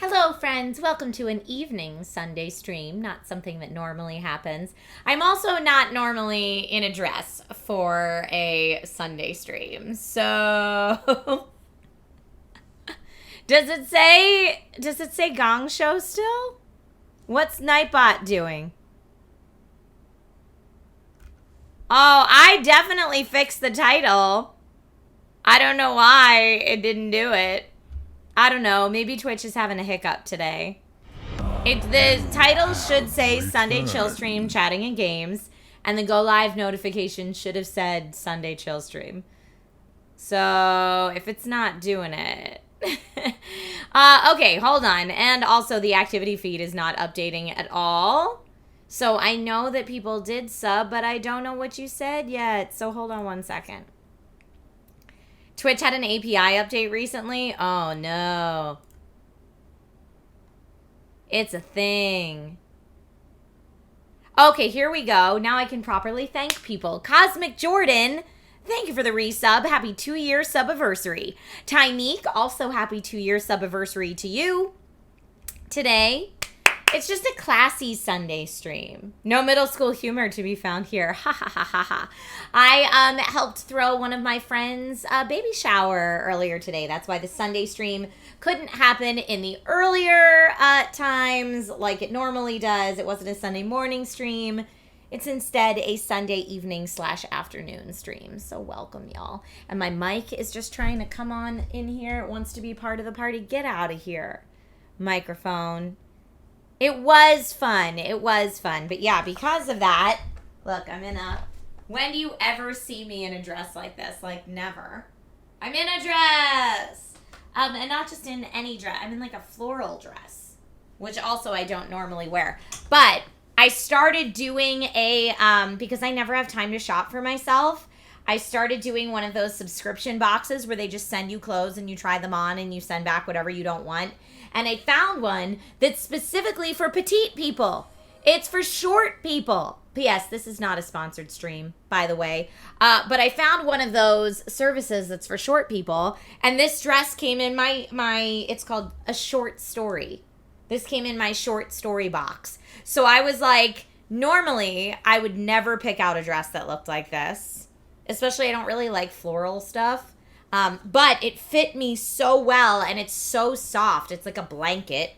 Hello, friends. Welcome to an evening Sunday stream. Not something that normally happens. I'm also not normally in a dress for a Sunday stream. So, does it say Gong Show still? What's Nightbot doing? Oh, I definitely fixed the title. I don't know why it didn't do it. I don't know. Maybe Twitch is having a hiccup today. The title should say Sunday Chill Stream, Chatting and Games, and the Go Live notification should have said Sunday Chill Stream. So, if it's not doing it... okay, hold on. And also, the activity feed is not updating at all. So, I know that people did sub, but I don't know what you said yet. So, hold on one second. Twitch had an API update recently. Oh, no. It's a thing. Okay, here we go. Now I can properly thank people. Cosmic Jordan, thank you for the resub. Happy 2-year subiversary. Tyneek, also happy 2-year subiversary to you. Today, it's just a classy Sunday stream. No middle school humor to be found here. Ha ha ha ha ha. I helped throw one of my friends' baby shower earlier today. That's why the Sunday stream couldn't happen in the earlier times like it normally does. It wasn't a Sunday morning stream. It's instead a Sunday evening / afternoon stream. So welcome, y'all. And my mic is just trying to come on in here. It wants to be part of the party. Get out of here, microphone. It was fun. It was fun. But yeah, because of that, look, I'm in a... When do you ever see me in a dress like this? Like, never. I'm in a dress. And not just in any dress. I'm in like a floral dress, which also I don't normally wear. But I started doing because I never have time to shop for myself, I started doing one of those subscription boxes where they just send you clothes and you try them on and you send back whatever you don't want. And I found one that's specifically for petite people. It's for short people. P.S. This is not a sponsored stream, by the way. But I found one of those services that's for short people. And this dress came in my it's called a short story. This came in my short story box. So I was like, normally I would never pick out a dress that looked like this. Especially I don't really like floral stuff. But it fit me so well and it's so soft. It's like a blanket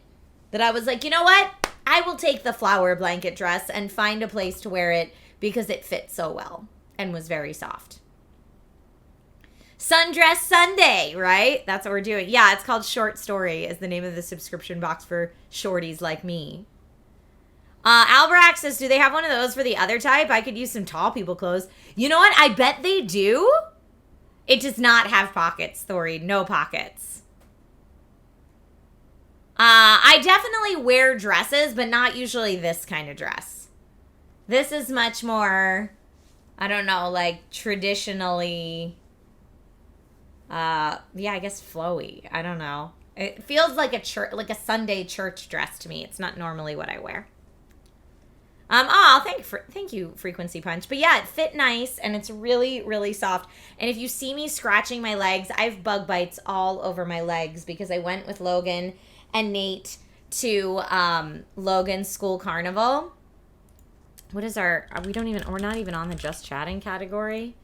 that I was like, you know what? I will take the flower blanket dress and find a place to wear it because it fit so well and was very soft. Sundress Sunday, right? That's what we're doing. Yeah, it's called Short Story is the name of the subscription box for shorties like me. Albrax says, do they have one of those for the other type? I could use some tall people clothes. You know what? I bet they do. It does not have pockets, Thori. No pockets. I definitely wear dresses, but not usually this kind of dress. This is much more, I don't know, like traditionally, yeah, I guess flowy. I don't know. It feels like a Sunday church dress to me. It's not normally what I wear. Thank you, Frequency Punch. But yeah, it fit nice, and it's really, really soft. And if you see me scratching my legs, I have bug bites all over my legs because I went with Logan and Nate to Logan's school carnival. What is we're not even on the just chatting category.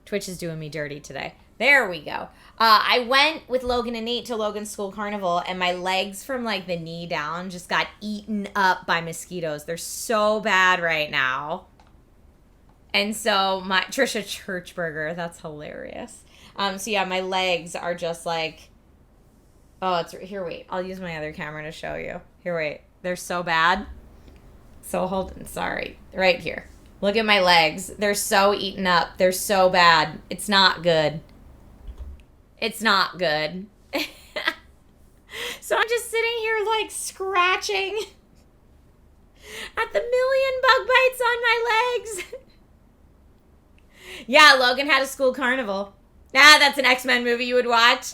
Twitch is doing me dirty today. There we go. I went with Logan and Nate to Logan's school carnival, and my legs from like the knee down just got eaten up by mosquitoes. They're so bad right now. And so my Trisha Hershberger, that's hilarious. So yeah, my legs are just like, oh, it's here. Wait, I'll use my other camera to show you. Here, wait. They're so bad. So hold on. Sorry. Right here. Look at my legs. They're so eaten up. They're so bad. It's not good. It's not good. So I'm just sitting here like scratching at the million bug bites on my legs. Yeah, Logan had a school carnival. That's an X-Men movie you would watch.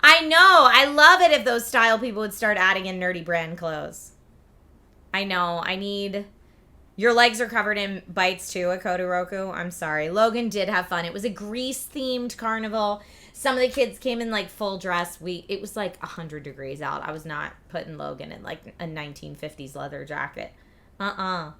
I know. I love it if those style people would start adding in nerdy brand clothes. I know. I need... Your legs are covered in bites too, Akoto Roku. I'm sorry. Logan did have fun. It was a Greece-themed carnival. Some of the kids came in like full dress. It was like 100 degrees out. I was not putting Logan in like a 1950s leather jacket. But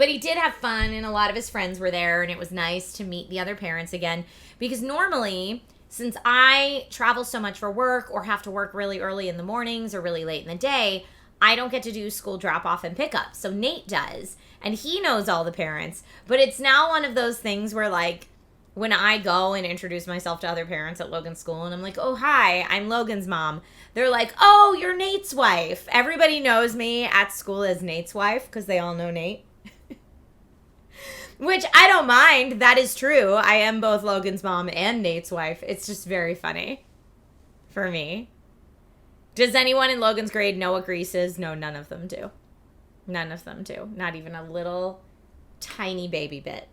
he did have fun, and a lot of his friends were there, and it was nice to meet the other parents again. Because normally, since I travel so much for work or have to work really early in the mornings or really late in the day, I don't get to do school drop-off and pickup. So Nate does, and he knows all the parents. But it's now one of those things where, like, when I go and introduce myself to other parents at Logan's school, and I'm like, oh, hi, I'm Logan's mom. They're like, oh, you're Nate's wife. Everybody knows me at school as Nate's wife because they all know Nate. Which I don't mind. That is true. I am both Logan's mom and Nate's wife. It's just very funny for me. Does anyone in Logan's grade know what Grease is? No, none of them do. None of them do. Not even a little tiny baby bit.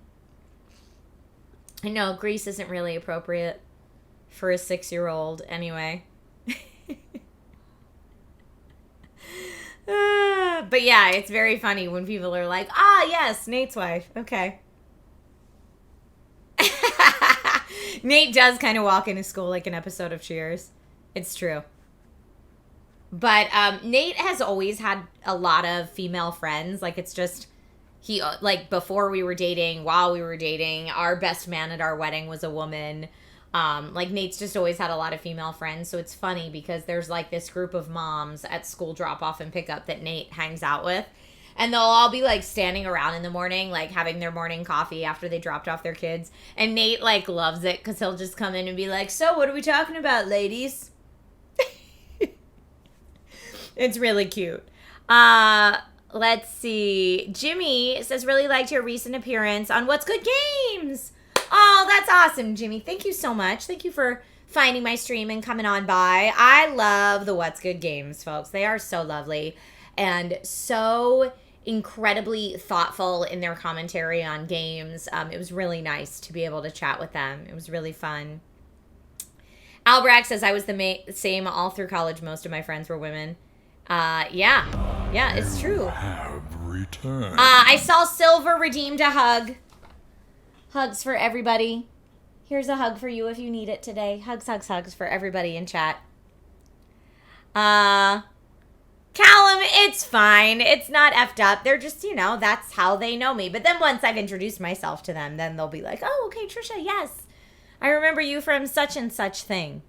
I know Grease isn't really appropriate for a 6-year-old anyway. But yeah, it's very funny when people are like, yes, Nate's wife. Okay. Nate does kind of walk into school like an episode of Cheers. It's true. But Nate has always had a lot of female friends. Like, it's just, he, like, before we were dating, while we were dating, our best man at our wedding was a woman. Like, Nate's just always had a lot of female friends. So it's funny because there's, like, this group of moms at school drop-off and pickup that Nate hangs out with. And they'll all be, like, standing around in the morning, like, having their morning coffee after they dropped off their kids. And Nate, like, loves it because he'll just come in and be like, so what are we talking about, ladies? It's really cute. Let's see. Jimmy says, really liked your recent appearance on What's Good Games. Oh, that's awesome, Jimmy. Thank you so much. Thank you for finding my stream and coming on by. I love the What's Good Games, folks. They are so lovely and so incredibly thoughtful in their commentary on games. It was really nice to be able to chat with them. It was really fun. Albrecht says, I was the same all through college. Most of my friends were women. Yeah, it's true. Have returned. I saw Silver redeemed a hug. Hugs for everybody. Here's a hug for you if you need it today. Hugs, hugs, hugs for everybody in chat. Callum, it's fine. It's not effed up. They're just, that's how they know me. But then once I've introduced myself to them, then they'll be like, oh, okay, Trisha, yes. I remember you from such and such thing.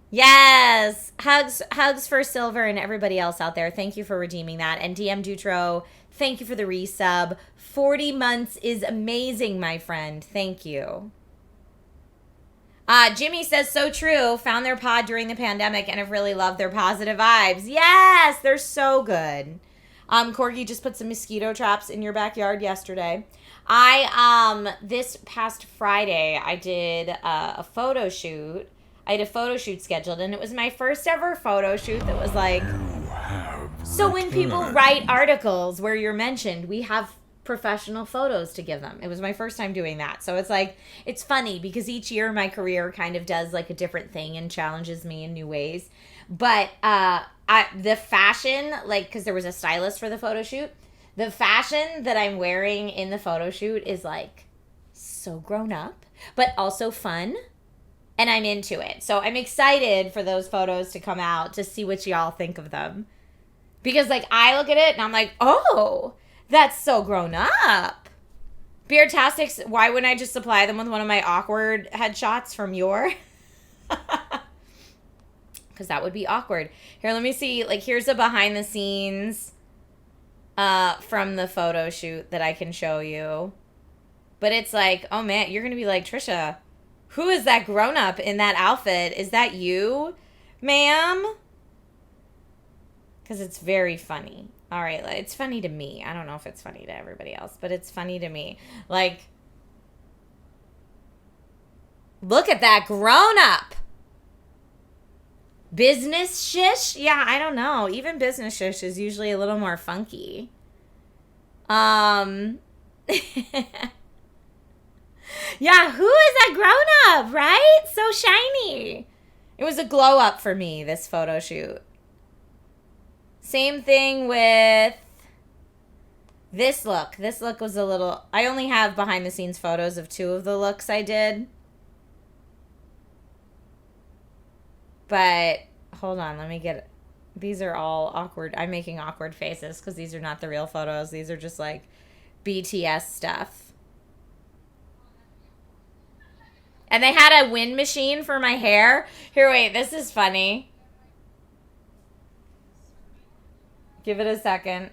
Yes. Hugs for Silver and everybody else out there. Thank you for redeeming that. And DM Dutro, thank you for the resub. 40 months is amazing, my friend. Thank you. Jimmy says, so true. Found their pod during the pandemic and have really loved their positive vibes. Yes, they're so good. Corgi just put some mosquito traps in your backyard yesterday. This past Friday, I did a photo shoot. I had a photo shoot scheduled, and it was my first ever photo shoot that was like, so when people write articles where you're mentioned, we have professional photos to give them. It was my first time doing that. So it's like, it's funny because each year my career kind of does like a different thing and challenges me in new ways. But the fashion, like, because there was a stylist for the photo shoot, the fashion that I'm wearing in the photo shoot is like so grown up, but also fun. And I'm into it. So I'm excited for those photos to come out to see what y'all think of them. Because, like, I look at it and I'm like, oh, that's so grown up. Beardtastics, why wouldn't I just supply them with one of my awkward headshots from your? Because that would be awkward. Here, let me see. Like, here's a behind the scenes from the photo shoot that I can show you. But it's like, oh, man, you're going to be like, Trisha, who is that grown-up in that outfit? Is that you, ma'am? Because it's very funny. All right, it's funny to me. I don't know if it's funny to everybody else, but it's funny to me. Like, look at that grown-up. Business shish? Yeah, I don't know. Even business shish is usually a little more funky. Yeah, who is that grown-up, right? So shiny. It was a glow-up for me, this photo shoot. Same thing with this look. This look was a little... I only have behind-the-scenes photos of 2 of the looks I did. But hold on, let me get... These are all awkward. I'm making awkward faces because these are not the real photos. These are just like BTS stuff. And they had a wind machine for my hair. Here, wait, this is funny. Give it a second.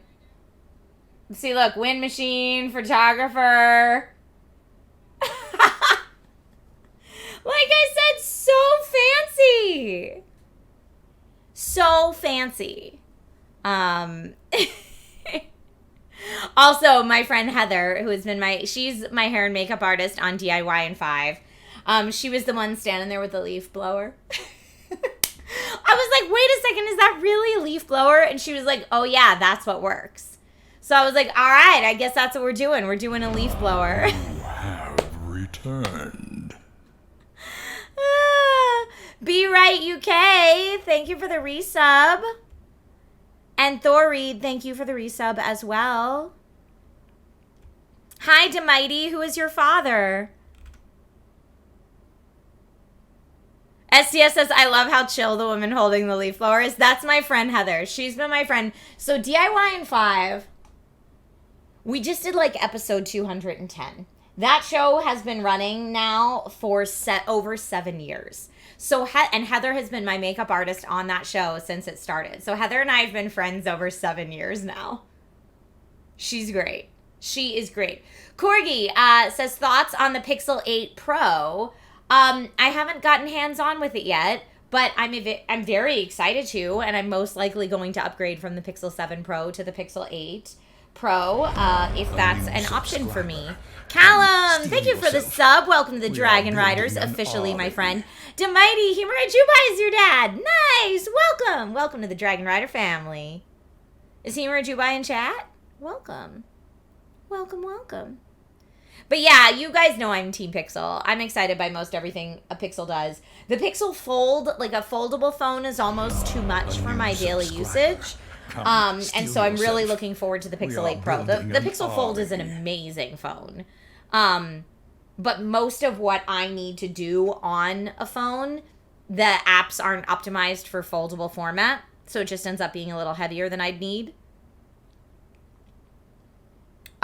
See, look, wind machine, photographer. Like I said, so fancy. So fancy. Also, my friend Heather, who has been she's my hair and makeup artist on DIY in 5. She was the one standing there with the leaf blower. I was like, wait a second, is that really a leaf blower? And she was like, oh yeah, that's what works. So I was like, all right, I guess that's what we're doing. We're doing a leaf blower. You have returned. Be Right UK, thank you for the resub. And Thorreed, thank you for the resub as well. Hi, Demighty, who is your father? STS says, I love how chill the woman holding the leaf blower is. That's my friend Heather. She's been my friend. So DIY in 5, we just did like episode 210. That show has been running now for over 7 years. So, and Heather has been my makeup artist on that show since it started. So Heather and I have been friends over 7 years now. She's great. She is great. Corgi says, thoughts on the Pixel 8 Pro. I haven't gotten hands-on with it yet, but I'm very excited to, and I'm most likely going to upgrade from the Pixel 7 Pro to the Pixel 8 Pro, if that's an option for me. Callum, thank you for the sub. Welcome to the Dragon Riders, officially my friend. Demighty, Himura Jubai is your dad. Nice, welcome. Welcome to the Dragon Rider family. Is Himura Jubai in chat? Welcome. Welcome, welcome. But yeah, you guys know I'm Team Pixel. I'm excited by most everything a Pixel does. The Pixel Fold, like a foldable phone, is almost too much for my daily usage. And so I'm really looking forward to the Pixel 8 Pro. The Pixel Fold is an amazing phone. But most of what I need to do on a phone, the apps aren't optimized for foldable format. So it just ends up being a little heavier than I'd need.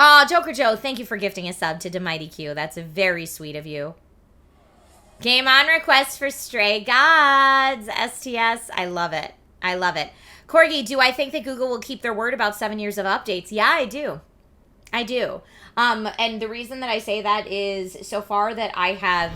Oh, Joker Joe, thank you for gifting a sub to Demighty Q. That's very sweet of you. Game on request for Stray Gods. STS, I love it. I love it. Corgi, do I think that Google will keep their word about 7 years of updates? Yeah, I do. I do. And the reason that I say that is so far that I have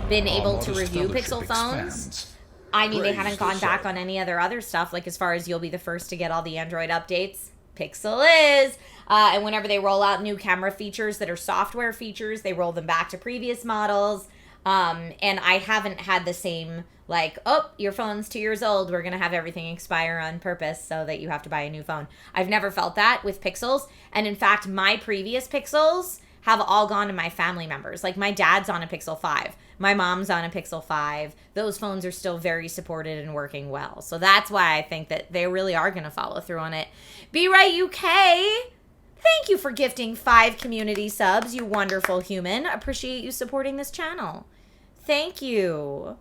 been able to review Pixel phones. I mean, they haven't gone back on any other stuff, like as far as you'll be the first to get all the Android updates. Pixel is. And whenever they roll out new camera features that are software features, they roll them back to previous models. And I haven't had the same, like, oh, your phone's 2 years old, we're going to have everything expire on purpose so that you have to buy a new phone. I've never felt that with Pixels. And in fact, my previous Pixels have all gone to my family members. Like, my dad's on a Pixel 5. My mom's on a Pixel 5. Those phones are still very supported and working well. So that's why I think that they really are going to follow through on it. Be Right UK, thank you for gifting 5 community subs, you wonderful human. Appreciate you supporting this channel. Thank you.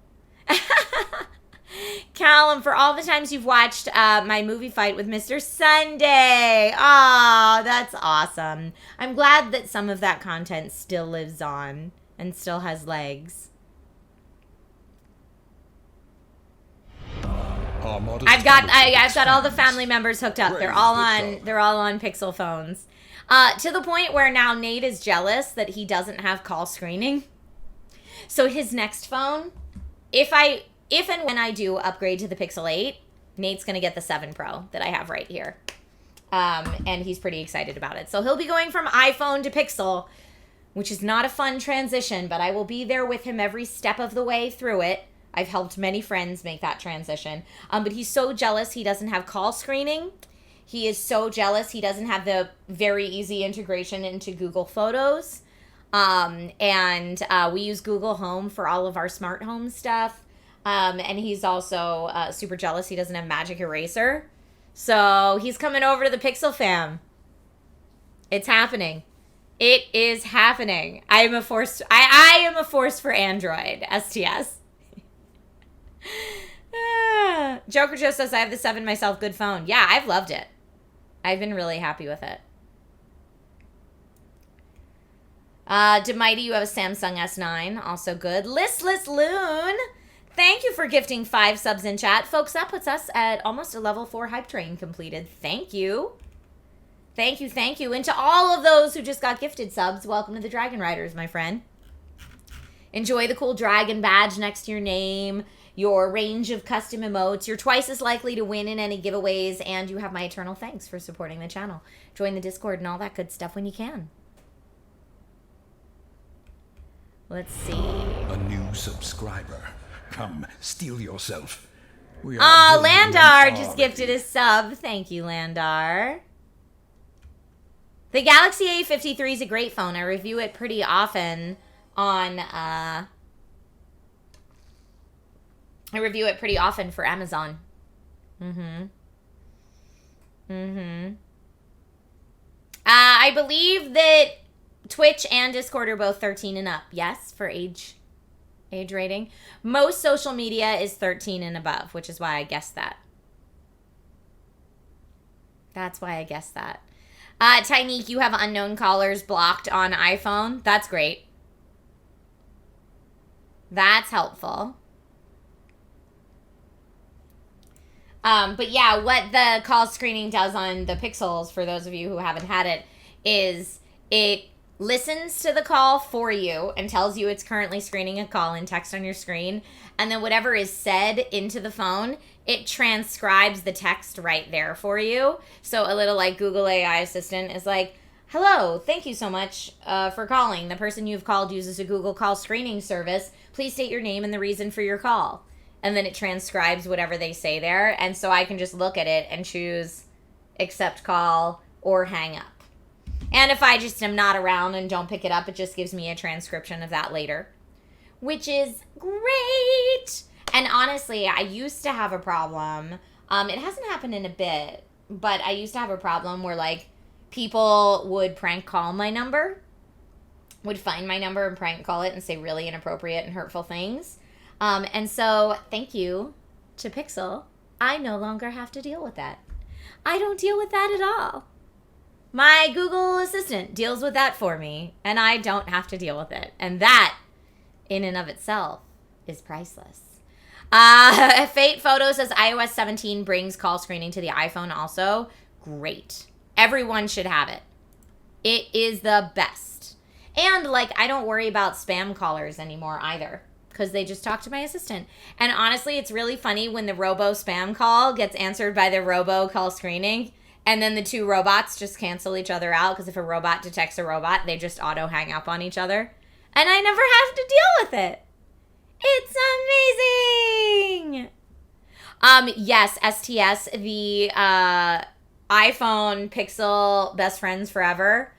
Callum, for all the times you've watched my movie fight with Mr. Sunday. Oh, that's awesome. I'm glad that some of that content still lives on and still has legs. I've got all the family members hooked up. They're all on Pixel phones. To the point where now Nate is jealous that he doesn't have call screening. So his next phone, if and when I do upgrade to the Pixel 8, Nate's going to get the 7 Pro that I have right here. And he's pretty excited about it. So he'll be going from iPhone to Pixel, which is not a fun transition, but I will be there with him every step of the way through it. I've helped many friends make that transition. But he's so jealous he doesn't have call screening. He is so jealous he doesn't have the very easy integration into Google Photos. And we use Google Home for all of our smart home stuff. And he's also super jealous he doesn't have Magic Eraser. So he's coming over to the Pixel fam. It's happening. It is happening. I am a force. I am a force for Android. STS. Joker Joe says, I have the 7 myself. Good phone. Yeah, I've loved it. I've been really happy with it. Demighty, you have a Samsung S9. Also good. Listless Loon. Thank you for gifting 5 subs in chat. Folks, that puts us at almost a level 4 hype train completed. Thank you. Thank you, thank you. And to all of those who just got gifted subs, welcome to the Dragon Riders, my friend. Enjoy the cool dragon badge next to your name, your range of custom emotes. You're twice as likely to win in any giveaways, and you have my eternal thanks for supporting the channel. Join the Discord and all that good stuff when you can. Let's see. A new subscriber. Come, steal yourself. Landar just gifted a sub. Thank you, Landar. The Galaxy A53 is a great phone. I review it pretty often on, I review it pretty often for Amazon. I believe that Twitch and Discord are both 13 and up. Yes, for age rating. Most social media is 13 and above, which is why I guessed that. That's why I guessed that. Tyneek, you have unknown callers blocked on iPhone. That's great. That's helpful. But yeah, what the call screening does on the Pixels, for those of you who haven't had it, is it listens to the call for you and tells you it's currently screening a call in text on your screen. And then whatever is said into the phone, it transcribes the text right there for you. So a little like Google AI Assistant is like, hello, thank you so much for calling. The person you've called uses a Google call screening service. Please state your name and the reason for your call. And then it transcribes whatever they say there. And so I can just look at it and choose accept call or hang up. And if I just am not around and don't pick it up, it just gives me a transcription of that later, which is great. And honestly, I used to have a problem. It hasn't happened in a bit, but I used to have a problem where, like, people would prank call my number, would find my number and prank call it and say really inappropriate and hurtful things. And so thank you to Pixel. I no longer have to deal with that. I don't deal with that at all. My Google Assistant deals with that for me, and I don't have to deal with it. And that, in and of itself, is priceless. Fate Photo says iOS 17 brings call screening to the iPhone also. Great. Everyone should have it. It is the best. And, like, I don't worry about spam callers anymore either, because they just talk to my assistant. And honestly, it's really funny when the robo spam call gets answered by the robo call screening, and then the two robots just cancel each other out, because if a robot detects a robot, they just auto hang up on each other. And I never have to deal with it. It's amazing. Yes, STS, the iPhone Pixel Best Friends Forever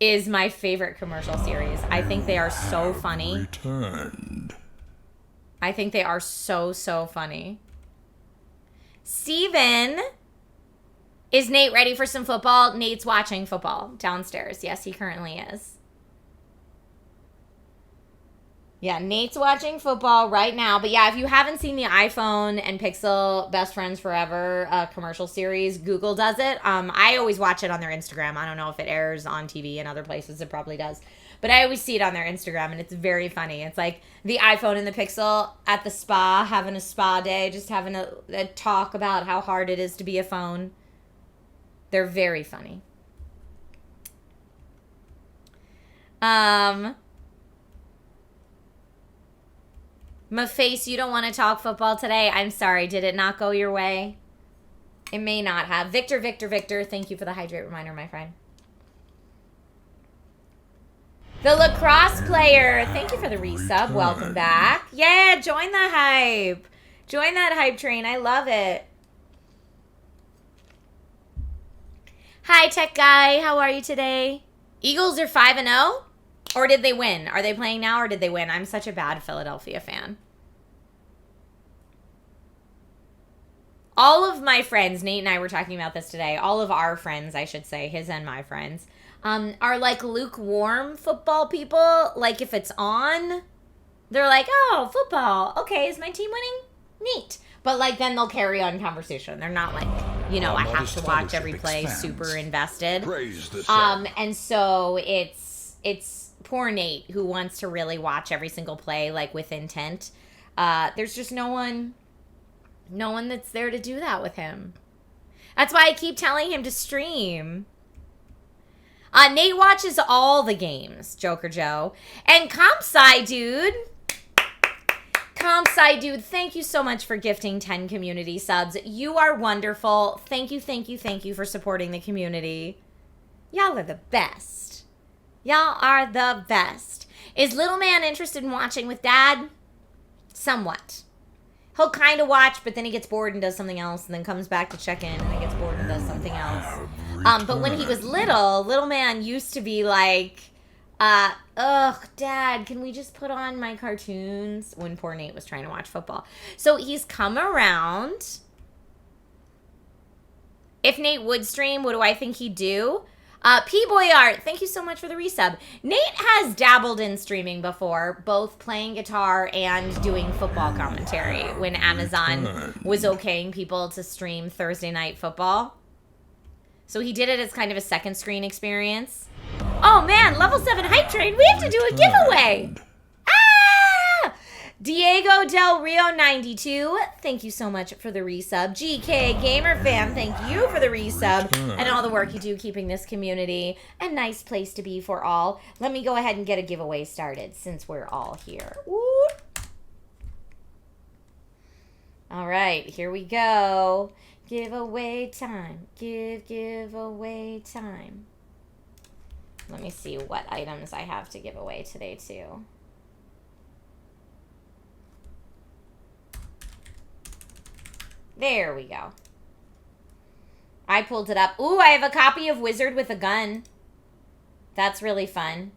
is my favorite commercial series. I think they are so funny. Returned. I think they are so funny. Steven, is Nate ready for some football? Nate's watching football downstairs. Yes, he currently is. Yeah, Nate's watching football right now. But yeah, if you haven't seen the iPhone and Pixel Best Friends Forever commercial series, Google does it. I always watch it on their Instagram. I don't know if it airs on TV and other places. It probably does. But I always see it on their Instagram, and it's very funny. It's like the iPhone and the Pixel at the spa, having a spa day, just having a talk about how hard it is to be a phone. They're very funny. Maface, you don't want to talk football today? I'm sorry. Did it not go your way? It may not have. Victor, thank you for the hydrate reminder, my friend. The lacrosse player, thank you for the resub. Welcome back. Yeah, join the hype. Join that hype train. I love it. Hi, tech guy. How are you today? Eagles are 5-0? Or did they win? Are they playing now or did they win? I'm such a bad Philadelphia fan. All of my friends, Nate and I were talking about this today, all of our friends, I should say, his and my friends, are like lukewarm football people. Like if it's on, they're like, oh, football. Okay, is my team winning? neat. But, like, then they'll carry on conversation. They're not like, you know, Our I have modest to watch fellowship every play expands. super invested. Praise the sun. And so it's poor Nate who wants to really watch every single play, like, with intent. There's just no one that's there to do that with him. That's why I keep telling him to stream. Nate watches all the games, Joker Joe. And Compsci Dude, thank you so much for gifting 10 community subs. You are wonderful. Thank you for supporting the community. Y'all are the best. Y'all are the best. Is little man interested in watching with dad? Somewhat. He'll kind of watch, but then he gets bored and does something else, and then comes back to check in, and then gets bored and does something else. But when he was little man used to be like, Dad, can we just put on my cartoons? When poor Nate was trying to watch football. So he's come around. If Nate would stream, what do I think he'd do? P-Boy Art, thank you so much for the resub. Nate has dabbled in streaming before, both playing guitar and doing football commentary when Amazon was okaying people to stream Thursday night football. So he did it as kind of a second screen experience. Oh man, level 7 hype train, we have to do a giveaway. Diego Del Rio 92, thank you so much for the resub. GK Gamer Fan, thank you for the resub and all the work you do keeping this community a nice place to be for all. Let me go ahead and get a giveaway started since we're all here. Woo. All right, here we go. Giveaway time. Giveaway time. Let me see what items I have to give away today too. There we go. I pulled it up. Ooh, I have a copy of Wizard with a Gun. That's really fun.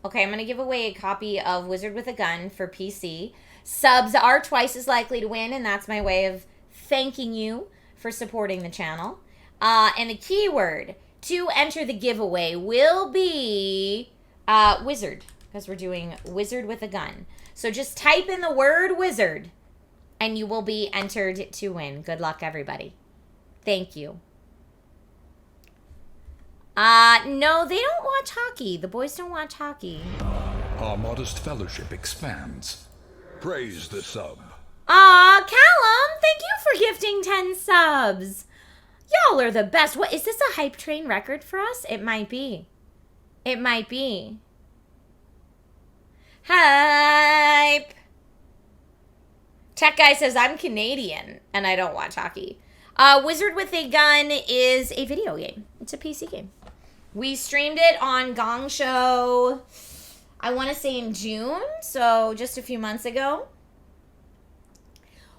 Okay, I'm going to give away a copy of Wizard with a Gun for PC. Subs are twice as likely to win, and that's my way of thanking you for supporting the channel. And the keyword to enter the giveaway will be Wizard, because we're doing Wizard with a Gun. So just type in the word Wizard, and you will be entered to win. Good luck, everybody. Thank you. No, they don't watch hockey. The boys don't watch hockey. Our modest fellowship expands. Praise the sub. Aw, Callum, thank you for gifting 10 subs. Y'all are the best. What, is this a hype train record for us? It might be. It might be. Hype. Tech Guy says, I'm Canadian, and I don't watch hockey. Wizard with a Gun is a video game. It's a PC game. We streamed it on Gong Show, I want to say in June, so just a few months ago.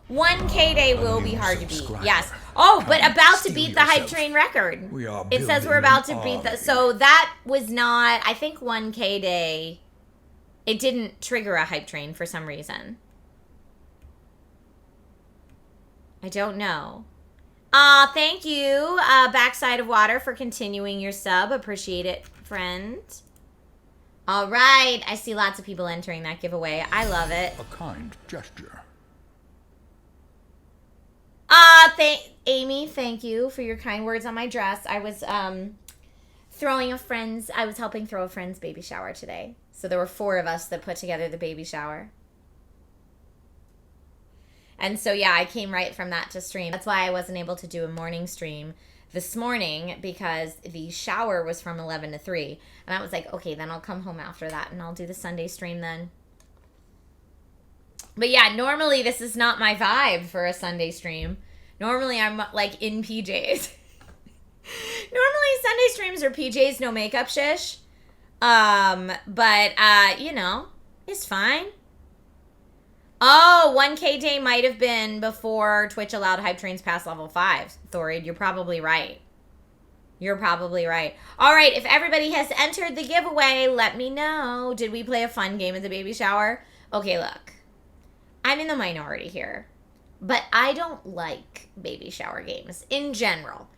1K day will be hard to beat. Yes. Oh, but about to beat the hype train record. It says we're about to beat the... So that was not... I think 1K day... It didn't trigger a hype train for some reason. I don't know. Thank you, Backside of Water, for continuing your sub. Appreciate it, friend. All right. I see lots of people entering that giveaway. I love it. A kind gesture. Amy, thank you for your kind words on my dress. I was I was helping throw a friend's baby shower today. So there were 4 of us that put together the baby shower. And so, yeah, I came right from that to stream. That's why I wasn't able to do a morning stream this morning, because the shower was from 11 to 3. And I was like, okay, then I'll come home after that and I'll do the Sunday stream then. But yeah, normally this is not my vibe for a Sunday stream. Normally I'm like in PJs. Normally Sunday streams are PJs, no makeup shish. But you know, it's fine. Oh, 1K day might have been before Twitch allowed hype trains past level 5. Thorid, you're probably right. You're probably right. All right, if everybody has entered the giveaway, let me know. Did we play a fun game at the baby shower? Okay, look. I'm in the minority here, but I don't like baby shower games in general.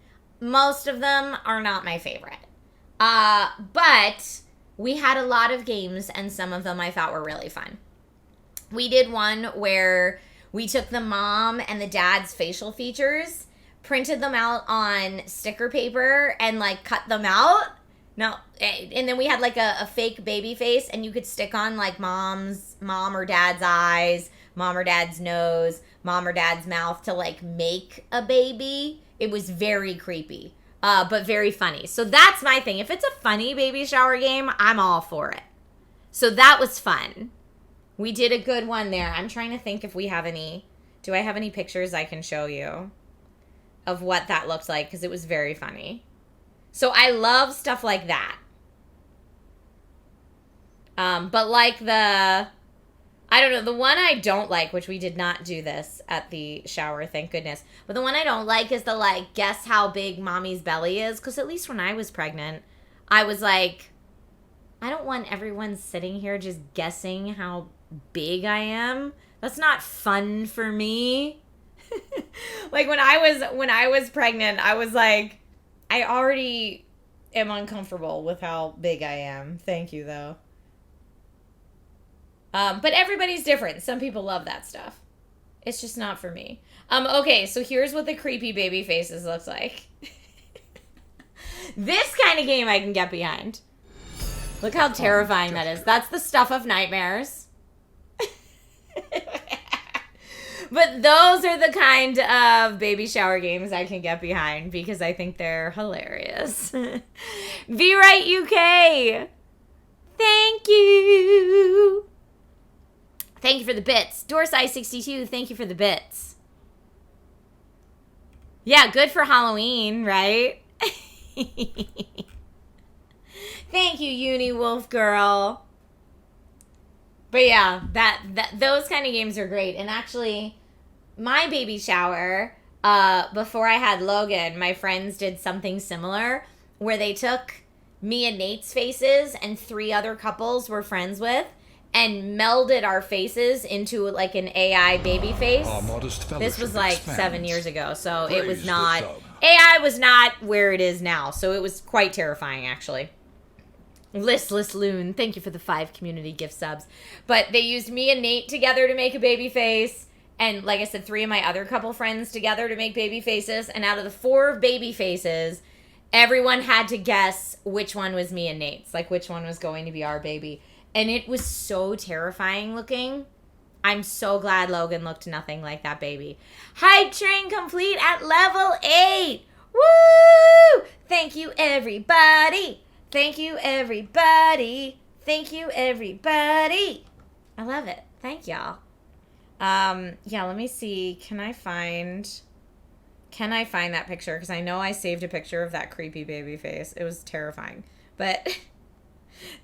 Most of them are not my favorite. But we had a lot of games, and some of them I thought were really fun. We did one where We took the mom and the dad's facial features, printed them out on sticker paper, and, like, cut them out. No, and then we had, like, a fake baby face, and you could stick on, like, mom or dad's eyes, mom or dad's nose, mom or dad's mouth to, like, make a baby. It was very creepy, but very funny. So that's my thing. If it's a funny baby shower game, I'm all for it. So that was fun. We did a good one there. I'm trying to think if we have any. Do I have any pictures I can show you of what that looked like? Because it was very funny. So I love stuff like that. But like I don't know, the one I don't like, which we did not do this at the shower, thank goodness. But the one I don't like is the, like, guess how big mommy's belly is. Because at least when I was pregnant, I was like, I don't want everyone sitting here just guessing how big I am. That's not fun for me. Like, when I was pregnant, I was like, I already am uncomfortable with how big I am. Thank you, though. But everybody's different. Some people love that stuff. It's just not for me. Okay, so here's what the creepy baby faces looks like. This kind of game I can get behind. Look how terrifying that is. That's the stuff of nightmares. But those are the kind of baby shower games I can get behind because I think they're hilarious. Be Right UK. Thank you. Thank you for the bits. Dorsai62, thank you for the bits. Yeah, good for Halloween, right? Thank you, Uni Wolf Girl. But yeah, those kind of games are great. And actually, my baby shower, before I had Logan, my friends did something similar where they took me and Nate's faces and 3 other couples we're friends with and melded our faces into, like, an AI baby face. This was like 7 years ago, so it was not... AI was not where it is now, so it was quite terrifying, actually. Listless Loon, thank you for the 5 community gift subs. But they used me and Nate together to make a baby face, and like I said, 3 of my other couple friends together to make baby faces, and out of the 4 baby faces, everyone had to guess which one was me and Nate's, like which one was going to be our baby. And it was so terrifying looking. I'm so glad Logan looked nothing like that baby. Hype train complete at level 8. Woo! Thank you, everybody. Thank you, everybody. Thank you, everybody. I love it. Thank y'all. Yeah, let me see. Can I find that picture? Because I know I saved a picture of that creepy baby face. It was terrifying. But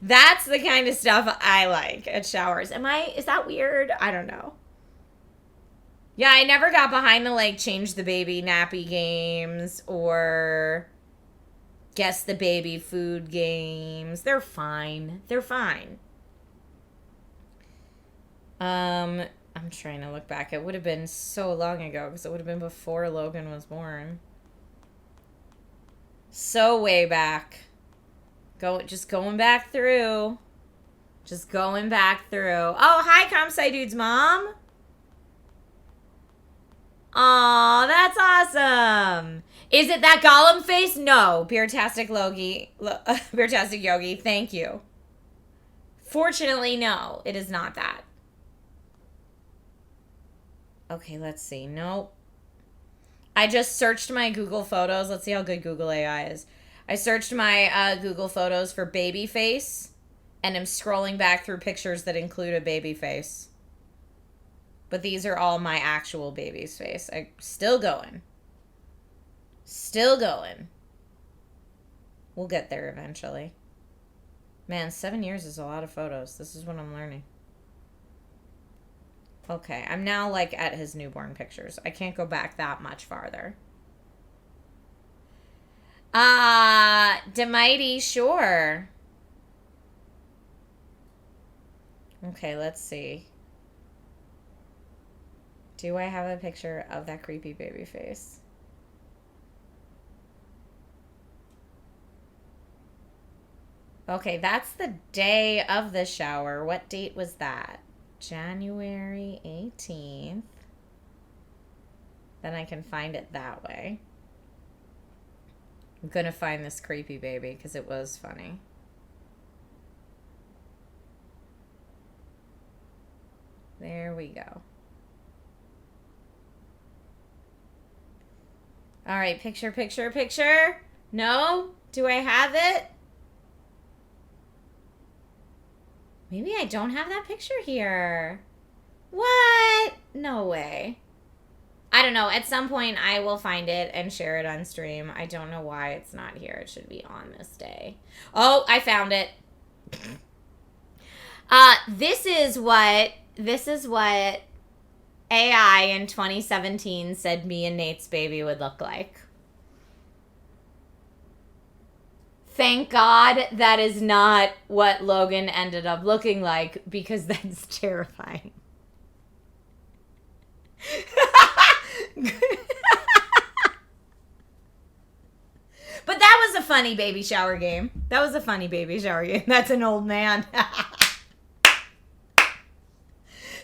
that's the kind of stuff I like at showers. Is that weird? I don't know. Yeah, I never got behind the, like, change the baby nappy games or guess the baby food games. They're fine. They're fine. I'm trying to look back. It would have been so long ago because it would have been before Logan was born. So way back. Just going back through. Just going back through. Oh, hi, Comsci Dude's mom. Aw, that's awesome. Is it that Gollum face? No. Beertastic Yogi, thank you. Fortunately, no. It is not that. Okay, let's see. Nope. I just searched my Google Photos. Let's see how good Google AI is. I searched my Google Photos for baby face, and I'm scrolling back through pictures that include a baby face. But these are all my actual baby's face. Still going. Still going. We'll get there eventually. Man, 7 years is a lot of photos. This is what I'm learning. Okay, I'm now, like, at his newborn pictures. I can't go back that much farther. Demighty, sure. Okay, let's see. Do I have a picture of that creepy baby face? Okay, that's the day of the shower. What date was that? January 18th. Then I can find it that way. I'm gonna find this creepy baby because it was funny. There we go. All right, picture, picture, picture. No? Do I have it? Maybe I don't have that picture here. What? No way. I don't know. At some point, I will find it and share it on stream. I don't know why it's not here. It should be on this day. Oh, I found it. This is what AI in 2017 said me and Nate's baby would look like. Thank God that is not what Logan ended up looking like, because that's terrifying. But that was a funny baby shower game. That's an old man.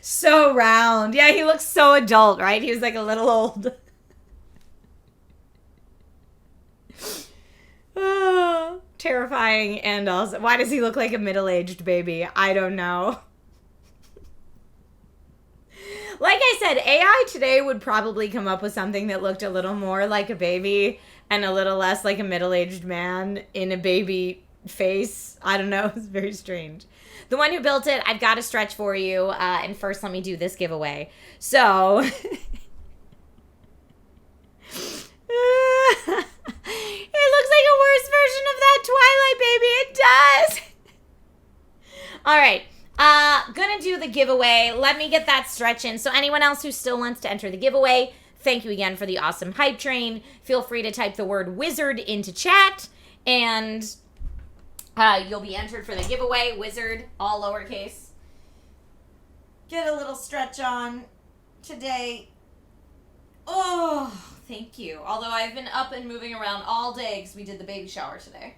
So round. Yeah, he looks so adult, right? He was like a little old. Oh, terrifying. And also, why does he look like a middle-aged baby? I don't know. Like I said, AI today would probably come up with something that looked a little more like a baby and a little less like a middle-aged man in a baby face. I don't know. It's very strange. The one who built it, I've got a stretch for you. And first, let me do this giveaway. So, it looks like a worse version of that Twilight baby. It does. All right. Gonna do the giveaway. Let me get that stretch in. So anyone else who still wants to enter the giveaway, thank you again for the awesome hype train. Feel free to type the word wizard into chat, and you'll be entered for the giveaway. Wizard, all lowercase. Get a little stretch on today. Oh, thank you. Although I've been up and moving around all day because we did the baby shower today.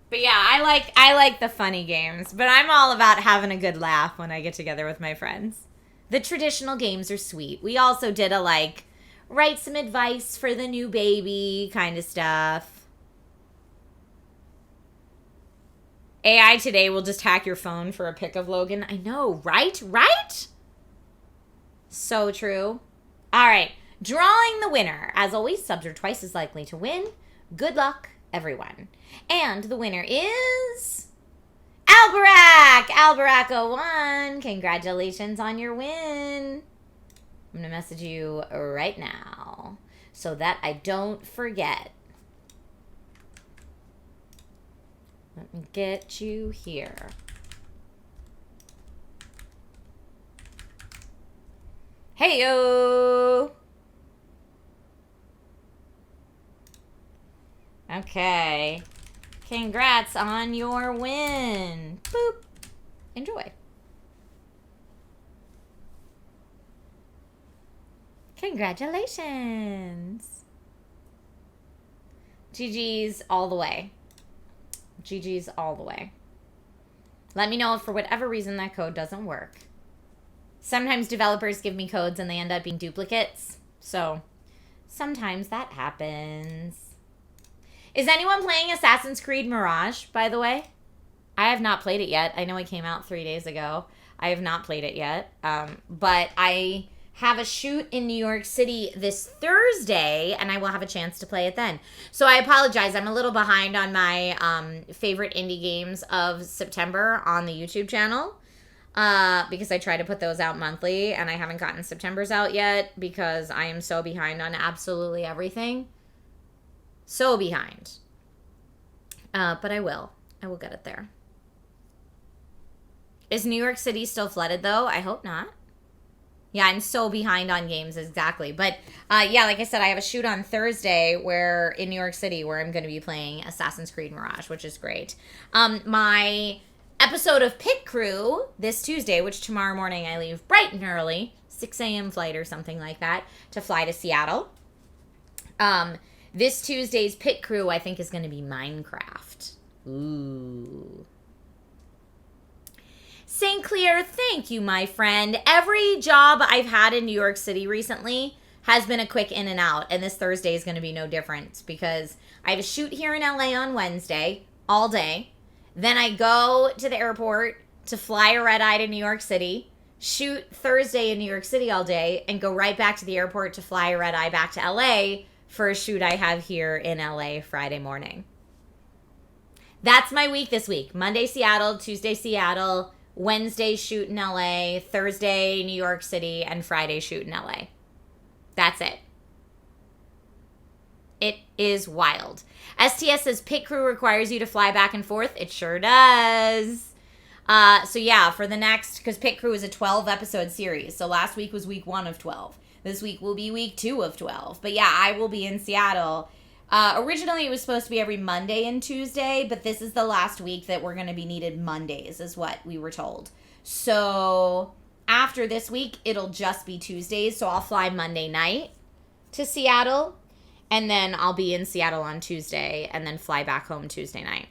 But yeah, I like the funny games, but I'm all about having a good laugh when I get together with my friends. The traditional games are sweet. We also did a write some advice for the new baby kind of stuff. AI today will just hack your phone for a pic of Logan. I know, right? Right? So true. All right, drawing the winner. As always, subs are twice as likely to win. Good luck, everyone. And the winner is Albarac. Albarac01. Congratulations on your win. I'm going to message you right now so that I don't forget. Let me get you here. Hey-yo. Okay. Congrats on your win. Boop. Enjoy. Congratulations. GG's all the way. GG's all the way. Let me know if for whatever reason that code doesn't work. Sometimes developers give me codes and they end up being duplicates. So sometimes that happens. Is anyone playing Assassin's Creed Mirage, by the way? I have not played it yet. I know it came out 3 days ago. I have not played it yet. But I have a shoot in New York City this Thursday, and I will have a chance to play it then. So I apologize. I'm a little behind on my favorite indie games of September on the YouTube channel because I try to put those out monthly, and I haven't gotten September's out yet because I am so behind on absolutely everything. So behind. But I will. I will get it there. Is New York City still flooded, though? I hope not. Yeah, I'm so behind on games, exactly. But, yeah, like I said, I have a shoot on Thursday in New York City where I'm going to be playing Assassin's Creed Mirage, which is great. My episode of Pit Crew this Tuesday, which tomorrow morning I leave bright and early, 6 a.m. flight or something like that, to fly to Seattle. This Tuesday's Pit Crew, I think, is going to be Minecraft. Ooh. St. Clair, thank you, my friend. Every job I've had in New York City recently has been a quick in and out, and this Thursday is going to be no different because I have a shoot here in LA on Wednesday all day. Then I go to the airport to fly a red-eye to New York City, shoot Thursday in New York City all day, and go right back to the airport to fly a red-eye back to LA for a shoot I have here in LA Friday morning. That's my week this week. Monday, Seattle, Tuesday, Seattle, Wednesday, shoot in LA, Thursday, New York City, and Friday, shoot in LA. That's it. It is wild. STS says pit crew requires you to fly back and forth. It sure does. So yeah, for the next, because pit crew is a 12 episode series. So last week was week 1 of 12. This week will be week 2 of 12. But yeah, I will be in Seattle. Originally, it was supposed to be every Monday and Tuesday, but this is the last week that we're going to be needed Mondays, is what we were told. So after this week, it'll just be Tuesdays. So I'll fly Monday night to Seattle, and then I'll be in Seattle on Tuesday, and then fly back home Tuesday night.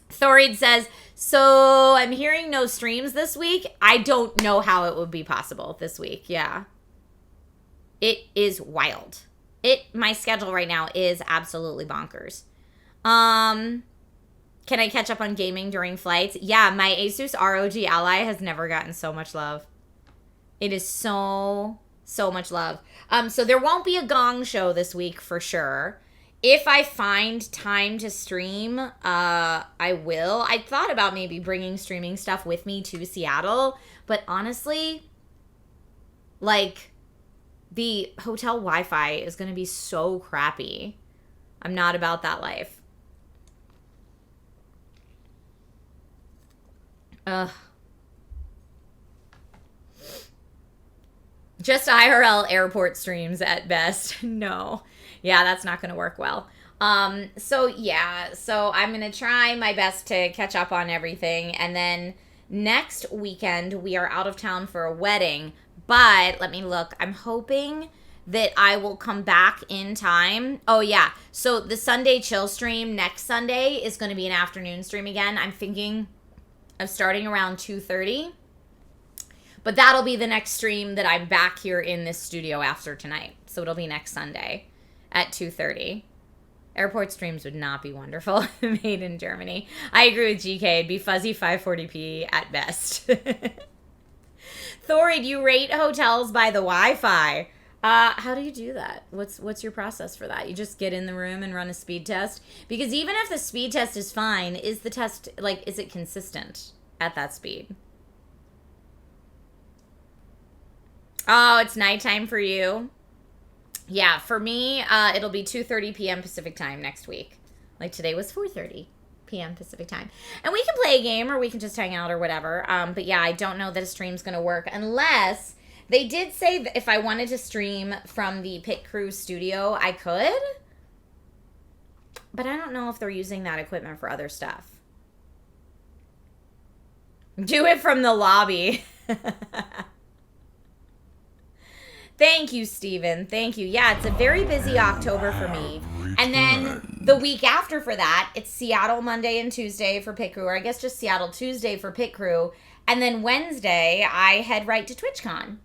Thorid says, so I'm hearing no streams this week. I don't know how it would be possible this week. Yeah. It is wild. My schedule right now is absolutely bonkers. Can I catch up on gaming during flights? Yeah, my Asus ROG Ally has never gotten so much love. It is so much love. So there won't be a gong show this week for sure. If I find time to stream, I will. I thought about maybe bringing streaming stuff with me to Seattle, but honestly, like, the hotel Wi-Fi is going to be so crappy. I'm not about that life. Ugh. Just IRL airport streams at best. No. Yeah, that's not going to work well. So I'm going to try my best to catch up on everything. And then next weekend, we are out of town for a wedding. But let me look. I'm hoping that I will come back in time. Oh, yeah. So the Sunday chill stream next Sunday is going to be an afternoon stream again. I'm thinking of starting around 2:30. But that'll be the next stream that I'm back here in this studio after tonight. So it'll be next Sunday at 2:30. Airport streams would not be wonderful. Made in Germany. I agree with GK. It'd be fuzzy 540p at best. Thorid, you rate hotels by the Wi-Fi. How do you do that? What's your process for that? You just get in the room and run a speed test? Because even if the speed test is fine, is the test, like, is it consistent at that speed? Oh, it's nighttime for you? Yeah, for me, it'll be 2:30 p.m. Pacific time next week. Like, today was 4:30 p.m. Pacific time. And we can play a game or we can just hang out or whatever. But yeah, I don't know that a stream's going to work unless they did say that if I wanted to stream from the Pit Crew studio, I could. But I don't know if they're using that equipment for other stuff. Do it from the lobby. Thank you, Steven. Thank you. Yeah, it's a very busy October for me. And then the week after for that, it's Seattle Monday and Tuesday for Pit Crew, or I guess just Seattle Tuesday for Pit Crew. And then Wednesday, I head right to TwitchCon.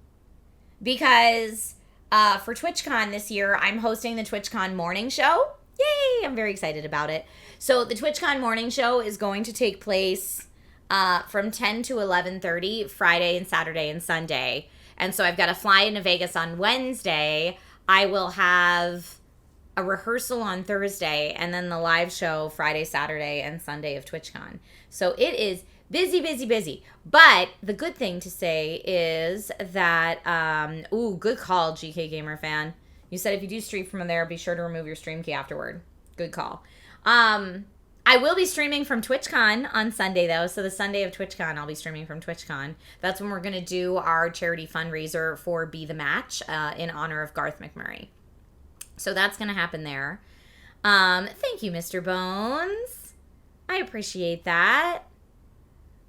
Because for TwitchCon this year, I'm hosting the TwitchCon morning show. Yay! I'm very excited about it. So the TwitchCon morning show is going to take place from 10 to 11:30, Friday and Saturday and Sunday. And so I've got to fly into Vegas on Wednesday. I will have a rehearsal on Thursday and then the live show Friday, Saturday, and Sunday of TwitchCon. So it is busy, busy, busy. But the good thing to say is that, good call, GK Gamer fan. You said if you do stream from there, be sure to remove your stream key afterward. Good call. I will be streaming from TwitchCon on Sunday, though. So the Sunday of TwitchCon, I'll be streaming from TwitchCon. That's when we're going to do our charity fundraiser for Be The Match in honor of Garth McMurray. So that's going to happen there. Thank you, Mr. Bones. I appreciate that.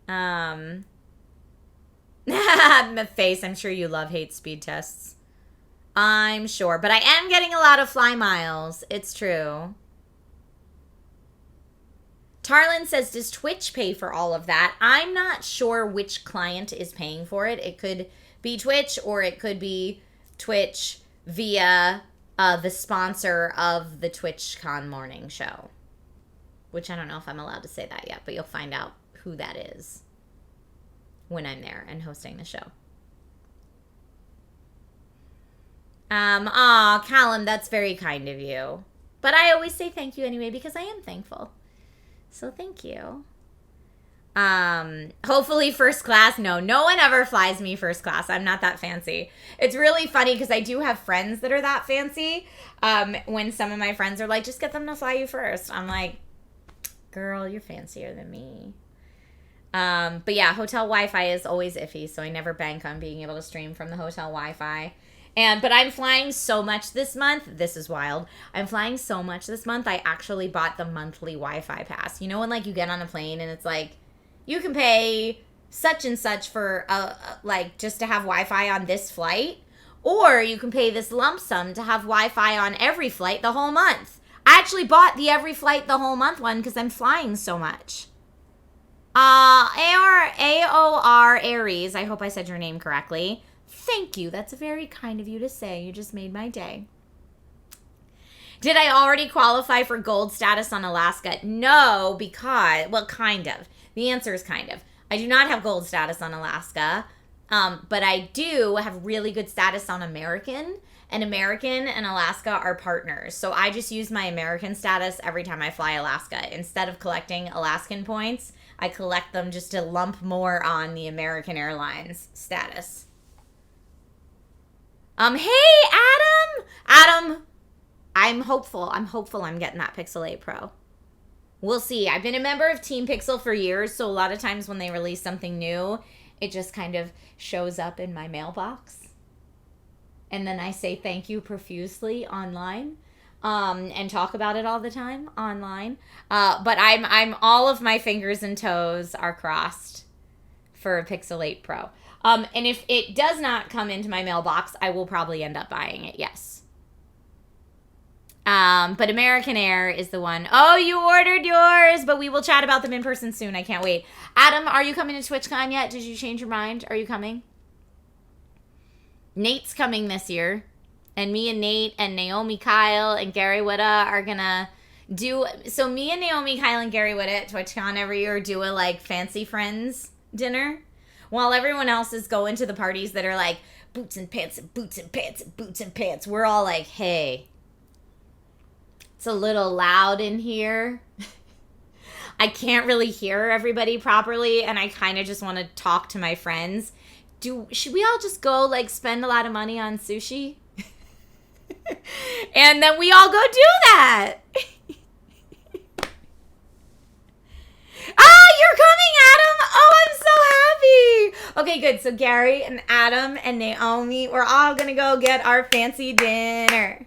My face, I'm sure you love hate speed tests. I'm sure. But I am getting a lot of fly miles. It's true. Tarlin says, does Twitch pay for all of that? I'm not sure which client is paying for it. It could be Twitch, or it could be Twitch via the sponsor of the TwitchCon morning show. Which I don't know if I'm allowed to say that yet, but you'll find out who that is when I'm there and hosting the show. Callum, that's very kind of you. But I always say thank you anyway because I am thankful. So thank you. Hopefully first class. No one ever flies me first class. I'm not that fancy. It's really funny because I do have friends that are that fancy. When some of my friends are like, just get them to fly you first. I'm like, girl, you're fancier than me. But yeah, hotel Wi-Fi is always iffy, so I never bank on being able to stream from the hotel Wi-Fi. But I'm flying so much this month. This is wild. I'm flying so much this month. I actually bought the monthly Wi-Fi pass. You know when like you get on a plane and it's like, you can pay such and such for like just to have Wi-Fi on this flight, or you can pay this lump sum to have Wi-Fi on every flight the whole month. I actually bought the every flight the whole month one because I'm flying so much. AOR Aries, I hope I said your name correctly. Thank you. That's very kind of you to say. You just made my day. Did I already qualify for gold status on Alaska? No, because, well, kind of. The answer is kind of. I do not have gold status on Alaska, but I do have really good status on American. And American and Alaska are partners. So I just use my American status every time I fly Alaska. Instead of collecting Alaskan points, I collect them just to lump more on the American Airlines status. Hey, Adam, I'm hopeful I'm getting that Pixel 8 Pro. We'll see. I've been a member of Team Pixel for years, so a lot of times when they release something new, it just kind of shows up in my mailbox. And then I say thank you profusely online, and talk about it all the time online. But I'm all of my fingers and toes are crossed for a Pixel 8 Pro. And if it does not come into my mailbox, I will probably end up buying it, yes. But American Air is the one. Oh, you ordered yours, but we will chat about them in person soon. I can't wait. Adam, are you coming to TwitchCon yet? Did you change your mind? Are you coming? Nate's coming this year. And me and Nate and Naomi Kyle and Gary Whitta are gonna do... So me and Naomi Kyle and Gary Whitta at TwitchCon every year do a, like, fancy friends dinner. While everyone else is going to the parties that are like boots and pants and boots and pants and boots and pants, we're all like, hey, it's a little loud in here. I can't really hear everybody properly, and I kind of just want to talk to my friends. Should we all just go like spend a lot of money on sushi? And then we all go do that. Ah, you're coming, Adam! Oh, I'm so happy! Okay, good. So Gary and Adam and Naomi, we're all gonna go get our fancy dinner.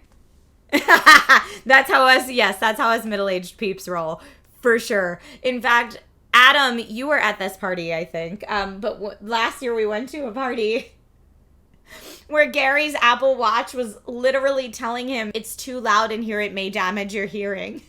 That's how us middle-aged peeps roll, for sure. In fact, Adam, you were at this party, I think. But last year we went to a party where Gary's Apple Watch was literally telling him, it's too loud in here, it may damage your hearing.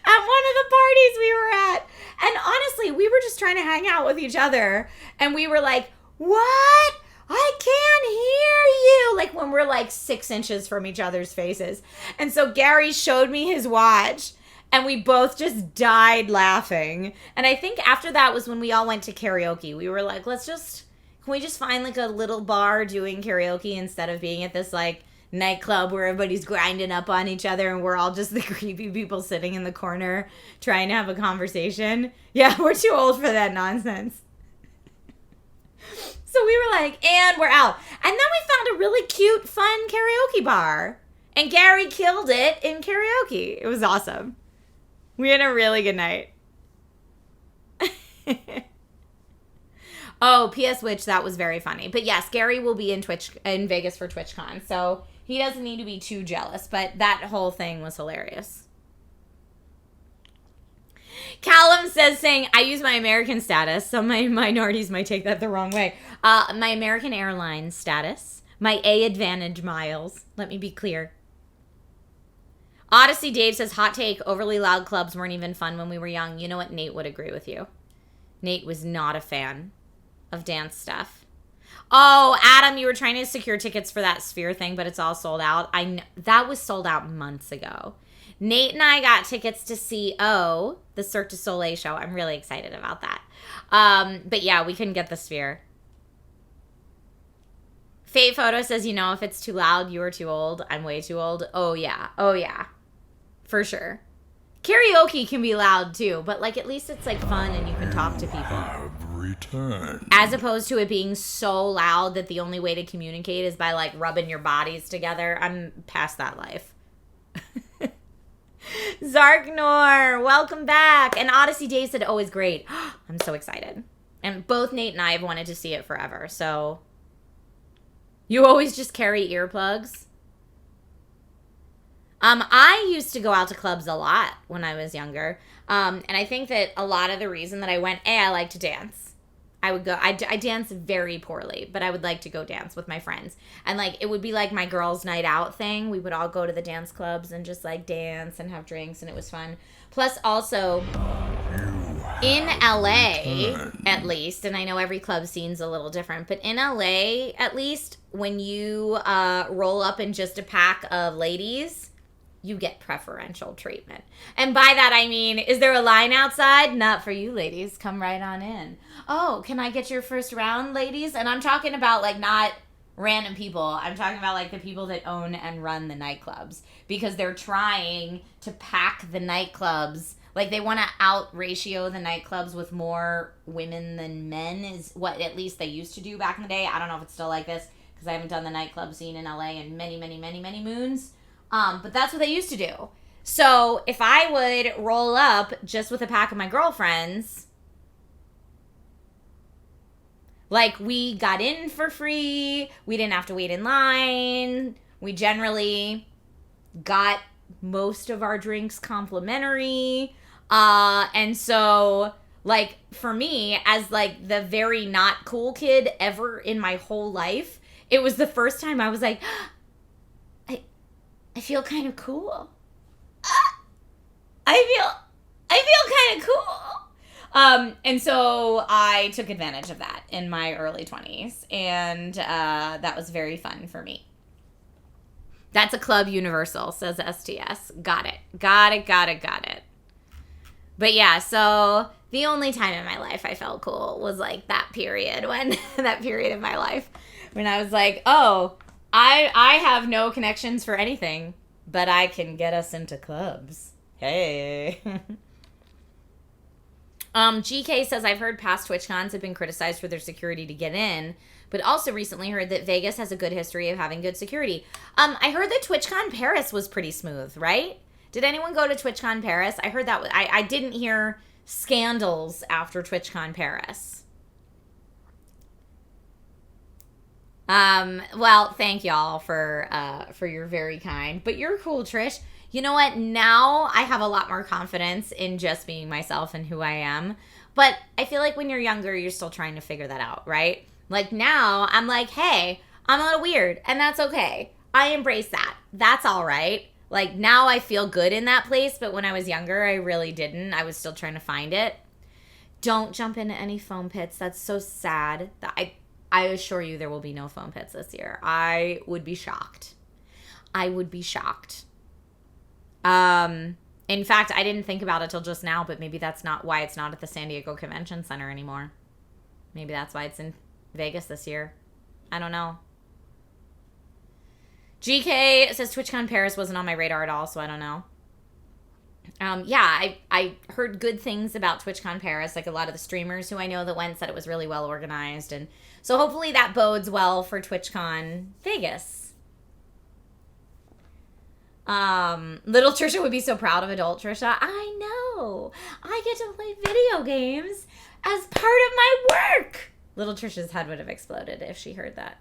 At one of the parties we were at. And honestly, we were just trying to hang out with each other. And we were like, what? I can't hear you. Like when we're like 6 inches from each other's faces. And so Gary showed me his watch. And we both just died laughing. And I think after that was when we all went to karaoke. We were like, can we just find like a little bar doing karaoke instead of being at this like nightclub where everybody's grinding up on each other and we're all just the creepy people sitting in the corner trying to have a conversation. Yeah, we're too old for that nonsense. So we were like, and we're out. And then we found a really cute, fun karaoke bar. And Gary killed it in karaoke. It was awesome. We had a really good night. Oh, P.S. Which, that was very funny. But yes, Gary will be in Vegas for TwitchCon. So he doesn't need to be too jealous. But that whole thing was hilarious. Callum saying, I use my American status. Some minorities might take that the wrong way. My American Airlines status. My A Advantage miles. Let me be clear. Odyssey Dave says, hot take, overly loud clubs weren't even fun when we were young. You know what? Nate would agree with you. Nate was not a fan of dance stuff. Oh, Adam, you were trying to secure tickets for that Sphere thing, but it's all sold out. That was sold out months ago. Nate and I got tickets to see the Cirque du Soleil show. I'm really excited about that. But yeah, we couldn't get the Sphere. Fate Photo says, if it's too loud, you are too old. I'm way too old. Oh, yeah. For sure. Karaoke can be loud, too. But, at least it's, fun and you can talk to people. Have returned. As opposed to it being so loud that the only way to communicate is by, rubbing your bodies together. I'm past that life. Zarknor, welcome back. And Odyssey Day said, it's great. I'm so excited. And both Nate and I have wanted to see it forever, so... You always just carry earplugs? I used to go out to clubs a lot when I was younger. And I think that a lot of the reason that I went, I like to dance. I dance very poorly, but I would like to go dance with my friends. And, it would be my girls' night out thing. We would all go to the dance clubs and just, dance and have drinks, and it was fun. Plus, also, in LA, at least, and I know every club scene's a little different, but in LA, at least, when you roll up in just a pack of ladies, you get preferential treatment. And by that, I mean, is there a line outside? Not for you, ladies. Come right on in. Oh, can I get your first round, ladies? And I'm talking about, not random people. I'm talking about, the people that own and run the nightclubs. Because they're trying to pack the nightclubs. They want to out-ratio the nightclubs with more women than men is what at least they used to do back in the day. I don't know if it's still like this because I haven't done the nightclub scene in LA in many, many, many, many moons. But that's what they used to do. So if I would roll up just with a pack of my girlfriends, we got in for free. We didn't have to wait in line. We generally got most of our drinks complimentary. And so, for me, as, the very not cool kid ever in my whole life, it was the first time I was like, I feel kind of cool. I feel kind of cool. And so I took advantage of that in my early 20s. And that was very fun for me. That's a club universal, says STS. Got it. But yeah, so the only time in my life I felt cool was that period of my life when I was I have no connections for anything, but I can get us into clubs. Hey. GK says, I've heard past TwitchCons have been criticized for their security to get in, but also recently heard that Vegas has a good history of having good security. I heard that TwitchCon Paris was pretty smooth, right? Did anyone go to TwitchCon Paris? I heard that. I didn't hear scandals after TwitchCon Paris. Well, thank y'all for your very kind, but you're cool, Trish. You know what? Now I have a lot more confidence in just being myself and who I am. But I feel like when you're younger, you're still trying to figure that out, right? Now I'm hey, I'm a little weird, and that's okay. I embrace that. That's all right. Now I feel good in that place, but when I was younger, I really didn't. I was still trying to find it. Don't jump into any foam pits. That's so sad. I assure you there will be no foam pits this year. I would be shocked. In fact, I didn't think about it till just now, but maybe that's not why it's not at the San Diego Convention Center anymore. Maybe that's why it's in Vegas this year. I don't know. GK says TwitchCon Paris wasn't on my radar at all, so I don't know. Yeah, I heard good things about TwitchCon Paris. A lot of the streamers who I know that went said it was really well organized. And so hopefully that bodes well for TwitchCon Vegas. Little Trisha would be so proud of adult Trisha. I know. I get to play video games as part of my work. Little Trisha's head would have exploded if she heard that.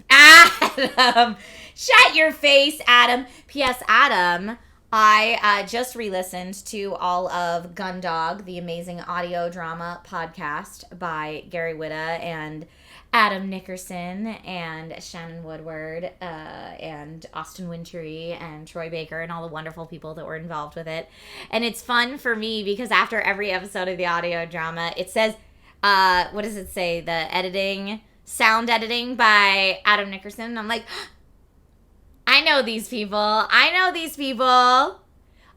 Adam! Shut your face, Adam. P.S. Adam, I just re-listened to all of Gundog, the amazing audio drama podcast by Gary Whitta and Adam Nickerson and Shannon Woodward and Austin Wintory and Troy Baker and all the wonderful people that were involved with it. And it's fun for me because after every episode of the audio drama, it says, what does it say? The sound editing by Adam Nickerson. I'm like, I know these people.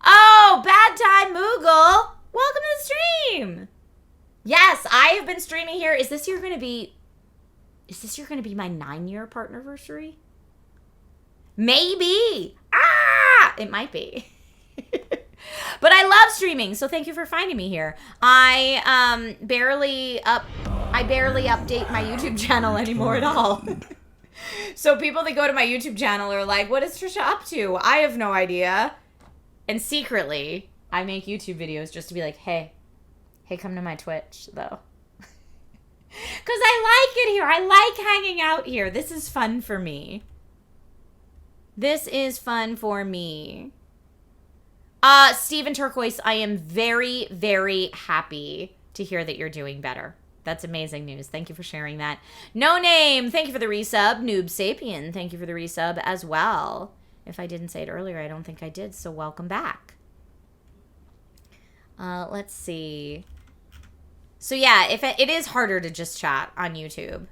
Oh, Bad Time Moogle. Welcome to the stream. Yes, I have been streaming here. Is this year going to be my 9-year partnerversary? Maybe. It might be. But I love streaming, so thank you for finding me here. I barely update my YouTube channel anymore at all. So people that go to my YouTube channel are like, what is Trisha up to? I have no idea. And secretly, I make YouTube videos just to be like, hey, come to my Twitch, though. Because I like it here. I like hanging out here. This is fun for me. Steven Turquoise, I am very, very happy to hear that you're doing better. That's amazing news. Thank you for sharing that. No Name, thank you for the resub. Noob Sapien, thank you for the resub as well. If I didn't say it earlier, I don't think I did, so welcome back. Let's see. So yeah, it is harder to just chat on YouTube.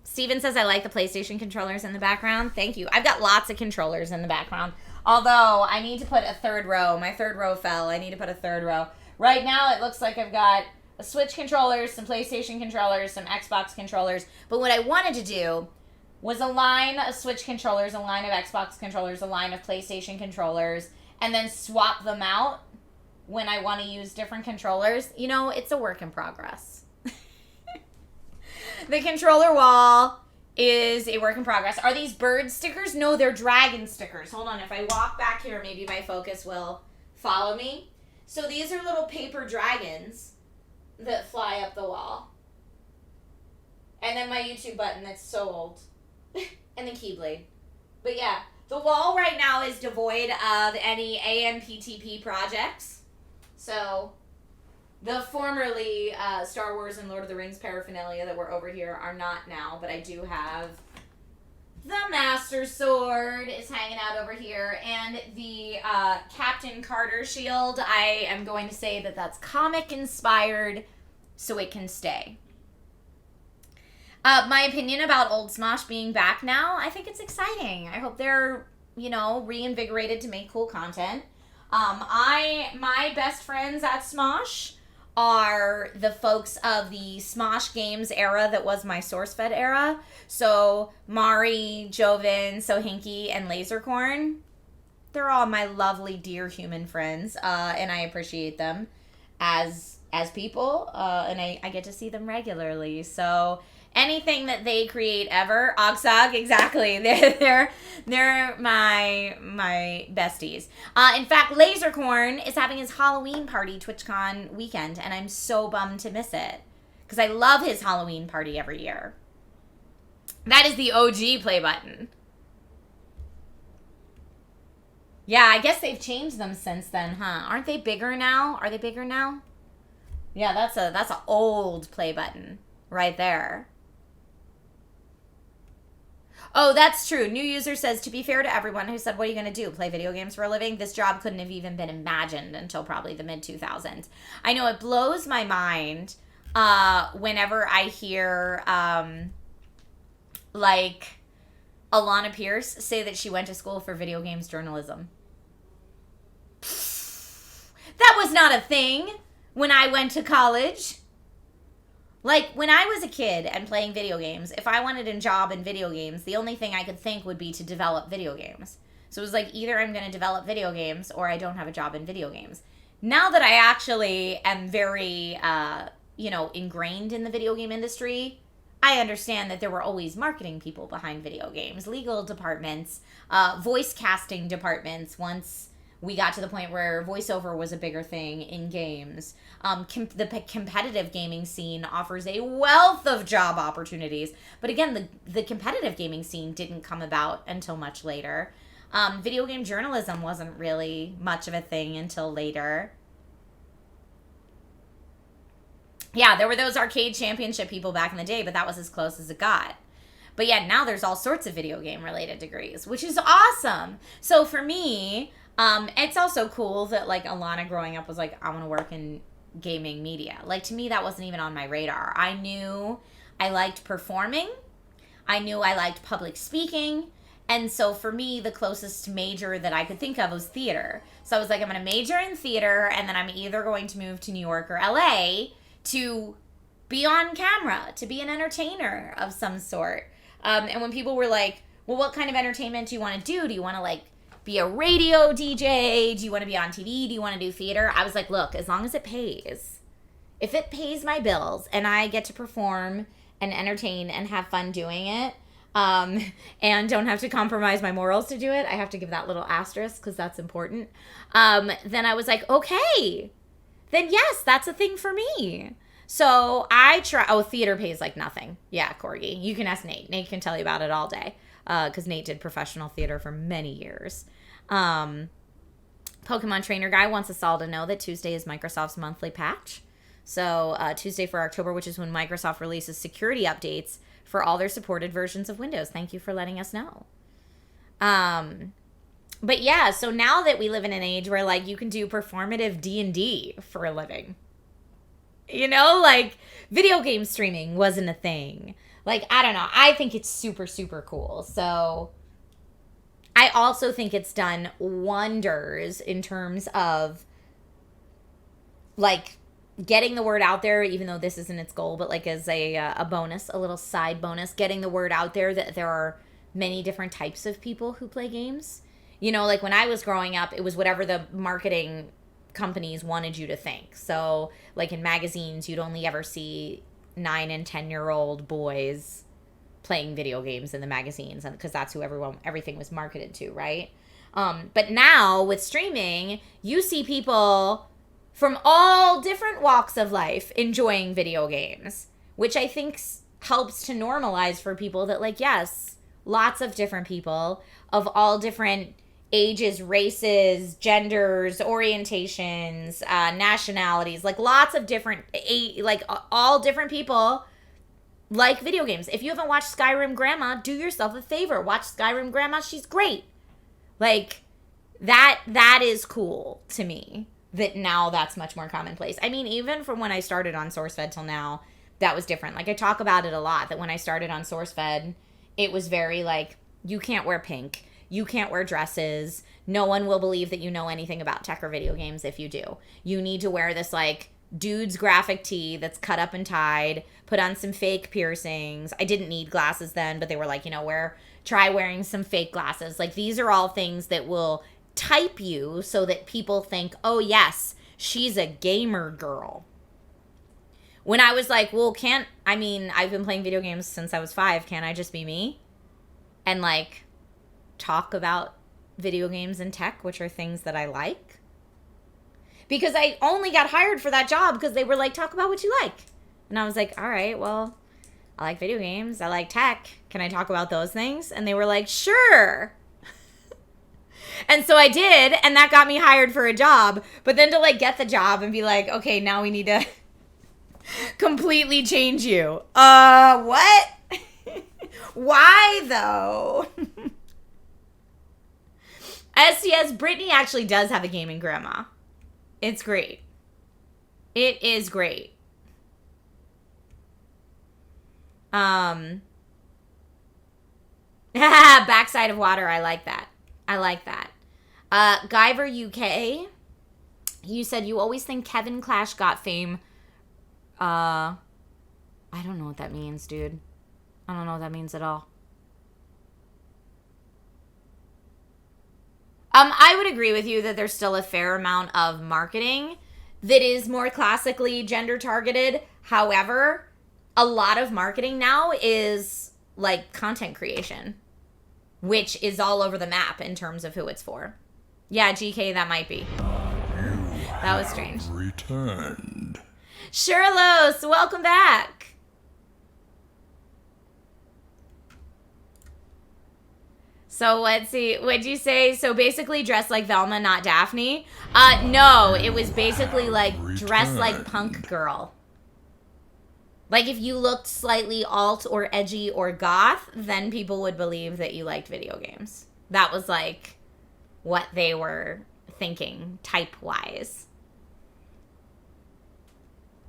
Steven says, I like the PlayStation controllers in the background. Thank you. I've got lots of controllers in the background. Although, I need to put a third row. My third row fell. I need to put a third row. Right now, it looks like I've got a Switch controllers, some PlayStation controllers, some Xbox controllers. But what I wanted to do was a line of Switch controllers, a line of Xbox controllers, a line of PlayStation controllers, and then swap them out when I want to use different controllers. You know, it's a work in progress. The controller wall is a work in progress. Are these bird stickers? No, they're dragon stickers. Hold on, if I walk back here, maybe my focus will follow me. So these are little paper dragons that fly up the wall. And then my YouTube button that's so old. And the Keyblade. But yeah, the wall right now is devoid of any AMPTP projects. So the formerly Star Wars and Lord of the Rings paraphernalia that were over here are not now, but I do have the Master Sword is hanging out over here, and the Captain Carter shield. I am going to say that that's comic inspired, so it can stay. My opinion about Old Smosh being back now, I think it's exciting. I hope they're, reinvigorated to make cool content. My best friends at Smosh are the folks of the Smosh Games era that was my SourceFed era. So Mari, Joven, Sohinki, and Lasercorn. They're all my lovely, dear human friends, and I appreciate them as people, and I get to see them regularly. So anything that they create ever, Ogsog, exactly. They're my besties. In fact, Lasercorn is having his Halloween party TwitchCon weekend, and I'm so bummed to miss it because I love his Halloween party every year. That is the OG play button. Yeah, I guess they've changed them since then, huh? Aren't they bigger now? Are they bigger now? Yeah, that's a old play button right there. Oh, that's true. New user says, to be fair to everyone who said, what are you going to do? Play video games for a living? This job couldn't have even been imagined until probably the mid-2000s. I know it blows my mind whenever I hear, Alana Pierce say that she went to school for video games journalism. That was not a thing when I went to college. Like, when I was a kid and playing video games, if I wanted a job in video games, the only thing I could think would be to develop video games. So it was like, either I'm going to develop video games or I don't have a job in video games. Now that I actually am very, ingrained in the video game industry, I understand that there were always marketing people behind video games, legal departments, voice casting departments once we got to the point where voiceover was a bigger thing in games. The competitive gaming scene offers a wealth of job opportunities. But again, the competitive gaming scene didn't come about until much later. Video game journalism wasn't really much of a thing until later. Yeah, there were those arcade championship people back in the day, but that was as close as it got. But yeah, now there's all sorts of video game related degrees, which is awesome. So for me, it's also cool that like Alana growing up was like, I want to work in gaming media. Like to me, that wasn't even on my radar. I knew I liked performing. I knew I liked public speaking. And so for me, the closest major that I could think of was theater. So I was like, I'm going to major in theater, and then I'm either going to move to New York or LA to be on camera, to be an entertainer of some sort. And when people were like, well, what kind of entertainment do you want to do? Do you want to like be a radio DJ? Do you want to be on TV? Do you want to do theater? I was like, look, as long as it pays. If it pays my bills and I get to perform and entertain and have fun doing it, and don't have to compromise my morals to do it, I have to give that little asterisk because that's important. Then I was like, okay, then yes, that's a thing for me. So I try. Oh, theater pays like nothing. Yeah, Corgi. You can ask Nate. Nate can tell you about it all day. Because Nate did professional theater for many years. Pokemon Trainer Guy wants us all to know that Tuesday is Microsoft's monthly patch. So Tuesday for October, which is when Microsoft releases security updates for all their supported versions of Windows. Thank you for letting us know. But yeah, so now that we live in an age where like you can do performative D&D for a living. You know, like video game streaming wasn't a thing. Like, I don't know. I think it's super, super cool. So I also think it's done wonders in terms of like getting the word out there, even though this isn't its goal, but like as a bonus, a little side bonus, getting the word out there that there are many different types of people who play games. You know, like when I was growing up, it was whatever the marketing companies wanted you to think. So like in magazines, you'd only ever see 9 and 10-year-old boys playing video games in the magazines, and because that's who everything was marketed to, right? But now with streaming, you see people from all different walks of life enjoying video games, which I think helps to normalize for people that like, yes, lots of different people of all different ages, races, genders, orientations, nationalities, like lots of different, like all different people like video games. If you haven't watched Skyrim Grandma, do yourself a favor. Watch Skyrim Grandma. She's great. Like that is cool to me that now that's much more commonplace. I mean, even from when I started on SourceFed till now, that was different. Like I talk about it a lot that when I started on SourceFed, it was very like, you can't wear pink. You can't wear dresses. No one will believe that you know anything about tech or video games if you do. You need to wear this like dude's graphic tee that's cut up and tied, put on some fake piercings. I didn't need glasses then, but they were like, you know, try wearing some fake glasses. Like these are all things that will type you so that people think, oh yes, she's a gamer girl. When I was like, well, I've been playing video games since I was 5. Can't I just be me? And like talk about video games and tech, which are things that I like. Because I only got hired for that job because they were like, talk about what you like. And I was like, all right, well, I like video games. I like tech. Can I talk about those things? And they were like, sure. And so I did, and that got me hired for a job. But then to like get the job and be like, okay, now we need to completely change you. What? Why though? STS, Brittany actually does have a gaming grandma. It's great. It is great. Backside of water. I like that. Guyver UK, you said you always think Kevin Clash got fame. I don't know what that means, dude. I don't know what that means at all. I would agree with you that there's still a fair amount of marketing that is more classically gender targeted. However, a lot of marketing now is like content creation, which is all over the map in terms of who it's for. Yeah, GK, that might be. That was strange. Returned. Sherlos, welcome back. So let's see. What'd you say? So basically dressed like Velma, not Daphne? No, it was basically like dressed like punk girl. Like if you looked slightly alt or edgy or goth, then people would believe that you liked video games. That was like what they were thinking type-wise.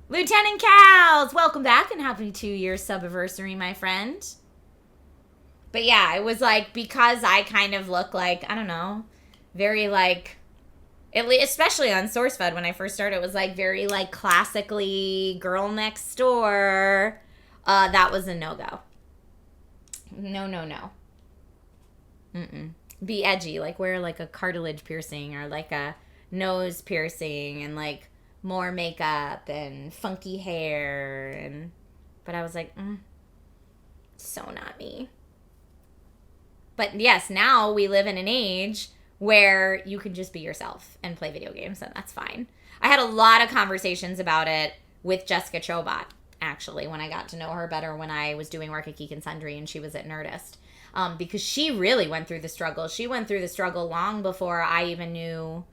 Lieutenant Cows, welcome back and happy 2-year subiversary, my friend. But yeah, it was like, because I kind of look like, I don't know, very like, especially on SourceFed when I first started, it was like very like classically girl next door. That was a no-go. No. Be edgy, like wear like a cartilage piercing or like a nose piercing and like more makeup and funky hair. But I was like, so not me. But yes, now we live in an age where you can just be yourself and play video games, and that's fine. I had a lot of conversations about it with Jessica Chobot, actually, when I got to know her better when I was doing work at Geek and Sundry and she was at Nerdist. Because she really went through the struggle. She went through the struggle long before I even knew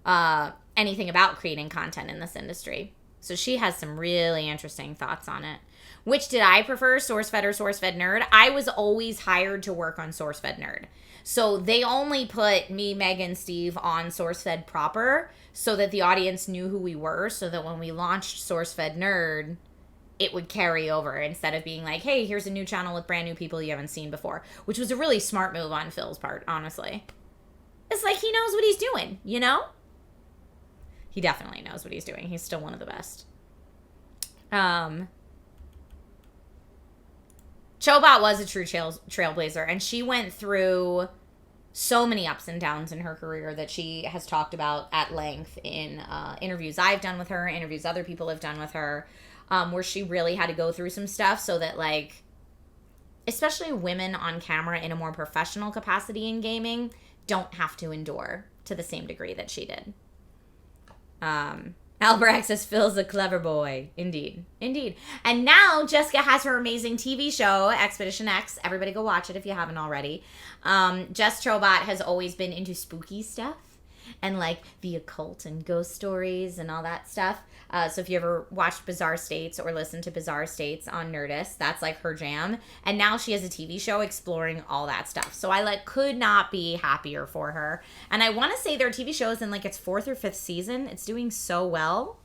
anything about creating content in this industry. So she has some really interesting thoughts on it. Which did I prefer, SourceFed or SourceFed Nerd? I was always hired to work on SourceFed Nerd. So they only put me, Meg, and Steve on SourceFed proper so that the audience knew who we were, so that when we launched SourceFed Nerd, it would carry over instead of being like, hey, here's a new channel with brand new people you haven't seen before, which was a really smart move on Phil's part, honestly. It's like he knows what he's doing, you know? He definitely knows what he's doing. He's still one of the best. Chobot was a true trailblazer, and she went through so many ups and downs in her career that she has talked about at length in interviews I've done with her, interviews other people have done with her, where she really had to go through some stuff so that, like, especially women on camera in a more professional capacity in gaming don't have to endure to the same degree that she did. Albrecht says Phil's a clever boy. Indeed. And now Jessica has her amazing TV show, Expedition X. Everybody go watch it if you haven't already. Jess Chobot has always been into spooky stuff and like the occult and ghost stories and all that stuff. So if you ever watched Bizarre States or listened to Bizarre States on Nerdist, that's like her jam. And now she has a TV show exploring all that stuff. So I like could not be happier for her. And I want to say their TV show is in like its 4th or 5th season. It's doing so well.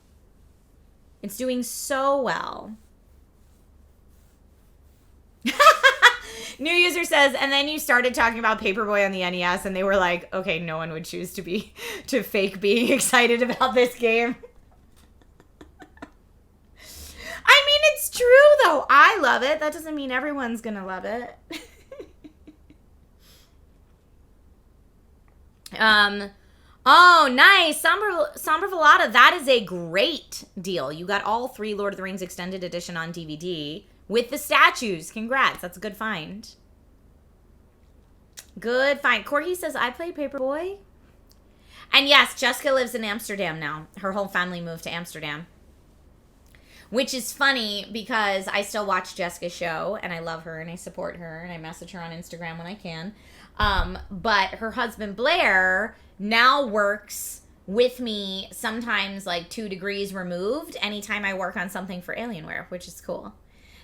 New user says, and then you started talking about Paperboy on the NES, and they were like, okay, no one would choose to fake being excited about this game. I mean, it's true, though. I love it. That doesn't mean everyone's going to love it. Oh, nice. Sombra Velada. That is a great deal. You got all 3 Lord of the Rings Extended Edition on DVD with the statues. Congrats. That's a good find. Corky says, I play Paperboy. And yes, Jessica lives in Amsterdam now. Her whole family moved to Amsterdam. Which is funny because I still watch Jessica's show and I love her and I support her and I message her on Instagram when I can. But her husband Blair now works with me sometimes like 2 degrees removed anytime I work on something for Alienware, which is cool.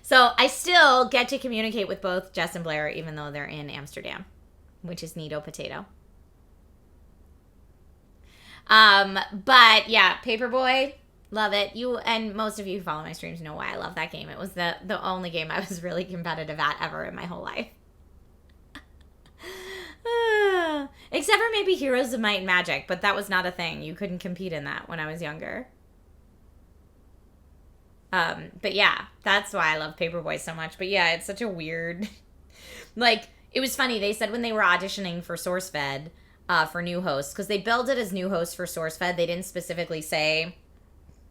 So I still get to communicate with both Jess and Blair even though they're in Amsterdam, which is neato potato. But yeah, Paperboy, love it. You and most of you who follow my streams know why I love that game. It was the only game I was really competitive at ever in my whole life. Except for maybe Heroes of Might and Magic, but that was not a thing. You couldn't compete in that when I was younger. But yeah, that's why I love Paperboy so much. But yeah, it's such a weird... Like, it was funny. They said when they were auditioning for SourceFed, for new hosts, because they billed it as new hosts for SourceFed, they didn't specifically say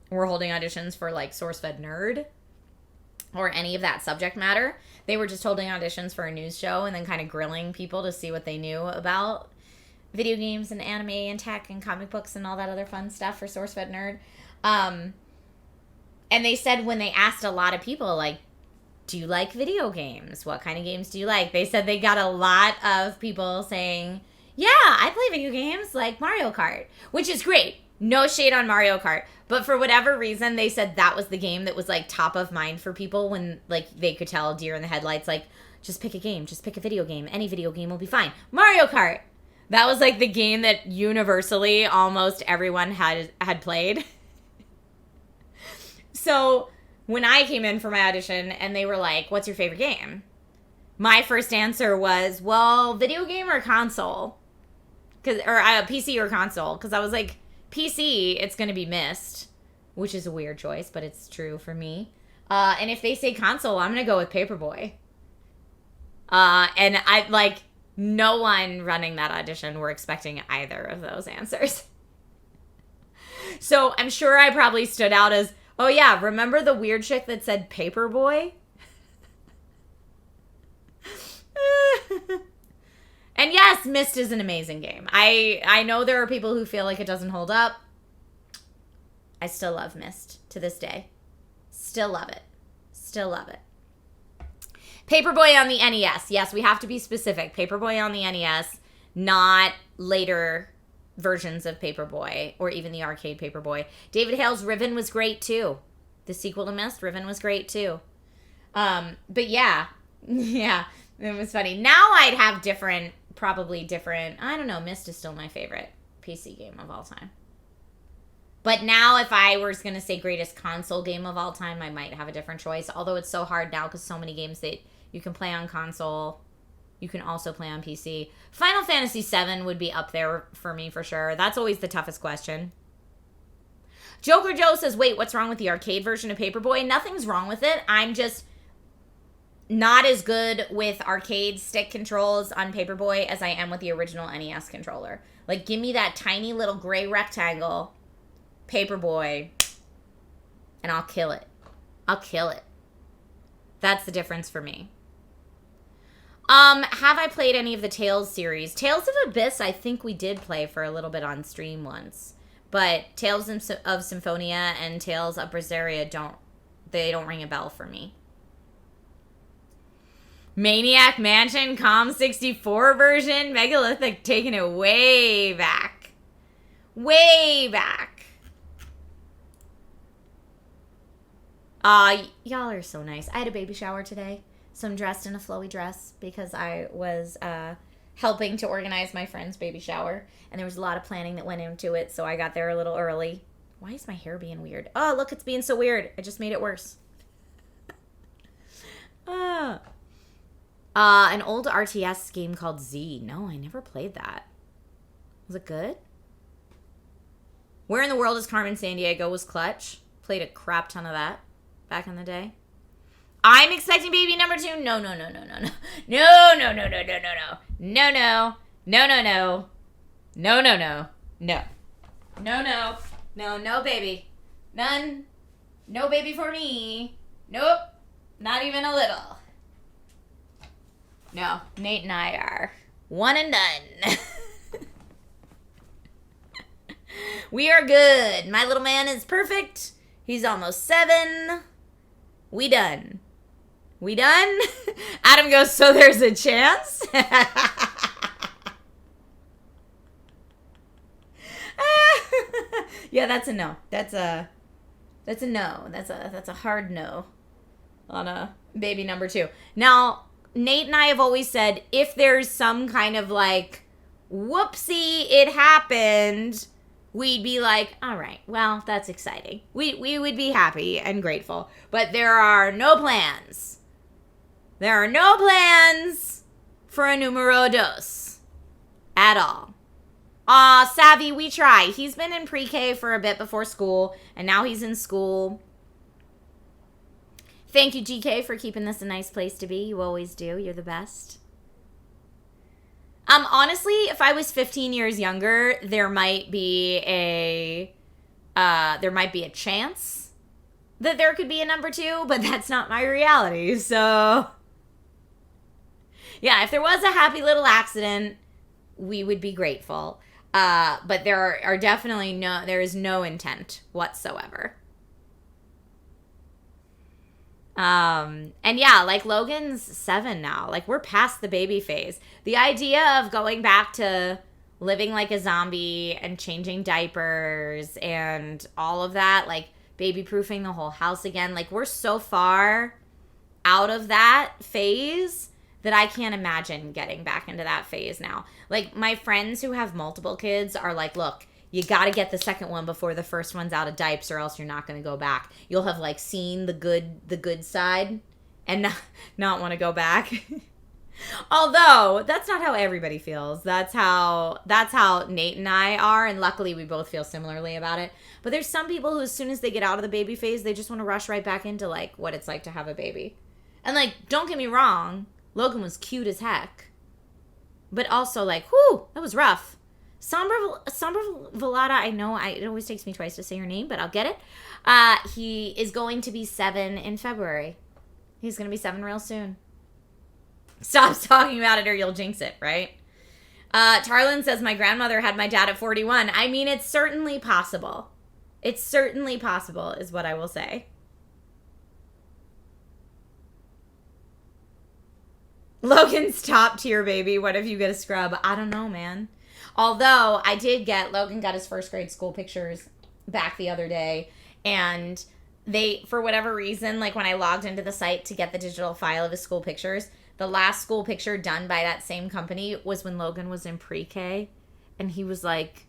we're holding auditions for, like, SourceFed Nerd or any of that subject matter. They were just holding auditions for a news show and then kind of grilling people to see what they knew about video games and anime and tech and comic books and all that other fun stuff for SourceFed Nerd. And they said when they asked a lot of people, like, do you like video games? What kind of games do you like? They said they got a lot of people saying, yeah, I play video games like Mario Kart, which is great. No shade on Mario Kart. But for whatever reason, they said that was the game that was like top of mind for people when like they could tell deer in the headlights, like, just pick a game, just pick a video game. Any video game will be fine. Mario Kart. That was like the game that universally almost everyone had played. So when I came in for my audition and they were like, what's your favorite game? My first answer was, well, video game or console? PC or console. Because I was like, PC, it's going to be Myst, which is a weird choice, but it's true for me. And if they say console, I'm going to go with Paperboy. And I, like, no one running that audition were expecting either of those answers. So I'm sure I probably stood out as, oh yeah, remember the weird chick that said Paperboy? And yes, Myst is an amazing game. I know there are people who feel like it doesn't hold up. I still love Myst to this day. Still love it. Still love it. Paperboy on the NES. Yes, we have to be specific. Paperboy on the NES, not later versions of Paperboy or even the arcade Paperboy. David Hale's Riven was great too. The sequel to Myst, Riven was great too. But yeah, it was funny. Now I'd have probably different, I don't know, Myst is still my favorite PC game of all time. But now if I was going to say greatest console game of all time, I might have a different choice. Although it's so hard now because so many games that you can play on console, you can also play on PC. Final Fantasy VII would be up there for me for sure. That's always the toughest question. Joker Joe says, wait, what's wrong with the arcade version of Paperboy? Nothing's wrong with it. I'm just not as good with arcade stick controls on Paperboy as I am with the original NES controller. Like, give me that tiny little gray rectangle, Paperboy, and I'll kill it. I'll kill it. That's the difference for me. Have I played any of the Tales series? Tales of Abyss, I think we did play for a little bit on stream once. But Tales of Symphonia and Tales of Berseria don't ring a bell for me. Maniac Mansion COM64 version, Megalithic taking it way back. Way back. Y'all are so nice. I had a baby shower today. So I'm dressed in a flowy dress because I was helping to organize my friend's baby shower. And there was a lot of planning that went into it, so I got there a little early. Why is my hair being weird? Oh, look, it's being so weird. I just made it worse. An old RTS game called Z. No, I never played that. Was it good? Where in the World is Carmen Sandiego was clutch. Played a crap ton of that back in the day. I'm expecting baby number 2. No. No, baby. None. No baby for me. Nope. Not even a little. No, Nate and I are one and done. We are good. My little man is perfect. He's almost 7. We done. We done? Adam goes, so there's a chance? Yeah, that's a no. That's a no. That's a hard no on a baby number 2. Now, Nate and I have always said, if there's some kind of like, whoopsie, it happened, we'd be like, all right, well, that's exciting. We would be happy and grateful. But there are no plans. There are no plans for a numero dos at all. Savvy, we try. He's been in pre-K for a bit before school, and now he's in school. Thank you, GK, for keeping this a nice place to be. You always do. You're the best. Honestly, if I was 15 years younger, there might be a chance that there could be a number 2, but that's not my reality. So, yeah, if there was a happy little accident, we would be grateful. But there is no intent whatsoever. And yeah, like Logan's 7 now. Like we're past the baby phase. The idea of going back to living like a zombie and changing diapers and all of that, like baby proofing the whole house again. Like we're so far out of that phase that I can't imagine getting back into that phase now. Like my friends who have multiple kids are like, look, you got to get the second one before the first one's out of diapers or else you're not going to go back. You'll have like seen the good side and not want to go back. Although that's not how everybody feels. That's how Nate and I are, and luckily we both feel similarly about it. But there's some people who as soon as they get out of the baby phase, they just want to rush right back into like what it's like to have a baby. And like, don't get me wrong, Logan was cute as heck. But also like, whew, that was rough. Sombra Velada, I know it always takes me twice to say your name, but I'll get it. He is going to be 7 in February. He's going to be 7 real soon. Stop talking about it or you'll jinx it, right? Tarlin says, my grandmother had my dad at 41. I mean, it's certainly possible. It's certainly possible is what I will say. Logan's top tier, baby. What if you get a scrub? I don't know, man. Although Logan got his first grade school pictures back the other day, and they, for whatever reason, like when I logged into the site to get the digital file of his school pictures, the last school picture done by that same company was when Logan was in pre-K, and he was like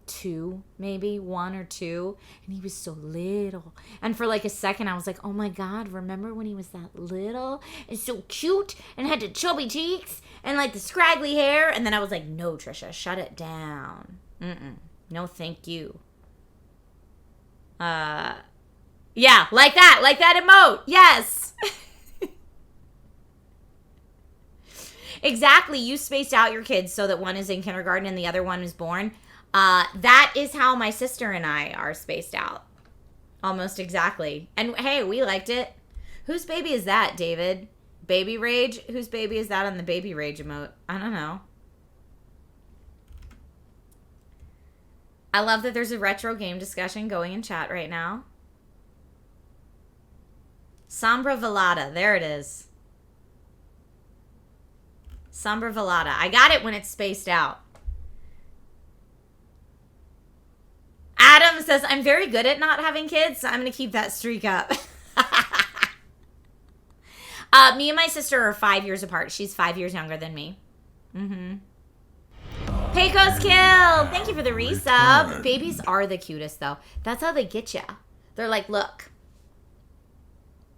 2, maybe 1 or 2, and he was so little. And for like a second, I was like, oh my God, remember when he was that little and so cute and had the chubby cheeks and like the scraggly hair? And then I was like, no, Trisha, shut it down. No, thank you. Yeah, like that emote. Yes. Exactly. You spaced out your kids so that one is in kindergarten and the other one is born. That is how my sister and I are spaced out. Almost exactly. And hey, we liked it. Whose baby is that, David? Baby Rage? Whose baby is that on the Baby Rage emote? I don't know. I love that there's a retro game discussion going in chat right now. Sombra Velada. There it is. Sombra Velada. I got it when it's spaced out. Adam says, I'm very good at not having kids, so I'm going to keep that streak up. Me and my sister are 5 years apart. She's 5 years younger than me. Pecos Kill! Thank you for the resub. Babies are the cutest, though. That's how they get you. They're like, look,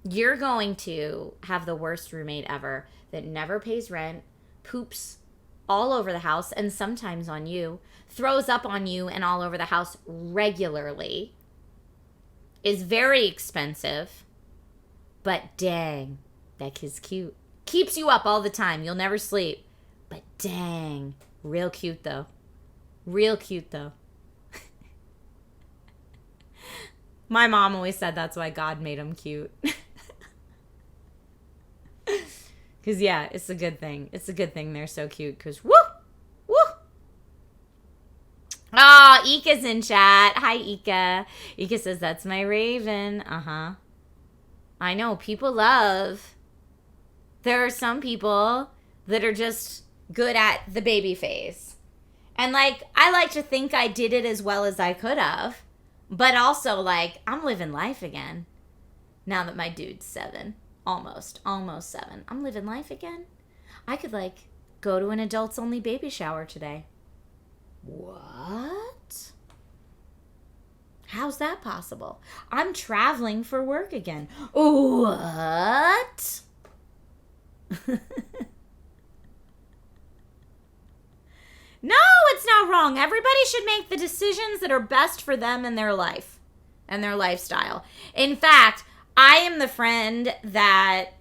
you're going to have the worst roommate ever that never pays rent, poops all over the house, and sometimes on you, throws up on you and all over the house regularly, is very expensive, but dang, that kid's cute. Keeps you up all the time. You'll never sleep. But dang, real cute though. Real cute though. My mom always said that's why God made him cute. Because, yeah, it's a good thing. It's a good thing they're so cute. Because, woo! Woo! Oh, Ika's in chat. Hi, Ika. Ika says, that's my raven. Uh-huh. I know. People love. There are some people that are just good at the baby phase. And, like, I like to think I did it as well as I could have. But also, like, I'm living life again. Now that my dude's 7. Almost 7. I'm living life again. I could, like, go to an adults-only baby shower today. What? How's that possible? I'm traveling for work again. What? No, it's not wrong. Everybody should make the decisions that are best for them and their life and their lifestyle. In fact, I am the friend that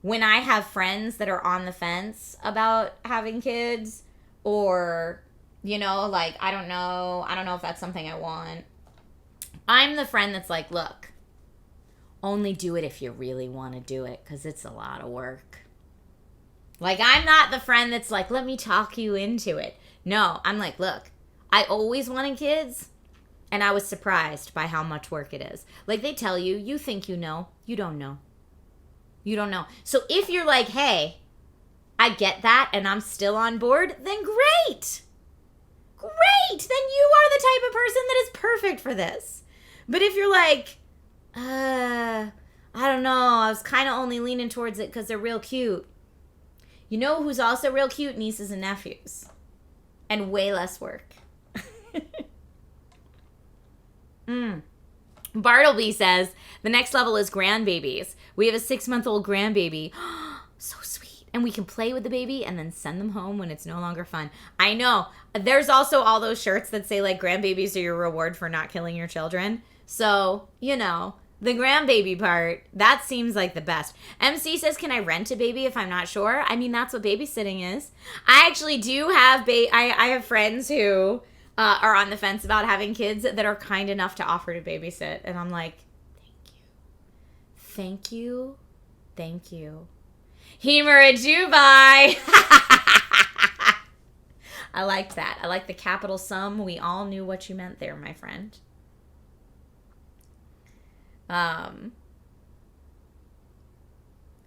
when I have friends that are on the fence about having kids, or, you know, like, I don't know if that's something I want. I'm the friend that's like, look, only do it if you really want to do it, because it's a lot of work. Like, I'm not the friend that's like, let me talk you into it. No, I'm like, look, I always wanted kids. And I was surprised by how much work it is. Like they tell you, you think you know, you don't know. You don't know. So if you're like, hey, I get that and I'm still on board, then great. Great. Then you are the type of person that is perfect for this. But if you're like, I don't know, I was kind of only leaning towards it because they're real cute. You know who's also real cute? Nieces and nephews. And way less work. Bartleby says, the next level is grandbabies. We have a 6-month-old grandbaby. So sweet. And we can play with the baby and then send them home when it's no longer fun. I know. There's also all those shirts that say, like, grandbabies are your reward for not killing your children. So, you know, the grandbaby part, that seems like the best. MC says, can I rent a baby if I'm not sure? I mean, that's what babysitting is. I actually do have, I have friends who are on the fence about having kids that are kind enough to offer to babysit. And I'm like, thank you. Thank you. Hemera Dubai. I liked that. I like the capital sum. We all knew what you meant there, my friend.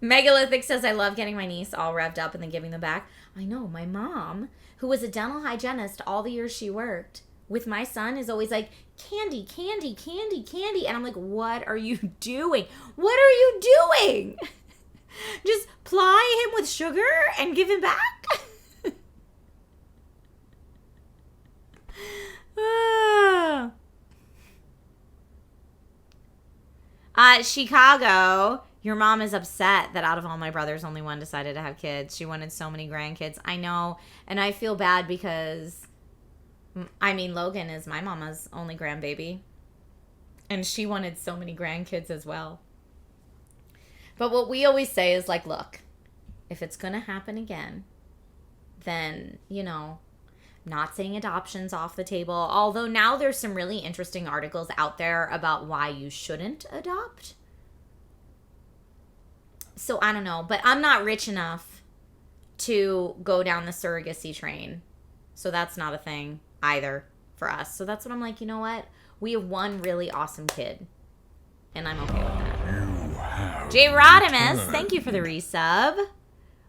Megalithic says, I love getting my niece all revved up and then giving them back. I know, my mom, who was a dental hygienist all the years she worked with my son, is always like, candy, candy, candy, candy. And I'm like, what are you doing? What are you doing? Just ply him with sugar and give him back? Chicago, your mom is upset that out of all my brothers, only one decided to have kids. She wanted so many grandkids. I know, and I feel bad because, I mean, Logan is my mama's only grandbaby, and she wanted so many grandkids as well. But what we always say is, like, look, if it's going to happen again, then, you know, not saying adoption's off the table, although now there's some really interesting articles out there about why you shouldn't adopt. So I don't know, but I'm not rich enough to go down the surrogacy train. So that's not a thing either for us. So that's what I'm like, you know what? We have one really awesome kid. And I'm okay with that. J. Rodimus, thank you for the resub.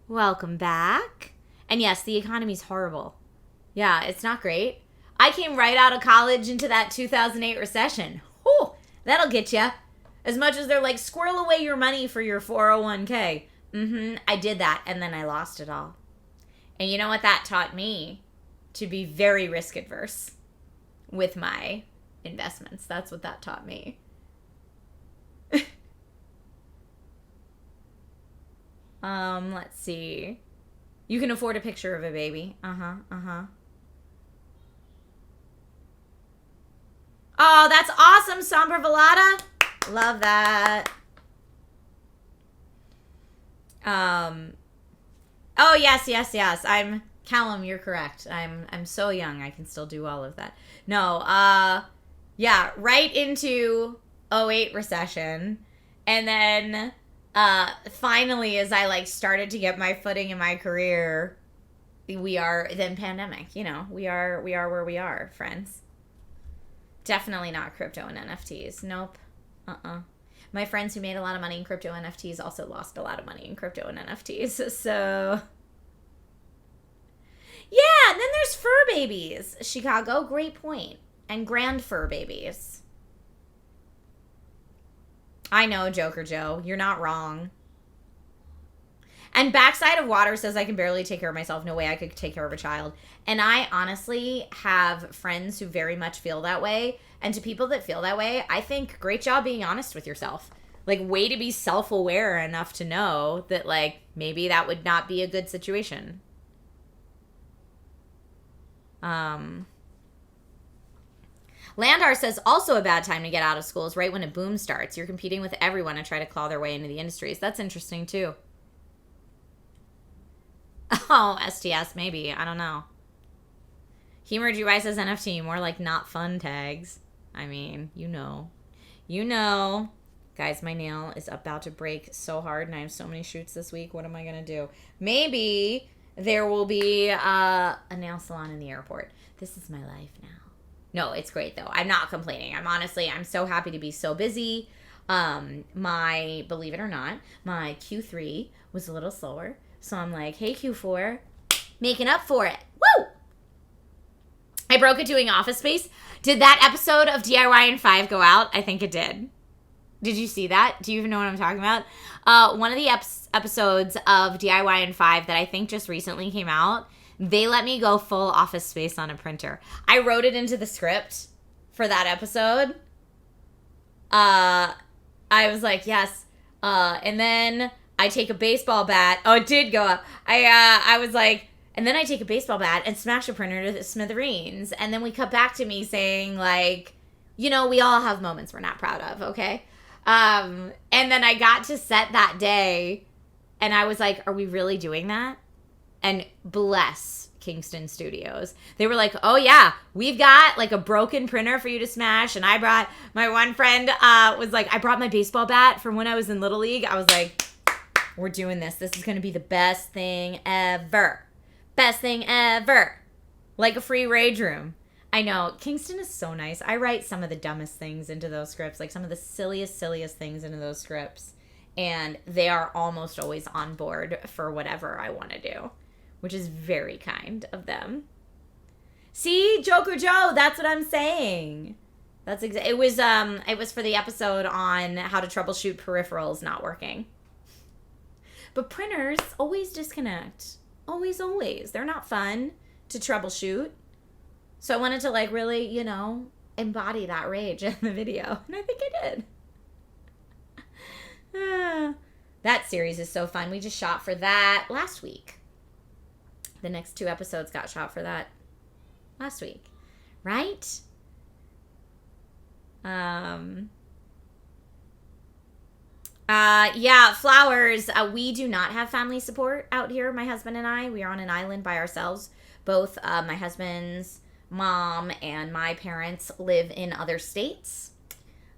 Welcome back. And yes, the economy's horrible. Yeah, it's not great. I came right out of college into that 2008 recession. Whew, that'll get you. As much as they're like, squirrel away your money for your 401k. I did that, and then I lost it all. And you know what that taught me? To be very risk adverse with my investments. That's what that taught me. Let's see. You can afford a picture of a baby. Oh, that's awesome, Sombra Velada. Love that. Oh, yes. Callum, you're correct. I'm so young. I can still do all of that. No, yeah, right into 08 recession. And then, finally, as I, like, started to get my footing in my career, then pandemic, you know, we are where we are, friends. Definitely not crypto and NFTs. Nope. My friends who made a lot of money in crypto and NFTs also lost a lot of money in crypto and NFTs. So, yeah, and then there's fur babies. Chicago, great point. And grand fur babies. I know, Joker Joe. You're not wrong. And Backside of Water says, I can barely take care of myself. No way I could take care of a child. And I honestly have friends who very much feel that way. And to people that feel that way, I think great job being honest with yourself. Like, way to be self-aware enough to know that, like, maybe that would not be a good situation. Landar says, also a bad time to get out of school is right when a boom starts. You're competing with everyone to try to claw their way into the industries. That's interesting, too. Oh, STS, maybe. I don't know. Humor Dubai says NFT, more like not fun tags. I mean, you know. You know. Guys, my nail is about to break so hard, and I have so many shoots this week. What am I going to do? Maybe there will be a nail salon in the airport. This is my life now. No, it's great though. I'm not complaining. I'm so happy to be so busy. Believe it or not, my Q3 was a little slower. So I'm like, hey Q4, making up for it. Woo! I broke it doing Office Space. Did that episode of DIY in 5 go out? I think it did. Did you see that? Do you even know what I'm talking about? One of the episodes of DIY in 5 that I think just recently came out, they let me go full Office Space on a printer. I wrote it into the script for that episode. I was like, yes. And then I take a baseball bat. Oh, it did go up. I was like, and then I take a baseball bat and smash a printer to smithereens. And then we cut back to me saying, like, we all have moments we're not proud of, okay? And then I got to set that day, and I was like, are we really doing that? And bless Kingston Studios. They were like, oh, yeah, we've got, like, a broken printer for you to smash. And I brought, my one friend was like, I brought my baseball bat from when I was in Little League. I was like, we're doing this. This is going to be the best thing ever. Best thing ever. Like a free rage room. I know. Kingston is so nice. I write some of the dumbest things into those scripts. Like some of the silliest things into those scripts. And they are almost always on board for whatever I want to do. Which is very kind of them. See, Joker Joe, that's what I'm saying. It was for the episode on how to troubleshoot peripherals not working. But printers always disconnect. Always. They're not fun to troubleshoot. So I wanted to like really, embody that rage in the video. And I think I did. That series is so fun. We just shot for that last week. The next 2 episodes got shot for that last week. Right? Yeah, flowers. We do not have family support out here, my husband and I. We are on an island by ourselves. Both my husband's mom and my parents live in other states.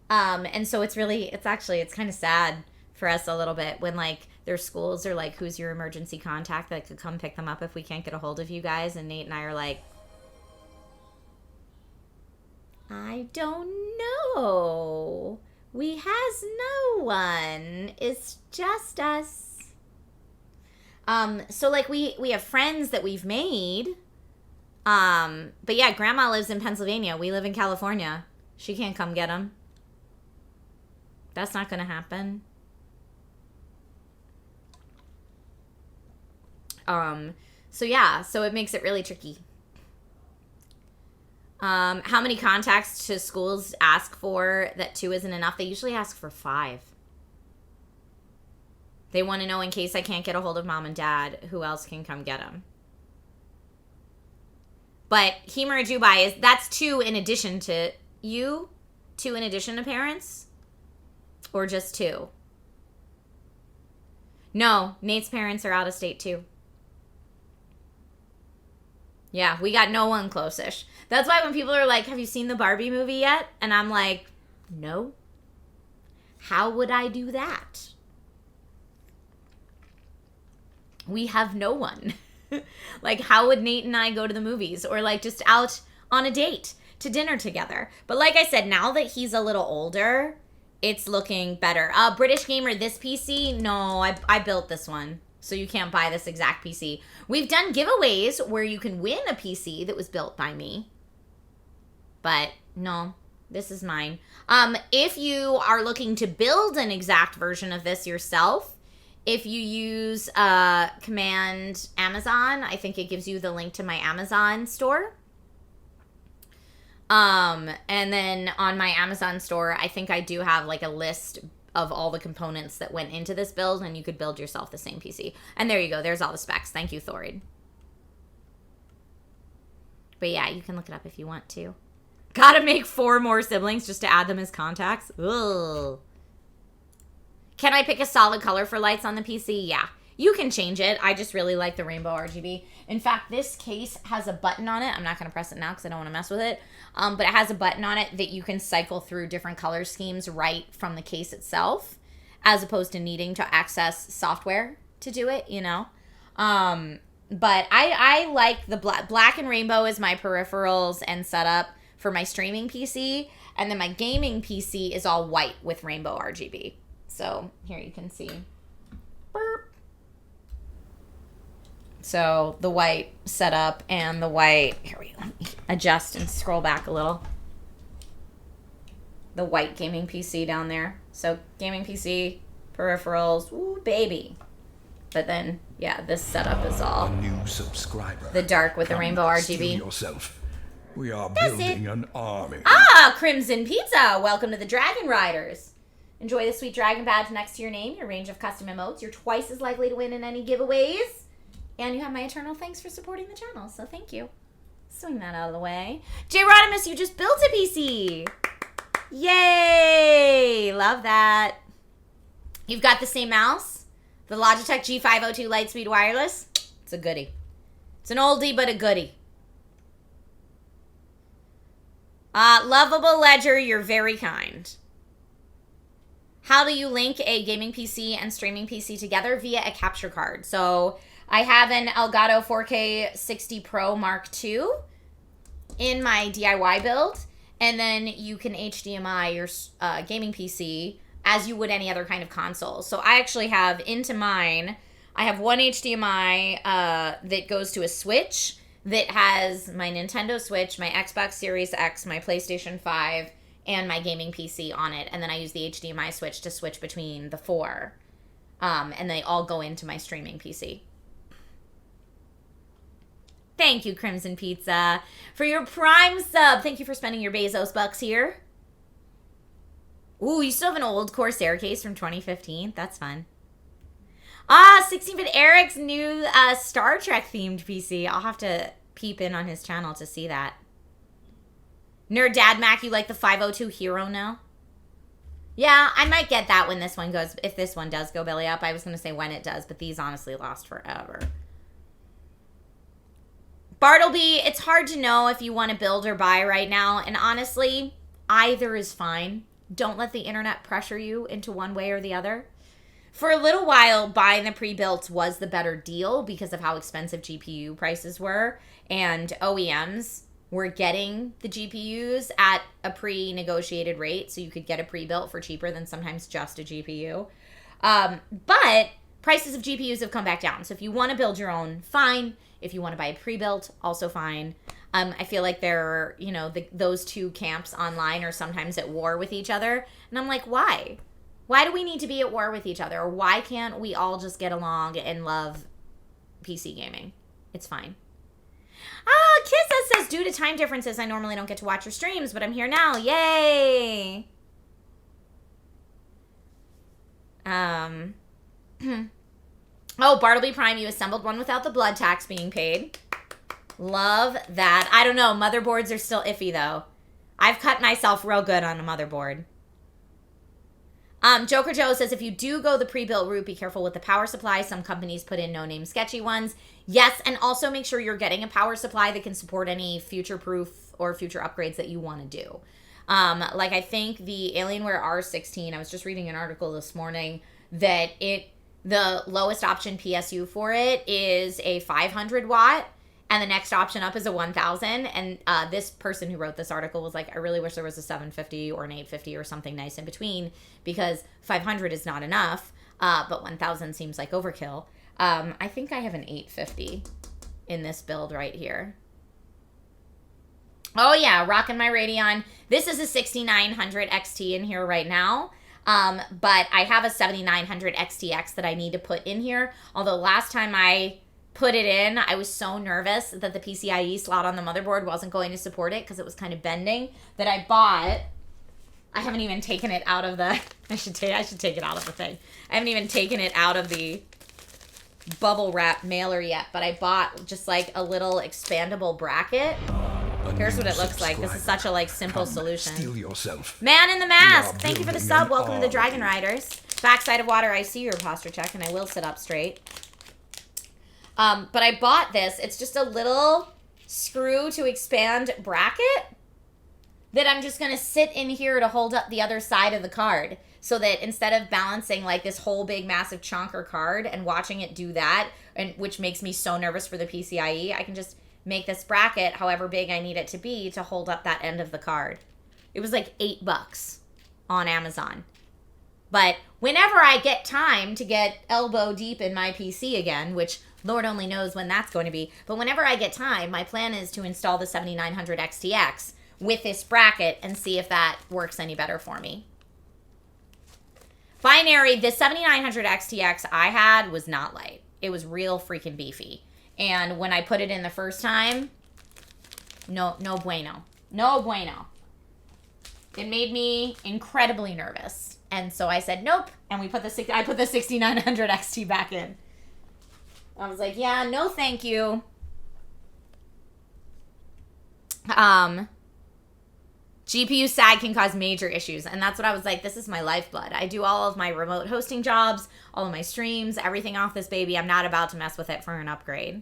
And so it's kind of sad for us a little bit when like their schools are like, who's your emergency contact that could come pick them up if we can't get a hold of you guys? And Nate and I are like, I don't know. We has no one. It's just us. So like we have friends that we've made. But yeah, Grandma lives in Pennsylvania. We live in California. She can't come get them. That's not gonna happen. So it makes it really tricky. How many contacts do schools ask for that 2 isn't enough? They usually ask for 5. They want to know in case I can't get a hold of mom and dad, who else can come get them. But Himura Dubai that's 2 in addition to you? 2 in addition to parents? Or just 2? No, Nate's parents are out of state too. Yeah, we got no one close-ish. That's why when people are like, have you seen the Barbie movie yet? And I'm like, no. How would I do that? We have no one. Like, how would Nate and I go to the movies? Or, like, just out on a date to dinner together? But like I said, now that he's a little older, it's looking better. British Gamer, this PC? No, I built this one. So you can't buy this exact PC. We've done giveaways where you can win a PC that was built by me. But no, this is mine. If you are looking to build an exact version of this yourself, if you use command Amazon, I think it gives you the link to my Amazon store. And then on my Amazon store, I think I do have like a list of all the components that went into this build, and you could build yourself the same PC. And there you go. There's all the specs. Thank you, Thorid. But yeah, you can look it up if you want to. Gotta make 4 more siblings just to add them as contacts. Ugh. Can I pick a solid color for lights on the PC? Yeah. You can change it. I just really like the rainbow RGB. In fact, this case has a button on it. I'm not going to press it now because I don't want to mess with it. But it has a button on it that you can cycle through different color schemes right from the case itself, as opposed to needing to access software to do it, But I like the black and rainbow is my peripherals and setup for my streaming PC. And then my gaming PC is all white with rainbow RGB. So here you can see. Burp. So the white setup and the white, here we go, let me adjust and scroll back a little. The white gaming PC down there. So gaming PC, peripherals, ooh, baby. But then, yeah, this setup is all A new subscriber. the dark with the Come, rainbow steal RGB. yourself. We are That's building an army. Ah, Crimson Pizza! Welcome to the Dragon Riders. Enjoy the sweet dragon badge next to your name, your range of custom emotes. You're twice as likely to win in any giveaways. And you have my eternal thanks for supporting the channel, so thank you. Swing that out of the way. J. Rodimus, you just built a PC! Yay! Love that. You've got the same mouse? The Logitech G502 Lightspeed Wireless? It's a goodie. It's an oldie, but a goodie. Lovable Ledger, you're very kind. How do you link a gaming PC and streaming PC together? Via a capture card. So I have an Elgato 4K 60 Pro Mark II in my DIY build. And then you can HDMI your gaming PC as you would any other kind of console. So I actually have into mine, I have one HDMI that goes to a Switch that has my Nintendo Switch, my Xbox Series X, my PlayStation 5, and my gaming PC on it. And then I use the HDMI switch to switch between the four. And they all go into my streaming PC. Thank you, Crimson Pizza, for your Prime sub. Thank you for spending your Bezos bucks here. Ooh, you still have an old Corsair case from 2015. That's fun. 16-bit Eric's new Star Trek themed PC. I'll have to peep in on his channel to see that. Nerd Dad Mac, you like the 502 Hero now? Yeah, I might get that when this one goes, if this one does go belly up. I was going to say when it does, but these honestly last forever. Bartleby, it's hard to know if you want to build or buy right now. And honestly, either is fine. Don't let the internet pressure you into one way or the other. For a little while, buying the pre-built was the better deal because of how expensive GPU prices were. And OEMs were getting the GPUs at a pre-negotiated rate. So you could get a pre-built for cheaper than sometimes just a GPU. But prices of GPUs have come back down. So if you want to build your own, fine. If you want to buy a pre-built, also fine. I feel like they're, those two camps online are sometimes at war with each other. And I'm like, why? Why do we need to be at war with each other? Or why can't we all just get along and love PC gaming? It's fine. Kissa says, due to time differences, I normally don't get to watch your streams, but I'm here now. Yay! Oh, Bartleby Prime, you assembled one without the blood tax being paid. Love that. I don't know. Motherboards are still iffy, though. I've cut myself real good on a motherboard. Joker Joe says, if you do go the pre-built route, be careful with the power supply. Some companies put in no-name sketchy ones. Yes, and also make sure you're getting a power supply that can support any future-proof or future upgrades that you want to do. Like, I think the Alienware R16, I was just reading an article this morning that the lowest option PSU for it is a 500 watt. And the next option up is a 1,000. And this person who wrote this article was like, I really wish there was a 750 or an 850 or something nice in between because 500 is not enough, but 1,000 seems like overkill. I think I have an 850 in this build right here. Oh, yeah, rocking my Radeon. This is a 6900 XT in here right now. But I have a 7900 XTX that I need to put in here. Although last time I put it in, I was so nervous that the PCIe slot on the motherboard wasn't going to support it because it was kind of bending that I haven't even taken it out of the, I should take it out of the thing. I haven't even taken it out of the bubble wrap mailer yet, but I bought just like a little expandable bracket. Here's what it looks like. This is such a simple solution. Steal yourself. Man in the Mask, thank you for the sub. Welcome to the Dragon Riders. Backside of water, I see your posture check, and I will sit up straight. But I bought this. It's just a little screw to expand bracket that I'm just going to sit in here to hold up the other side of the card. So that instead of balancing this whole big massive chonker card and watching it do that, and which makes me so nervous for the PCIe, I can just make this bracket however big I need it to be to hold up that end of the card. It was like $8 on Amazon. But whenever I get time to get elbow deep in my PC again, which Lord only knows when that's going to be, but whenever I get time, my plan is to install the 7900 XTX with this bracket and see if that works any better for me. Binary, the 7900 XTX I had was not light. It was real freaking beefy. And when I put it in the first time, no bueno. No bueno. It made me incredibly nervous. And so I said, nope. And I put the 6900 XT back in. I was like, yeah, no thank you. GPU sag can cause major issues. And that's what I was like, this is my lifeblood. I do all of my remote hosting jobs, all of my streams, everything off this baby. I'm not about to mess with it for an upgrade.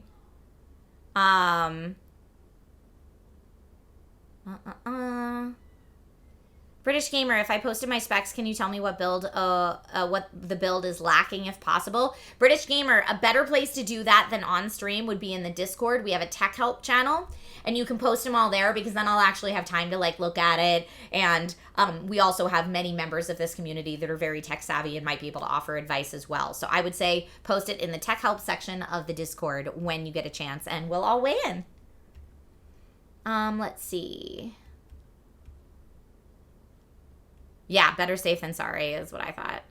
British Gamer, if I posted my specs, can you tell me what the build is lacking if possible? British Gamer, a better place to do that than on stream would be in the Discord. We have a tech help channel, and you can post them all there because then I'll actually have time to like look at it. And we also have many members of this community that are very tech savvy and might be able to offer advice as well. So I would say post it in the tech help section of the Discord when you get a chance, and we'll all weigh in. Let's see. Yeah, better safe than sorry is what I thought.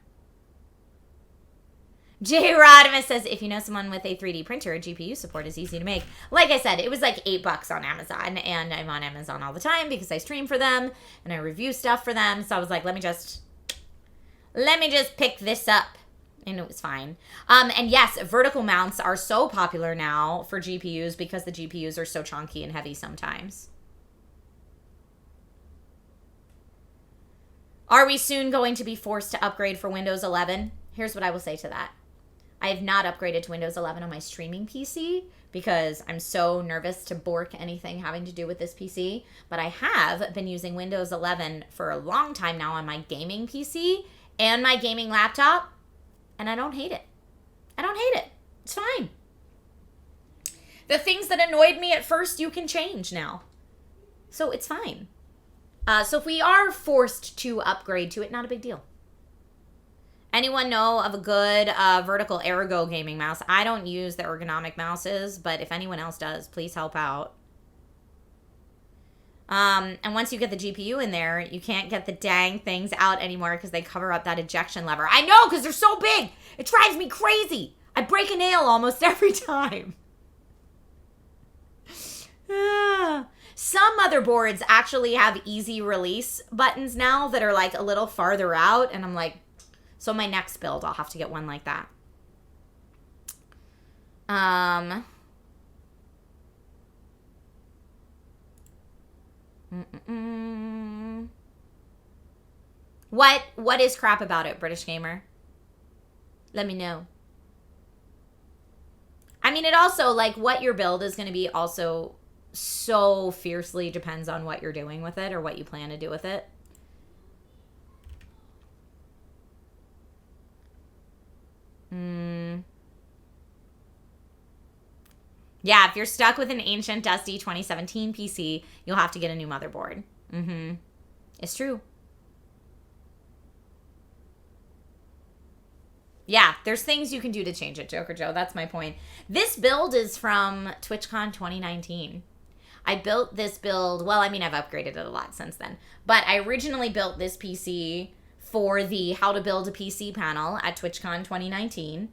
J. Rodimus says, if you know someone with a 3D printer, GPU support is easy to make. Like I said, it was like $8 on Amazon, and I'm on Amazon all the time because I stream for them and I review stuff for them. So I was like, let me just pick this up. And it was fine. And yes, vertical mounts are so popular now for GPUs because the GPUs are so chunky and heavy sometimes. Are we soon going to be forced to upgrade for Windows 11? Here's what I will say to that. I have not upgraded to Windows 11 on my streaming PC because I'm so nervous to bork anything having to do with this PC. But I have been using Windows 11 for a long time now on my gaming PC and my gaming laptop, and I don't hate it. I don't hate it. It's fine. The things that annoyed me at first, you can change now. So it's fine. So if we are forced to upgrade to it, not a big deal. Anyone know of a good vertical ergo gaming mouse? I don't use the ergonomic mouses, but if anyone else does, please help out. And once you get the GPU in there, you can't get the dang things out anymore because they cover up that ejection lever. I know, because they're so big. It drives me crazy. I break a nail almost every time. Some motherboards actually have easy release buttons now that are like a little farther out. And I'm like, so my next build, I'll have to get one like that. What is crap about it, British Gamer? Let me know. I mean, it also, like, what your build is going to be also so fiercely depends on what you're doing with it or what you plan to do with it. Yeah, if you're stuck with an ancient, dusty 2017 PC, you'll have to get a new motherboard. It's true. Yeah, there's things you can do to change it, Joker Joe. That's my point. This build is from TwitchCon 2019. I built this build, well, I mean, I've upgraded it a lot since then. But I originally built this PC for the How to Build a PC panel at TwitchCon 2019.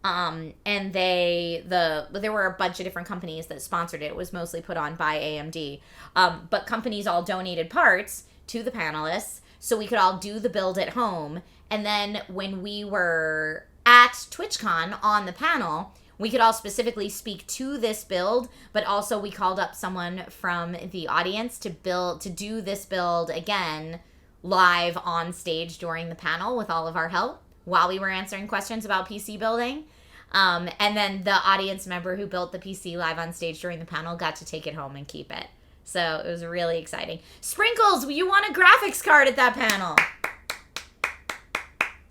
And there were a bunch of different companies that sponsored it. It was mostly put on by AMD. But companies all donated parts to the panelists so we could all do the build at home. And then when we were at TwitchCon on the panel, we could all specifically speak to this build, but also we called up someone from the audience to do this build again live on stage during the panel with all of our help while we were answering questions about PC building. And then the audience member who built the PC live on stage during the panel got to take it home and keep it. So it was really exciting. Sprinkles, you won a graphics card at that panel.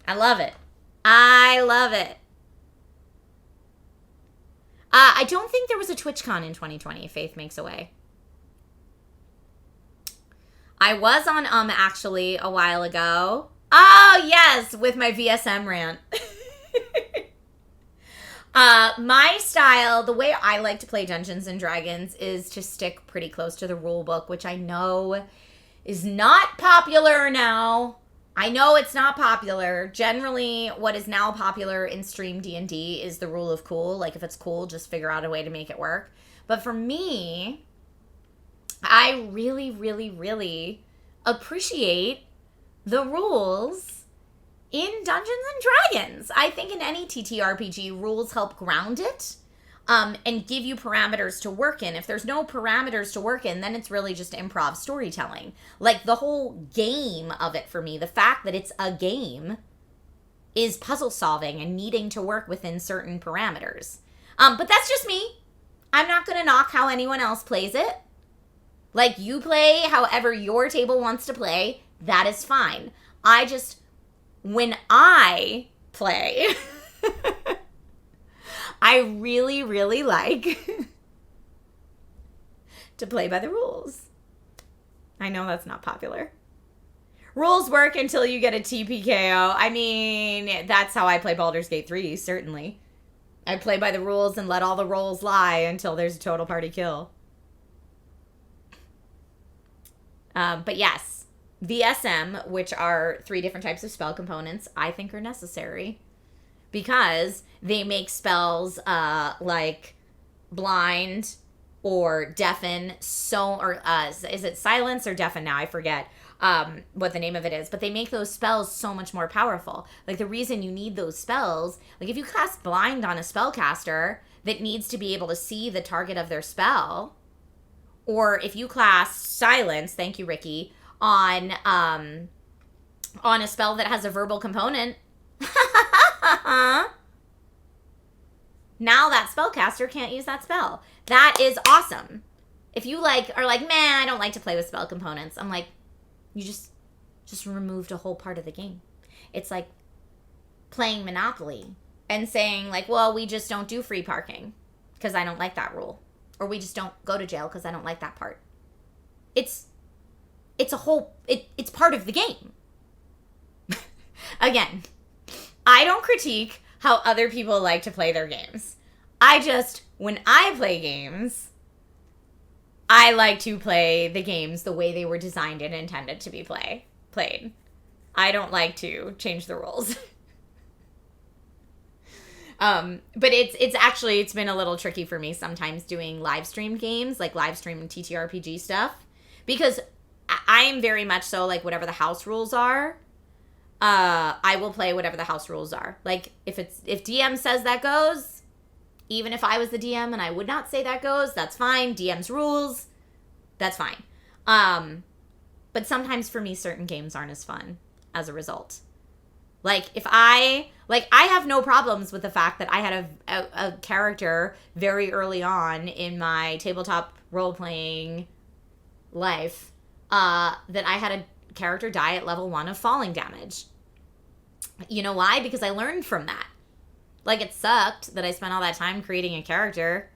I love it. I love it. I don't think there was a TwitchCon in 2020. Faith makes away. I was on actually a while ago. Oh yes, with my VSM rant. My style, the way I like to play Dungeons and Dragons is to stick pretty close to the rule book, which I know is not popular now. I know it's not popular. Generally, what is now popular in stream D&D is the rule of cool. Like, if it's cool, just figure out a way to make it work. But for me, I really, really, really appreciate the rules in Dungeons and Dragons. I think in any TTRPG, rules help ground it and give you parameters to work in. If there's no parameters to work in, then it's really just improv storytelling. Like, the whole game of it for me, the fact that it's a game, is puzzle solving and needing to work within certain parameters. But that's just me. I'm not going to knock how anyone else plays it. Like, you play however your table wants to play. That is fine. When I play, I really, really like to play by the rules. I know that's not popular. Rules work until you get a TPKO. I mean, that's how I play Baldur's Gate 3, certainly. I play by the rules and let all the rolls lie until there's a total party kill. But yes, VSM, which are 3 different types of spell components, I think are necessary because they make spells like blind or deafen is it silence or deafen now? I forget what the name of it is, but they make those spells so much more powerful. Like, the reason you need those spells, like if you cast blind on a spellcaster that needs to be able to see the target of their spell, or if you class silence, thank you, Ricky, on a spell that has a verbal component, now that spellcaster can't use that spell. That is awesome. If you are like, man, I don't like to play with spell components, I'm like, you just removed a whole part of the game. It's like playing Monopoly and saying like, well, we just don't do free parking because I don't like that rule. Or we just don't go to jail because I don't like that part. It's part of the game. Again, I don't critique how other people like to play their games. When I play games, I like to play the games the way they were designed and intended to be played. I don't like to change the rules. But it's been a little tricky for me sometimes doing live streamed games, like live stream TTRPG stuff, because I am very much so like whatever the house rules are, I will play whatever the house rules are. Like if DM says that goes, even if I was the DM and I would not say that goes, that's fine. DM's rules, that's fine. But sometimes for me, certain games aren't as fun as a result. Like, I have no problems with the fact that I had a character very early on in my tabletop role-playing life, that I had a character die at level 1 of falling damage. You know why? Because I learned from that. Like, it sucked that I spent all that time creating a character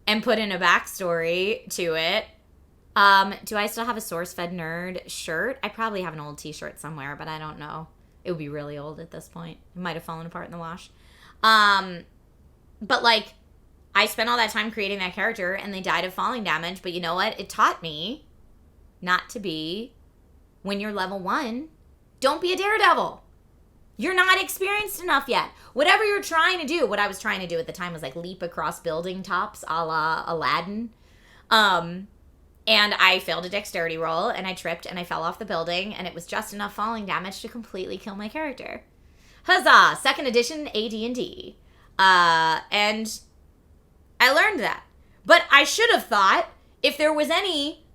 and put in a backstory to it. Do I still have a Source-Fed Nerd shirt? I probably have an old t-shirt somewhere, but I don't know. It would be really old at this point. It might have fallen apart in the wash. But, like, I spent all that time creating that character, and they died of falling damage. But you know what? It taught me not to be, when you're level 1, don't be a daredevil. You're not experienced enough yet. Whatever you're trying to do, what I was trying to do at the time was, like, leap across building tops a la Aladdin. And I failed a dexterity roll, and I tripped, and I fell off the building, and it was just enough falling damage to completely kill my character. Huzzah! 2nd edition AD&D. And I learned that. But I should have thought, if there was any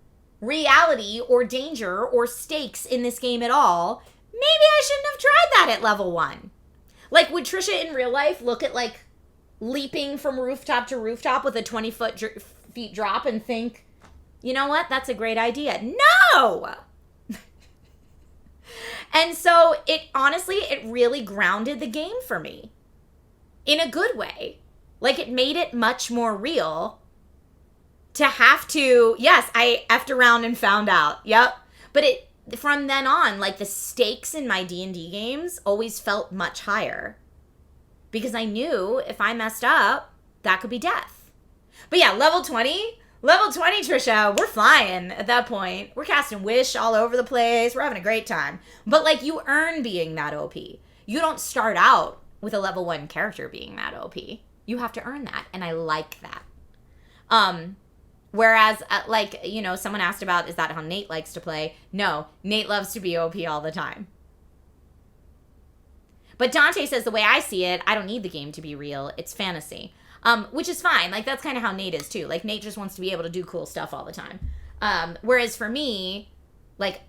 reality or danger or stakes in this game at all, maybe I shouldn't have tried that at level 1. Like, would Trisha in real life look at, like, leaping from rooftop to rooftop with a 20-feet drop and think, you know what? That's a great idea. No! And so it really grounded the game for me in a good way. Like, it made it much more real to have to, yes, I effed around and found out. Yep. But from then on, like, the stakes in my D&D games always felt much higher. Because I knew if I messed up, that could be death. But yeah, level 20, Trisha, we're flying at that point. We're casting Wish all over the place. We're having a great time. But, like, you earn being that OP. You don't start out with a level 1 character being that OP. You have to earn that, and I like that. Whereas, like, you know, someone asked about, is that how Nate likes to play? No, Nate loves to be OP all the time. But Dante says, the way I see it, I don't need the game to be real. It's fantasy. Which is fine. Like, that's kind of how Nate is, too. Like, Nate just wants to be able to do cool stuff all the time. Whereas for me, like,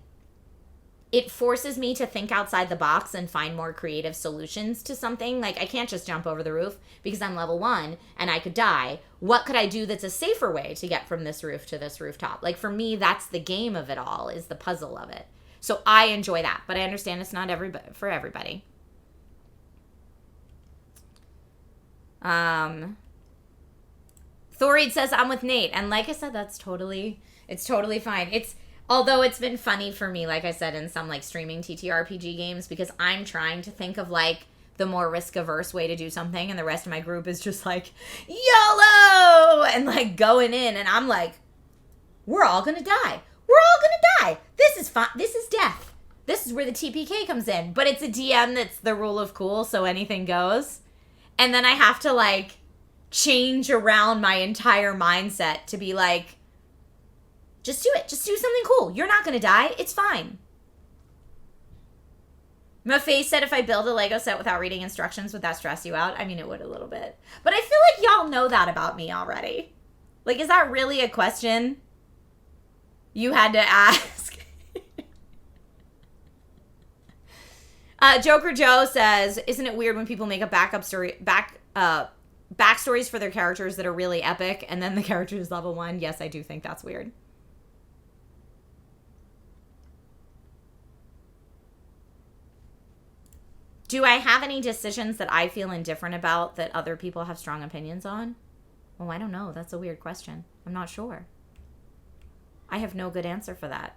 it forces me to think outside the box and find more creative solutions to something. Like, I can't just jump over the roof because I'm level 1 and I could die. What could I do that's a safer way to get from this roof to this rooftop? Like, for me, that's the game of it all, is the puzzle of it. So I enjoy that, but I understand it's not for everybody. Thoride says, I'm with Nate. And like I said, it's totally fine. Although it's been funny for me, like I said, in some, like, streaming TTRPG games, because I'm trying to think of, like, the more risk-averse way to do something, and the rest of my group is just like, YOLO! And, like, going in, and I'm like, we're all gonna die. We're all gonna die. This is fun. This is death. This is where the TPK comes in. But it's a DM that's the rule of cool, so anything goes. And then I have to, like, change around my entire mindset to be like, just do it. Just do something cool. You're not going to die. It's fine. Maface said, if I build a Lego set without reading instructions, would that stress you out? I mean, it would a little bit. But I feel like y'all know that about me already. Like, is that really a question you had to ask? Joker Joe says, isn't it weird when people make a backstories for their characters that are really epic, and then the character is level 1? Yes, I do think that's weird. Do I have any decisions that I feel indifferent about that other people have strong opinions on? Oh, I don't know. That's a weird question. I'm not sure. I have no good answer for that.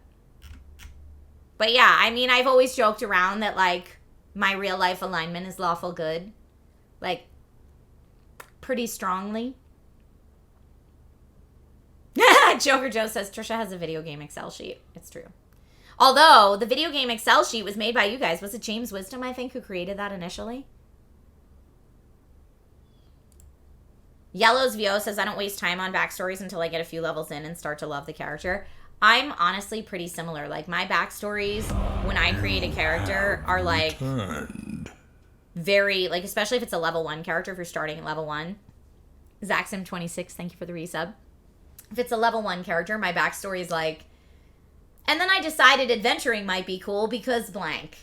But yeah, I mean, I've always joked around that, like, my real life alignment is lawful good. Like, pretty strongly. Joker Joe says, Trisha has a video game Excel sheet. It's true. Although, the video game Excel sheet was made by you guys. Was it James Wisdom, I think, who created that initially? Yellow's VO says, I don't waste time on backstories until I get a few levels in and start to love the character. I'm honestly pretty similar. Like, my backstories, when I create a character, are, like, very, like, especially if it's a level 1 character, if you're starting at level 1. Zaxim26, thank you for the resub. If it's a level 1 character, my backstory is, like, and then I decided adventuring might be cool because blank.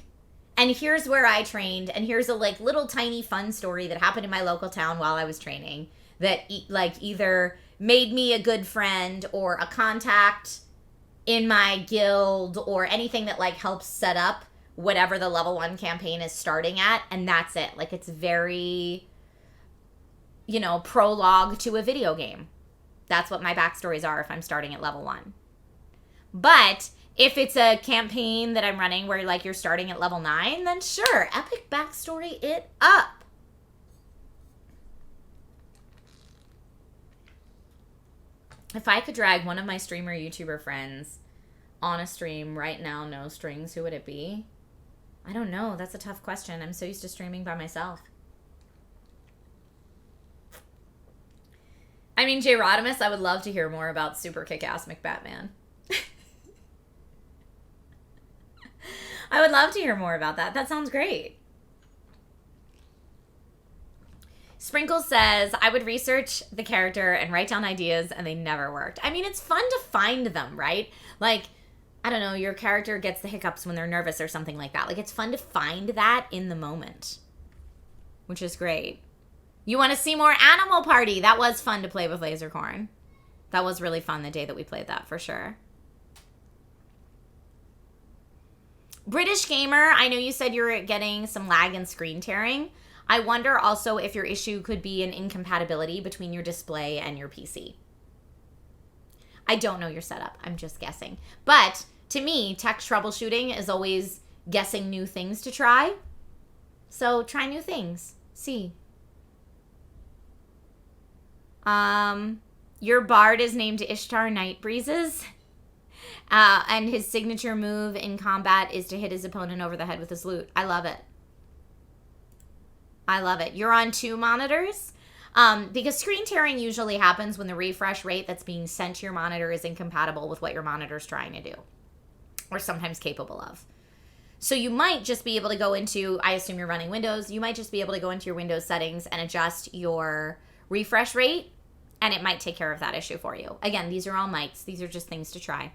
And here's where I trained, and here's a, like, little tiny fun story that happened in my local town while I was training that, like, either made me a good friend or a contact in my guild or anything that, like, helps set up whatever the level 1 campaign is starting at, and that's it. Like, it's very, you know, prologue to a video game. That's what my backstories are if I'm starting at level 1. But if it's a campaign that I'm running where, like, you're starting at level 9, then sure, epic backstory it up. If I could drag one of my streamer YouTuber friends on a stream right now, no strings, who would it be? I don't know. That's a tough question. I'm so used to streaming by myself. I mean, Jay Rodimus, I would love to hear more about Super Kick-Ass McBatman. I would love to hear more about that. That sounds great. Sprinkle says, I would research the character and write down ideas, and they never worked. I mean, it's fun to find them, right? Like, I don't know, your character gets the hiccups when they're nervous or something like that. Like, it's fun to find that in the moment, which is great. You want to see more Animal Party? That was fun to play with Lasercorn. That was really fun the day that we played that, for sure. British Gamer, I know you said you were getting some lag and screen tearing. I wonder also if your issue could be an incompatibility between your display and your PC. I don't know your setup. I'm just guessing. But to me, tech troubleshooting is always guessing new things to try. So try new things. See. Your bard is named Ishtar Night Breezes. And his signature move in combat is to hit his opponent over the head with his lute. I love it. I love it. You're on 2 monitors. Because screen tearing usually happens when the refresh rate that's being sent to your monitor is incompatible with what your monitor's trying to do. Or sometimes capable of. So you might just be able to go into, I assume you're running Windows, you might just be able to go into your Windows settings and adjust your refresh rate, and it might take care of that issue for you. Again, these are all mights. These are just things to try.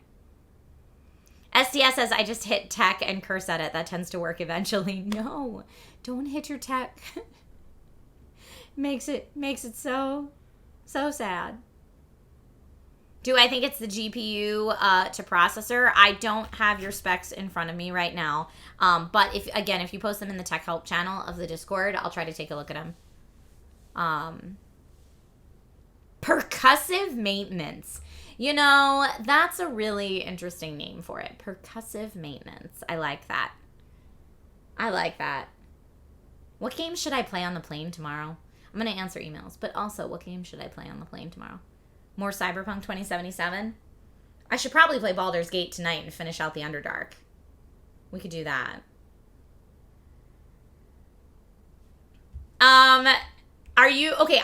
SDS says, I just hit tech and curse at it. That tends to work eventually. No, don't hit your tech. makes it so sad. Do I think it's the GPU to processor? I don't have your specs in front of me right now. But if you post them in the tech help channel of the Discord, I'll try to take a look at them. Percussive maintenance. You know, that's a really interesting name for it. Percussive maintenance. I like that. What game should I play on the plane tomorrow? I'm going to answer emails, but also, what game should I play on the plane tomorrow? More Cyberpunk 2077? I should probably play Baldur's Gate tonight and finish out the Underdark. We could do that.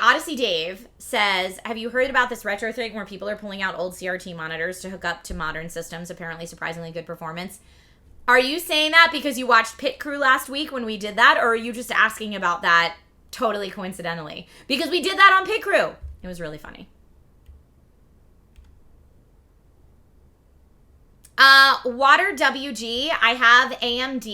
Odyssey Dave says, have you heard about this retro thing where people are pulling out old CRT monitors to hook up to modern systems? Apparently surprisingly good performance. Are you saying that because you watched Pit Crew last week when we did that, or are you just asking about that totally coincidentally? Because we did that on Pit Crew. It was really funny. Water WG, I have AMD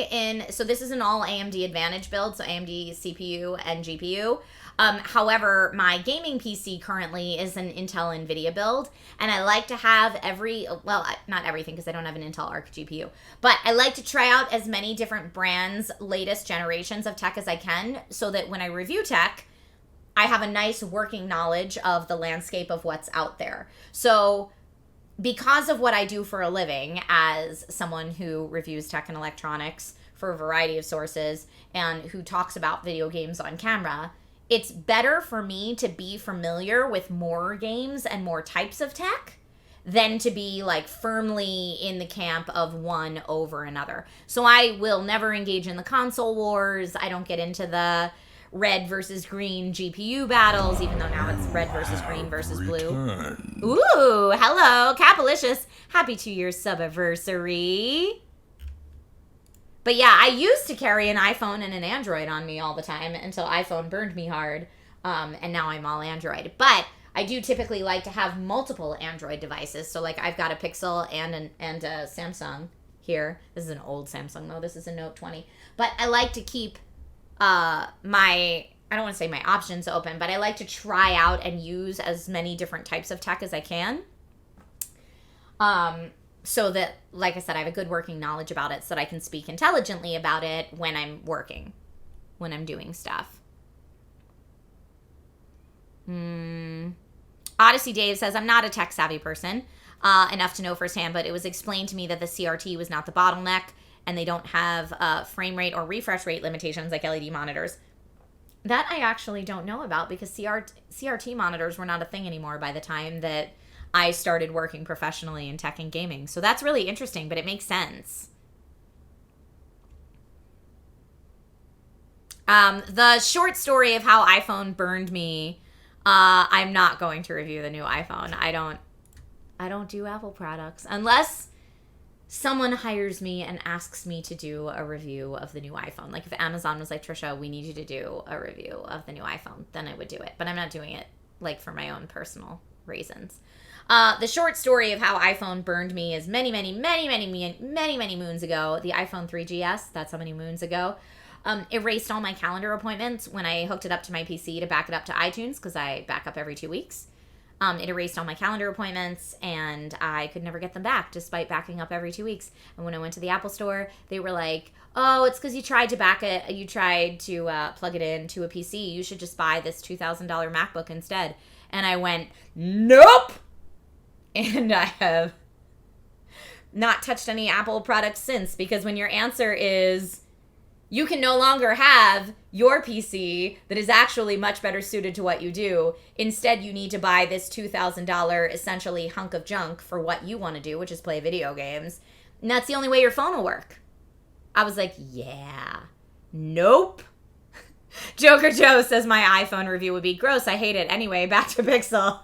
in, so this is an all AMD Advantage build, so AMD CPU and GPU. However, my gaming PC currently is an Intel NVIDIA build, and I like to have not everything because I don't have an Intel Arc GPU, but I like to try out as many different brands, latest generations of tech as I can, so that when I review tech, I have a nice working knowledge of the landscape of what's out there. So because of what I do for a living as someone who reviews tech and electronics for a variety of sources and who talks about video games on camera, it's better for me to be familiar with more games and more types of tech than to be like firmly in the camp of one over another. So I will never engage in the console wars. I don't get into the red versus green GPU battles, even though now it's red versus green versus blue. Ooh, hello, Capalicious. Happy 2-year sub-anniversary. But yeah, I used to carry an iPhone and an Android on me all the time until iPhone burned me hard, and now I'm all Android. But I do typically like to have multiple Android devices. So like I've got a Pixel and a Samsung here. This is an old Samsung though. This is a Note 20. But I like to keep I don't want to say my options open, but I like to try out and use as many different types of tech as I can. So that, like I said, I have a good working knowledge about it so that I can speak intelligently about it when I'm working, when I'm doing stuff. Odyssey Dave says, I'm not a tech savvy person enough to know firsthand, but it was explained to me that the CRT was not the bottleneck, and they don't have frame rate or refresh rate limitations like LED monitors. That I actually don't know about because CRT monitors were not a thing anymore by the time that I started working professionally in tech and gaming. So that's really interesting, but it makes sense. The short story of how iPhone burned me, I'm not going to review the new iPhone. I don't do Apple products unless someone hires me and asks me to do a review of the new iPhone. Like if Amazon was like, Trisha, we need you to do a review of the new iPhone, then I would do it. But I'm not doing it like for my own personal reasons. The short story of how iPhone burned me is many moons ago. The iPhone 3GS, that's how many moons ago, erased all my calendar appointments when I hooked it up to my PC to back it up to iTunes because I back up every 2 weeks. It erased all my calendar appointments, and I could never get them back despite backing up every 2 weeks. And when I went to the Apple store, they were like, oh, it's because you tried to plug it into a PC. You should just buy this $2,000 MacBook instead. And I went, nope! And I have not touched any Apple products since, because when your answer is you can no longer have your PC that is actually much better suited to what you do. Instead, you need to buy this $2,000 essentially hunk of junk for what you want to do, which is play video games. And that's the only way your phone will work. I was like, yeah, nope. Joker Joe says my iPhone review would be gross. I hate it. Anyway, back to Pixel.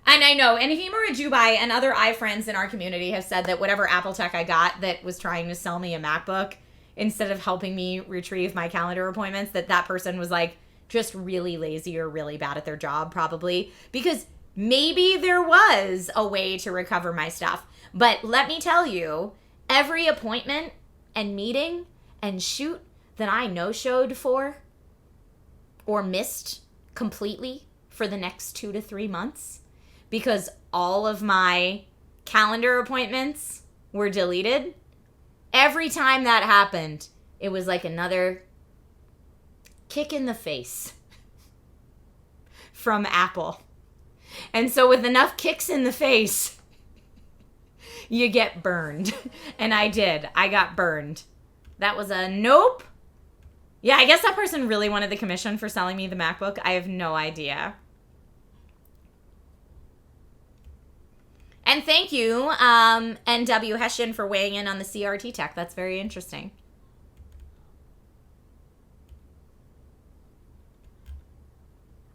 And I know, and Himura Jubai and other iFriends in our community have said that whatever Apple tech I got that was trying to sell me a MacBook, instead of helping me retrieve my calendar appointments, that person was like just really lazy or really bad at their job, probably. Because maybe there was a way to recover my stuff. But let me tell you, every appointment and meeting and shoot that I no-showed for or missed completely for the next 2 to 3 months, because all of my calendar appointments were deleted, every time that happened, it was like another kick in the face from Apple. And so with enough kicks in the face, you get burned. And I did. I got burned. That was a nope. Yeah, I guess that person really wanted the commission for selling me the MacBook. I have no idea. And thank you, NW Hessian, for weighing in on the CRT tech. That's very interesting.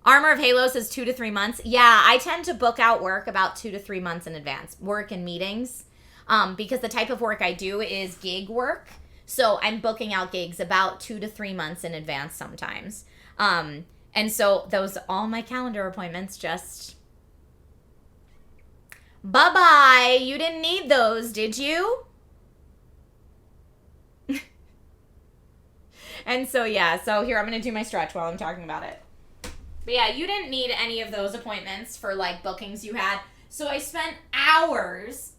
Armor of Halo says 2 to 3 months. Yeah, I tend to book out work about 2 to 3 months in advance. Work and meetings. Because the type of work I do is gig work. So I'm booking out gigs about 2 to 3 months in advance sometimes. And so all my calendar appointments just... Bye-bye. You didn't need those, did you? And so, yeah. So here, I'm going to do my stretch while I'm talking about it. But yeah, you didn't need any of those appointments for, like, bookings you had. So I spent hours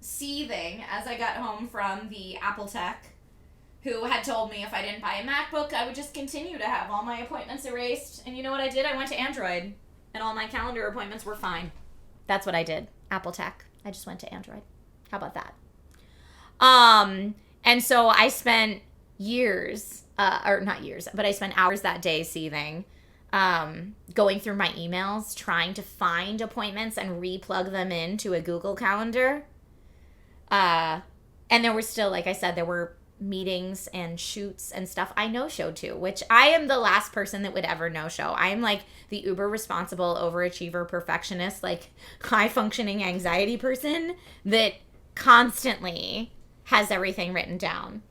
seething as I got home from the Apple tech, who had told me if I didn't buy a MacBook, I would just continue to have all my appointments erased. And you know what I did? I went to Android, and all my calendar appointments were fine. That's what I did. Apple tech. I just went to Android. How about that? And so I spent years, or not years, but I spent hours that day seething, going through my emails, trying to find appointments and replug them into a Google Calendar. And there were still, like I said, there were meetings and shoots and stuff I no-showed to, which I am the last person that would ever no-show. I am like the uber responsible overachiever perfectionist, like high-functioning anxiety person that constantly has everything written down.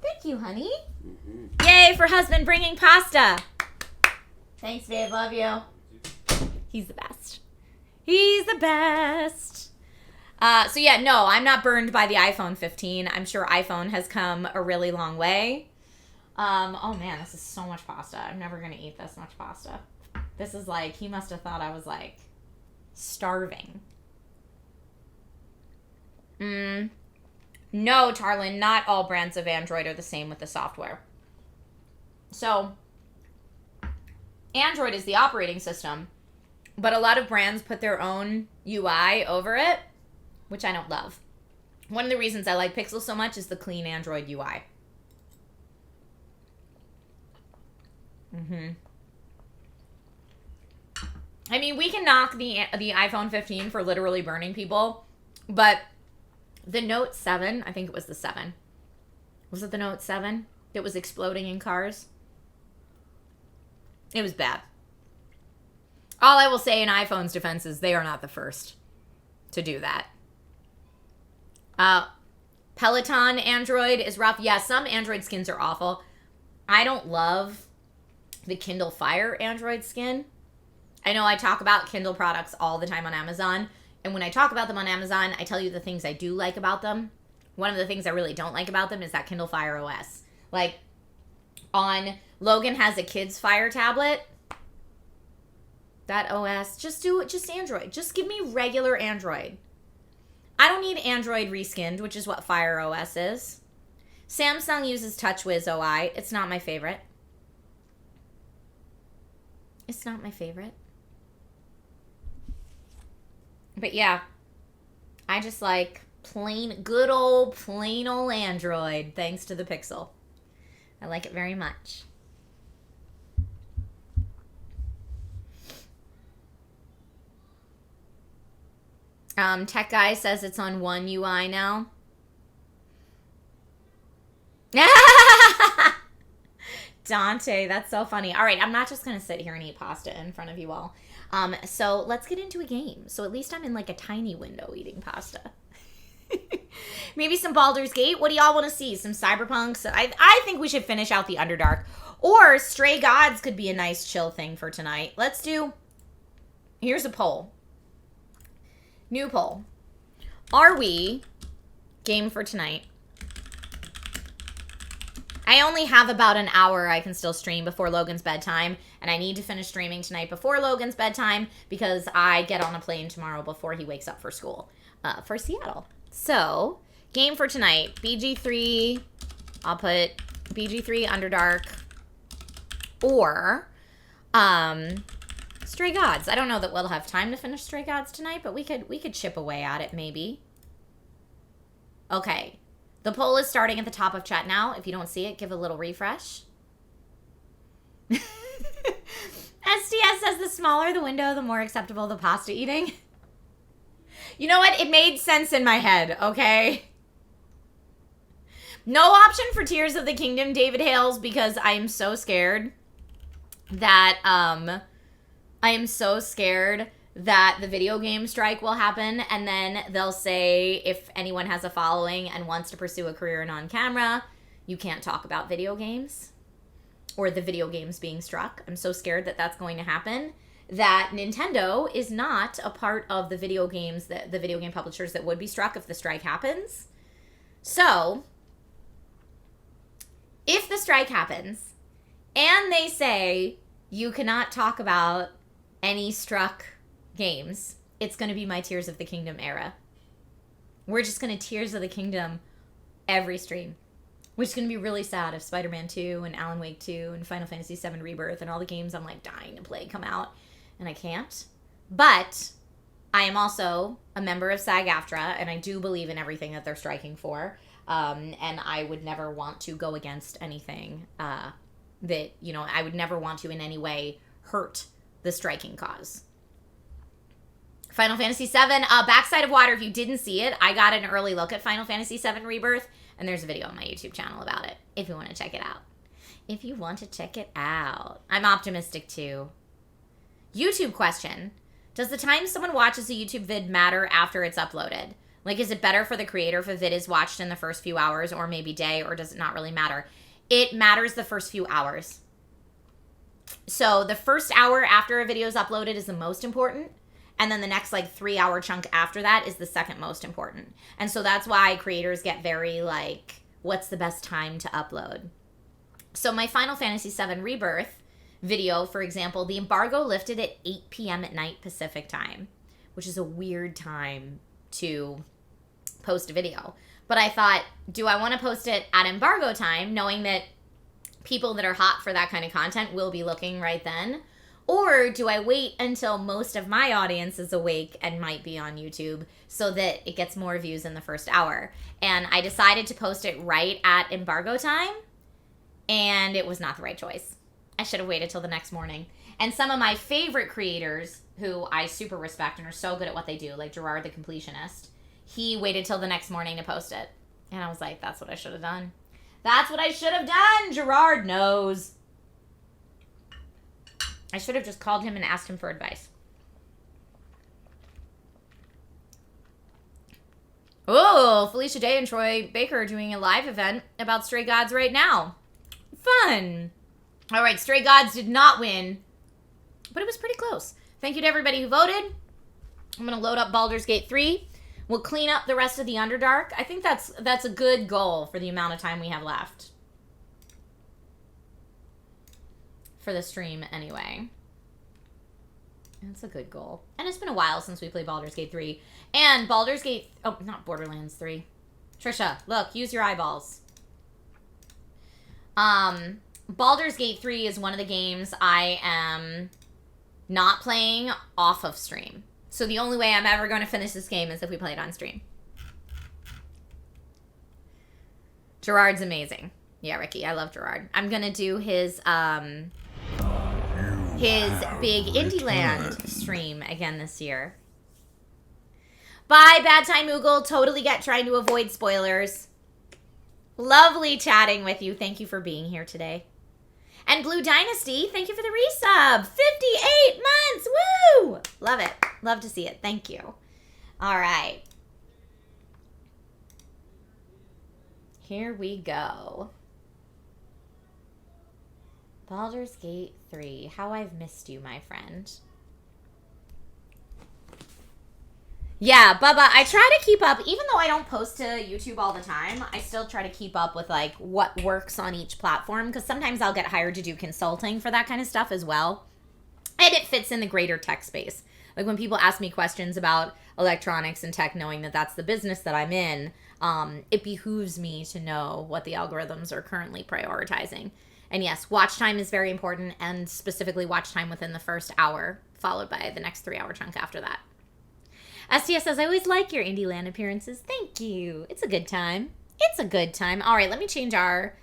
Thank you, honey. Mm-hmm. Yay for husband bringing pasta. Thanks, babe. Love you. He's the best. He's the best. So yeah, no, I'm not burned by the iPhone 15. I'm sure iPhone has come a really long way. Oh man, this is so much pasta. I'm never going to eat this much pasta. This is like, he must have thought I was like starving. No, Tarlin, not all brands of Android are the same with the software. So, Android is the operating system, but a lot of brands put their own UI over it, which I don't love. One of the reasons I like Pixel so much is the clean Android UI. I mean, we can knock the iPhone 15 for literally burning people, but the Note 7, I think it was the 7. Was it the Note 7 that was exploding in cars? It was bad. All I will say in iPhone's defense is they are not the first to do that. Peloton Android is rough. Yeah, some Android skins are awful. I don't love the Kindle Fire Android skin. I know I talk about Kindle products all the time on Amazon. And when I talk about them on Amazon, I tell you the things I do like about them. One of the things I really don't like about them is that Kindle Fire OS. Like, Logan has a kid's Fire tablet. That OS, just Android. Just give me regular Android. I don't need Android reskinned, which is what Fire OS is. Samsung uses TouchWiz OI. It's not my favorite. It's not my favorite. But yeah, I just like good old plain old Android, thanks to the Pixel. I like it very much. Tech Guy says it's on One UI now. Dante, that's so funny. All right, I'm not just going to sit here and eat pasta in front of you all. So let's get into a game. So at least I'm in like a tiny window eating pasta. Maybe some Baldur's Gate. What do y'all want to see? Some Cyberpunk? So I think we should finish out the Underdark. Or Stray Gods could be a nice chill thing for tonight. Let's do... Here's a poll. New poll. Are we game for tonight? I only have about an hour I can still stream before Logan's bedtime, and I need to finish streaming tonight before Logan's bedtime because I get on a plane tomorrow before he wakes up for school for Seattle. So, game for tonight, BG3, I'll put BG3 Underdark, or Stray Gods. I don't know that we'll have time to finish Stray Gods tonight, but we could chip away at it maybe. Okay. The poll is starting at the top of chat now. If you don't see it, give a little refresh. STS says the smaller the window, the more acceptable the pasta eating. You know what? It made sense in my head, okay? No option for Tears of the Kingdom, David Hales, because I am so scared that, that the video game strike will happen, and then they'll say if anyone has a following and wants to pursue a career in on-camera, you can't talk about video games or the video games being struck. I'm so scared that that's going to happen, that Nintendo is not a part of the video games, the video game publishers that would be struck if the strike happens. So, if the strike happens and they say you cannot talk about any struck games, it's going to be my Tears of the Kingdom era. We're just going to Tears of the Kingdom every stream, which is going to be really sad if Spider-Man 2 and Alan Wake 2 and Final Fantasy 7 Rebirth and all the games I'm like dying to play come out and I can't. But I am also a member of SAG-AFTRA, and I do believe in everything that they're striking for, and I would never want to go against anything that, you know, I would never want to in any way hurt the striking cause. Final Fantasy VII, Backside of Water, if you didn't see it, I got an early look at Final Fantasy VII Rebirth, and there's a video on my YouTube channel about it, if you want to check it out. If you want to check it out. I'm optimistic, too. YouTube question. Does the time someone watches a YouTube vid matter after it's uploaded? Like, is it better for the creator if a vid is watched in the first few hours, or maybe day, or does it not really matter? It matters the first few hours. So the first hour after a video is uploaded is the most important. And then the next like 3-hour chunk after that is the second most important. And so that's why creators get very like, what's the best time to upload? So my Final Fantasy VII Rebirth video, for example, the embargo lifted at 8 p.m. at night Pacific time, which is a weird time to post a video. But I thought, do I want to post it at embargo time, knowing that people that are hot for that kind of content will be looking right then? Or do I wait until most of my audience is awake and might be on YouTube so that it gets more views in the first hour? And I decided to post it right at embargo time, and it was not the right choice. I should have waited till the next morning. And some of my favorite creators, who I super respect and are so good at what they do, like Gerard the Completionist, he waited till the next morning to post it. And I was like, that's what I should have done. That's what I should have done. Gerard knows. I should have just called him and asked him for advice. Oh, Felicia Day and Troy Baker are doing a live event about Stray Gods right now. Fun. All right, Stray Gods did not win, but it was pretty close. Thank you to everybody who voted. I'm going to load up Baldur's Gate 3. We'll clean up the rest of the Underdark. I think that's a good goal for the amount of time we have left. For the stream, anyway. That's a good goal. And it's been a while since we played Baldur's Gate 3. And Baldur's Gate... Oh, not Borderlands 3. Trisha, look, use your eyeballs. Baldur's Gate 3 is one of the games I am not playing off of stream. So the only way I'm ever going to finish this game is if we play it on stream. Gerard's amazing. Yeah, Ricky, I love Gerard. I'm going to do his big Indie Land stream again this year. Bye, Bad Time Moogle. Totally trying to avoid spoilers. Lovely chatting with you. Thank you for being here today. And Blue Dynasty, thank you for the resub. 58 months. Woo! Love it. Love to see it. Thank you. All right. Here we go. Baldur's Gate 3. How I've missed you, my friend. Yeah, Bubba, I try to keep up, even though I don't post to YouTube all the time, I still try to keep up with, like, what works on each platform, because sometimes I'll get hired to do consulting for that kind of stuff as well. And it fits in the greater tech space. Like, when people ask me questions about electronics and tech, knowing that that's the business that I'm in, it behooves me to know what the algorithms are currently prioritizing. And yes, watch time is very important, and specifically watch time within the first hour, followed by the next 3-hour chunk after that. STS says, I always like your Indie Land appearances. Thank you. It's a good time. It's a good time. All right, let me change our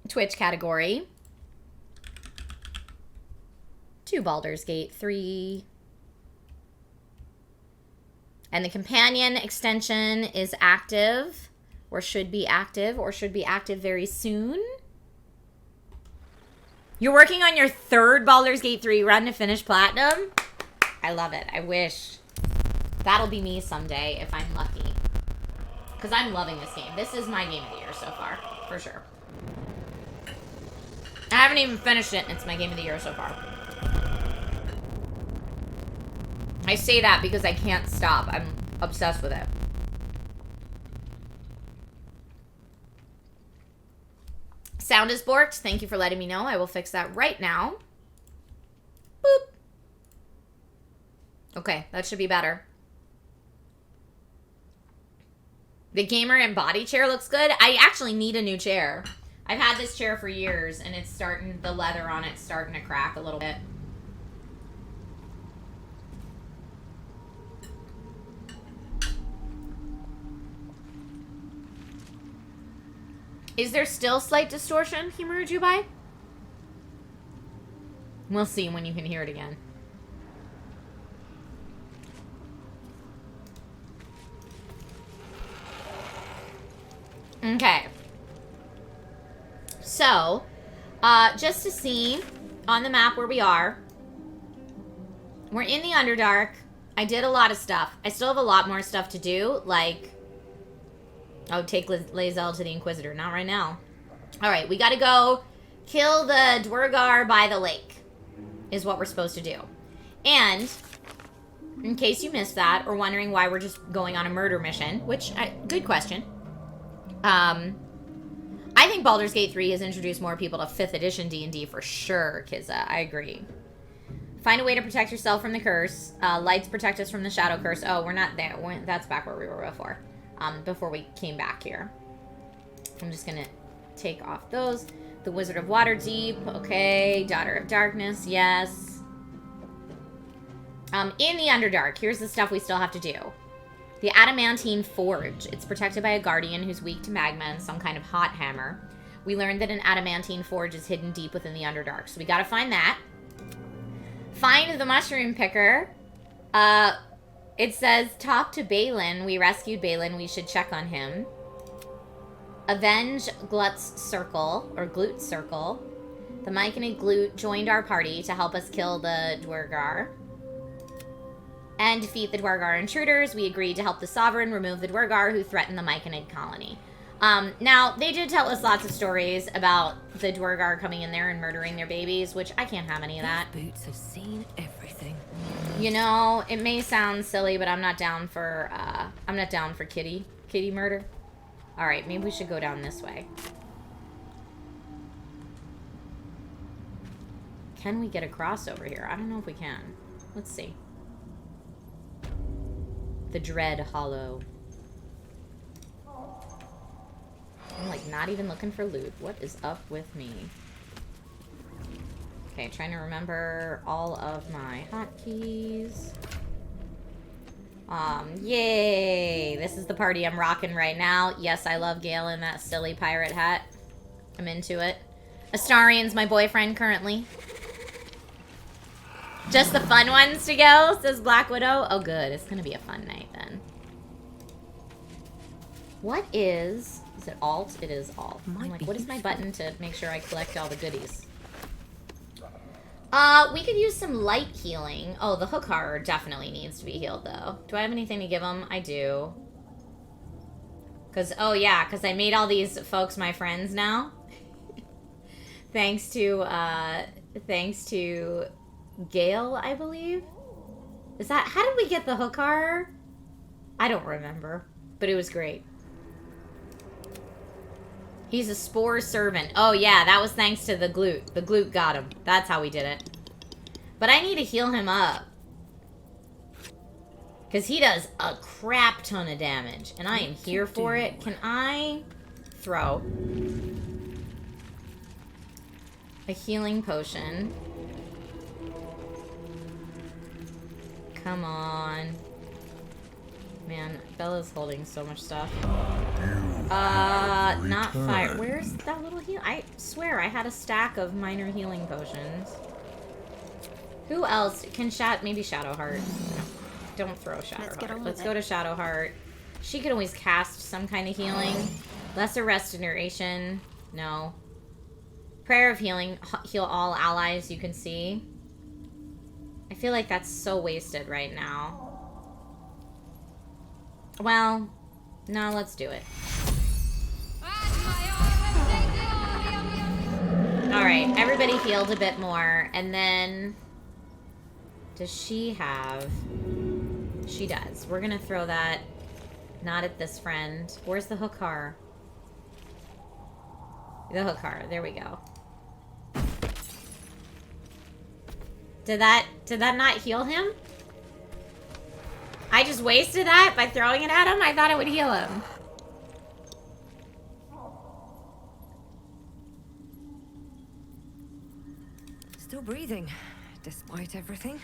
Twitch category to Baldur's Gate 3. And the companion extension is active, or should be active very soon. You're working on your third Baldur's Gate 3 run to finish Platinum? I love it. I wish. That'll be me someday if I'm lucky. Because I'm loving this game. This is my game of the year so far. For sure. I haven't even finished it, and it's my game of the year so far. I say that because I can't stop. I'm obsessed with it. Sound is borked. Thank you for letting me know. I will fix that right now. Boop. Okay, that should be better. The gamer and body chair looks good. I actually need a new chair. I've had this chair for years, and it's starting, the leather on it's starting to crack a little bit. Is there still slight distortion, Himuru Jubai? We'll see when you can hear it again. Okay. So, just to see on the map where we are, we're in the Underdark. I did a lot of stuff. I still have a lot more stuff to do, like, oh, take Lae'zel to the Inquisitor. Not right now. All right, we got to go kill the Dwergar by the lake, is what we're supposed to do. And, in case you missed that, or wondering why we're just going on a murder mission, which, good question. I think Baldur's Gate 3 has introduced more people to 5th edition D&D for sure, Kizza. I agree. Find a way to protect yourself from the curse. Lights protect us from the shadow curse. Oh, we're not there. That's back where we were before we came back here. I'm just going to take off those. The Wizard of Waterdeep. Okay. Daughter of Darkness. Yes. In the Underdark, here's the stuff we still have to do. The Adamantine Forge. It's protected by a guardian who's weak to magma and some kind of hot hammer. We learned that an Adamantine Forge is hidden deep within the Underdark, so we gotta find that. Find the Mushroom Picker. It says, talk to Balin. We rescued Balin. We should check on him. Avenge Glut's Circle, or Glut's Circle. The Myconid Glut joined our party to help us kill the Dwergar and defeat the Dwergar intruders. We agreed to help the Sovereign remove the Dwergar who threatened the Myconid colony. Now, they did tell us lots of stories about the Dwergar coming in there and murdering their babies, which I can't have any of that. Those boots have seen everything. You know, it may sound silly, but I'm not down for kitty murder. All right, maybe we should go down this way. Can we get across over here? I don't know if we can. Let's see. The Dread Hollow. I'm like not even looking for loot. What is up with me? Okay, trying to remember all of my hotkeys. Yay! This is the party I'm rocking right now. Yes, I love Gale in that silly pirate hat. I'm into it. Astarian's my boyfriend currently. Just the fun ones to go, says Black Widow. Oh, good. It's gonna be a fun night then. What is it Alt? It is Alt. I'm like, what is my button to make sure I collect all the goodies? We could use some light healing. Oh, the Hookar definitely needs to be healed, though. Do I have anything to give him? I do. Because, oh, yeah, because I made all these folks my friends now. thanks to Gale, I believe. Is that... How did we get the Hookar? I don't remember. But it was great. He's a spore servant. Oh, yeah, that was thanks to the glute. The glute got him. That's how we did it. But I need to heal him up. Because he does a crap ton of damage. And I am here for it. Can I throw a healing potion? Come on. Man, Bella's holding so much stuff. Not fire. Where's that little heal? I swear I had a stack of minor healing potions. Who else can maybe Shadowheart. No, don't throw Shadowheart. Let's go to Shadowheart. She could always cast some kind of healing. Lesser Restoration. No. Prayer of Healing. Heal all allies you can see. I feel like that's so wasted right now. Well, no, let's do it. Alright, everybody healed a bit more. And then... Does she have... She does. We're gonna throw that... Not at this friend. Where's the Hookar? The Hookar. There we go. Did that not heal him? I just wasted that by throwing it at him? I thought it would heal him. Still breathing, despite everything.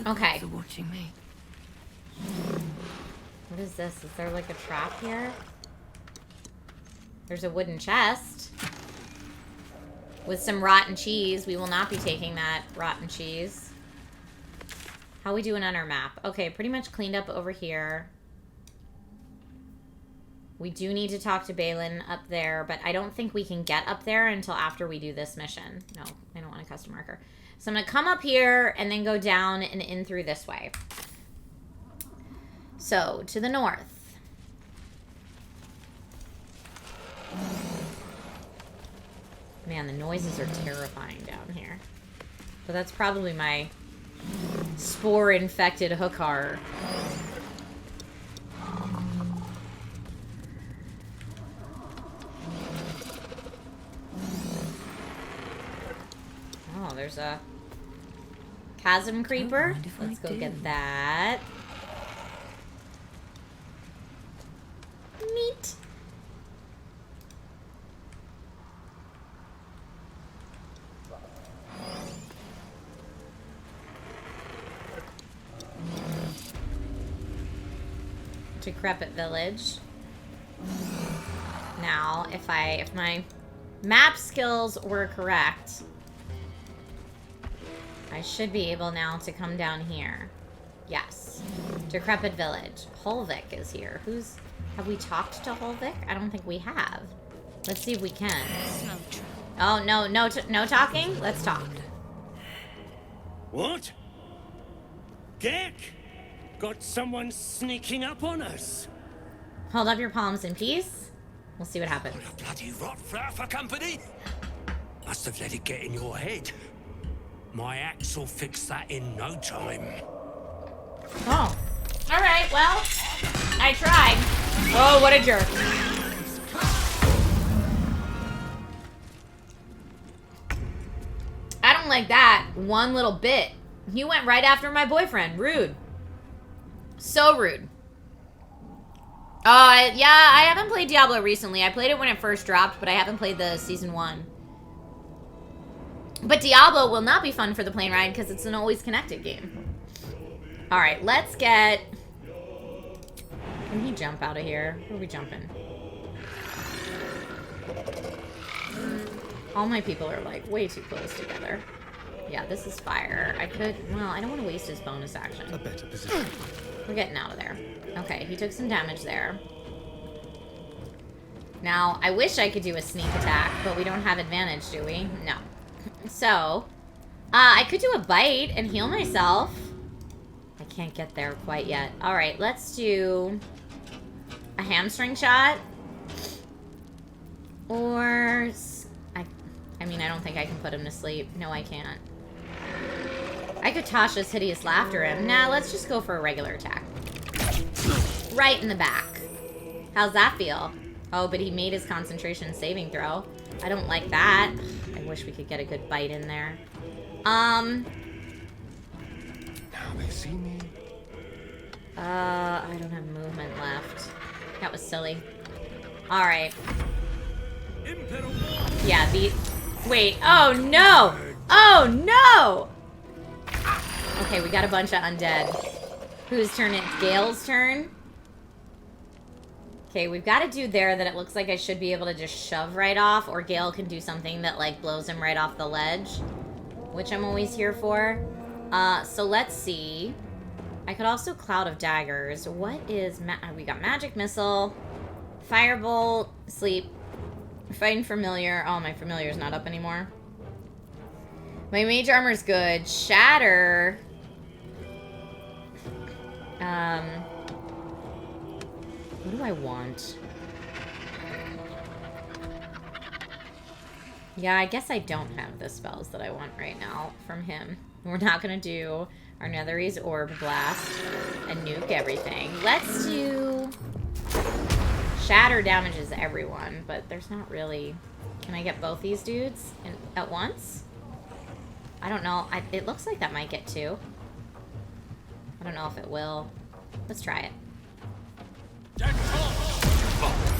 Okay. Are watching me. What is this? Is there like a trap here? There's a wooden chest. With some rotten cheese. We will not be taking that rotten cheese. How we doing on our map? Okay, pretty much cleaned up over here. We do need to talk to Balin up there, but I don't think we can get up there until after we do this mission. No, I don't want a custom marker. So I'm going to come up here and then go down and in through this way. So, to the north. Man, the noises are terrifying down here. But that's probably my... spore-infected Hookar. Oh, there's a chasm creeper. Let's go get that. Meat. Decrepit Village. Now, if my map skills were correct, I should be able now to come down here. Yes. Decrepit Village. Holvik is here. Have we talked to Holvik? I don't think we have. Let's see if we can. Oh, no talking? Let's talk. What? Gek? Got someone sneaking up on us. Hold up your palms in peace. We'll see what happens. What a bloody rot flower for company. Must have let it get in your head. My axe will fix that in no time. Oh. Alright, well, I tried. Oh, what a jerk. I don't like that one little bit. He went right after my boyfriend. Rude. So rude. Yeah, I haven't played Diablo recently. I played it when it first dropped, but I haven't played the Season 1. But Diablo will not be fun for the plane ride because it's an always connected game. Alright, let's get... Can he jump out of here? Where are we jumping? All my people are like way too close together. Yeah, this is fire. I could... Well, I don't want to waste his bonus action. A better position. We're getting out of there. Okay, he took some damage there. Now, I wish I could do a sneak attack, but we don't have advantage, do we? No. So, I could do a bite and heal myself. I can't get there quite yet. Alright, let's do a hamstring shot. Or... I mean, I don't think I can put him to sleep. No, I can't. I could Tasha's Hideous Laughter him. Nah, let's just go for a regular attack. Right in the back. How's that feel? Oh, but he made his concentration saving throw. I don't like that. I wish we could get a good bite in there. Now they see me. I don't have movement left. That was silly. Alright. Yeah, wait, oh no! Oh no! Okay, we got a bunch of undead. Whose turn? It's Gale's turn. Okay, we've got a dude there that it looks like I should be able to just shove right off, or Gale can do something that, like, blows him right off the ledge, which I'm always here for. So let's see. I could also Cloud of Daggers. What is... we got Magic Missile, Firebolt, Sleep, Fighting Familiar. Oh, my Familiar's not up anymore. My Mage Armor's good. Shatter... what do I want? Yeah, I guess I don't have the spells that I want right now from him. We're not gonna do our Netherese Orb Blast and nuke everything. Let's do... Shatter damages everyone, but there's not really... Can I get both these dudes at once? I don't know. It looks like that might get two. I don't know if it will. Let's try it.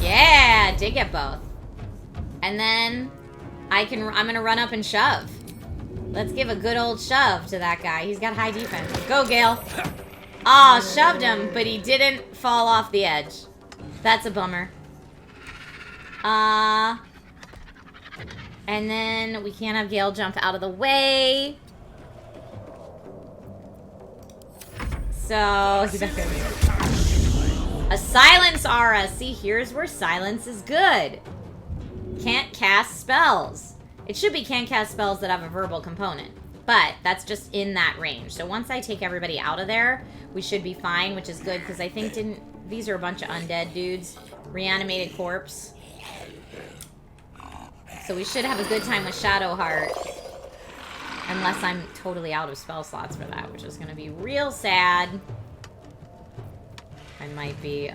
Yeah, did get both. And then I'm gonna run up and shove. Let's give a good old shove to that guy. He's got high defense. Go, Gale. Aw, shoved him, but he didn't fall off the edge. That's a bummer. And then we can't have Gale jump out of the way. So, a silence aura. See, here's where silence is good. Can't cast spells. It should be can't cast spells that have a verbal component, but that's just in that range. So once I take everybody out of there, we should be fine, which is good because I think these are a bunch of undead dudes. Reanimated corpse. So we should have a good time with Shadowheart. Unless I'm totally out of spell slots for that, which is going to be real sad. I might be.